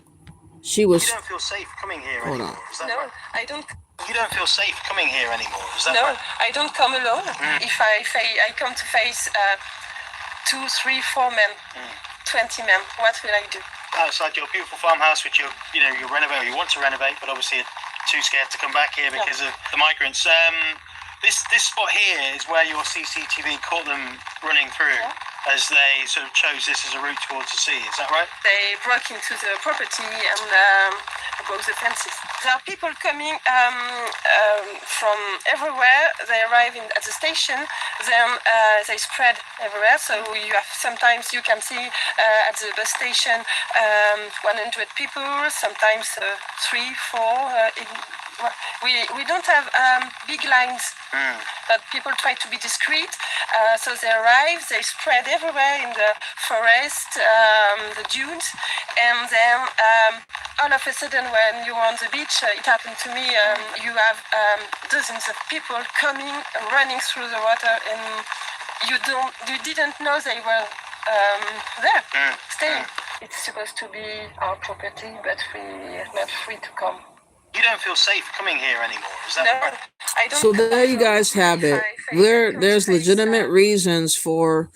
She was. You don't feel safe coming here Hold anymore? on. Is that No, right? I don't. You don't feel safe coming here anymore? Is that No, right? I don't come alone. If I come to face 2, 3, 4 men, 20 men, what will I do? Outside your beautiful farmhouse, which you renovate, or you want to renovate, but obviously you're too scared to come back here because of the migrants. This spot here is where your CCTV caught them running through as they sort of chose this as a route towards the sea. Is that right? They broke into the property and broke the fences. There are people coming from everywhere. They arrive at the station, then they spread everywhere. So sometimes you can see at the bus station 100 people, sometimes 3, 4. We don't have big lines, but people try to be discreet. So they arrive, they spread everywhere in the forest, the dunes, and then all of a sudden when you're on the beach, it happened to me, you have dozens of people coming, running through the water, and you didn't know they were there, staying. It's supposed to be our property, but we are not free to come. You don't feel safe coming here anymore? Is that right? So there you guys have it. There's legitimate reasons for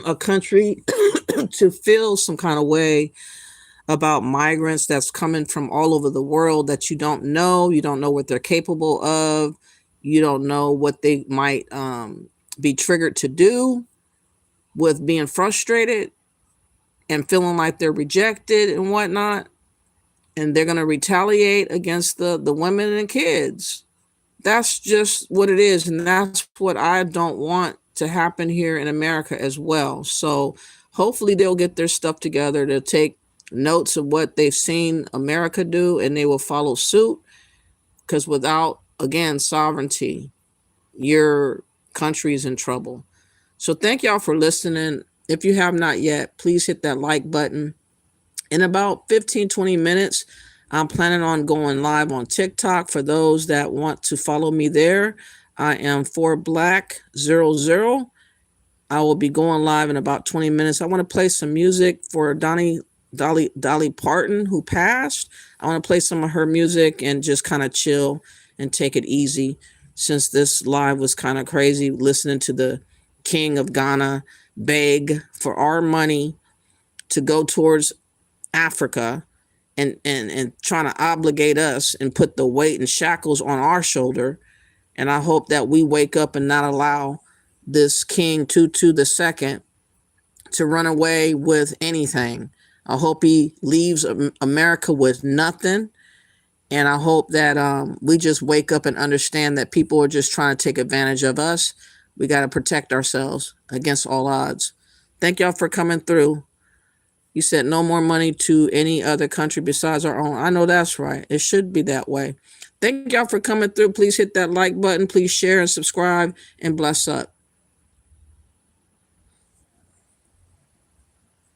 a country to feel some kind of way about migrants that's coming from all over the world that you don't know. You don't know what they're capable of. You don't know what they might be triggered to do with being frustrated and feeling like they're rejected and whatnot. And they're going to retaliate against the women and kids. That's just what it is. And that's what I don't want to happen here in America as well. So hopefully they'll get their stuff together to take notes of what they've seen America do, and they will follow suit. Because without, again, sovereignty, your country is in trouble. So thank y'all for listening. If you have not yet, please hit that like button. In about 15-20 minutes, I'm planning on going live on TikTok. For those that want to follow me there, I am 4Black00. I will be going live in about 20 minutes. I want to play some music for Dolly Parton, who passed. I want to play some of her music and just kind of chill and take it easy, since this live was kind of crazy, listening to the King of Ghana beg for our money to go towards Africa and trying to obligate us and put the weight and shackles on our shoulder. And I hope that we wake up and not allow this King Tutu II to run away with anything. I hope he leaves America with nothing. And I hope that we just wake up and understand that people are just trying to take advantage of us. We got to protect ourselves against all odds. Thank y'all for coming through. You said no more money to any other country besides our own. I know that's right. It should be that way. Thank y'all for coming through. Please hit that like button. Please share and subscribe, and bless up.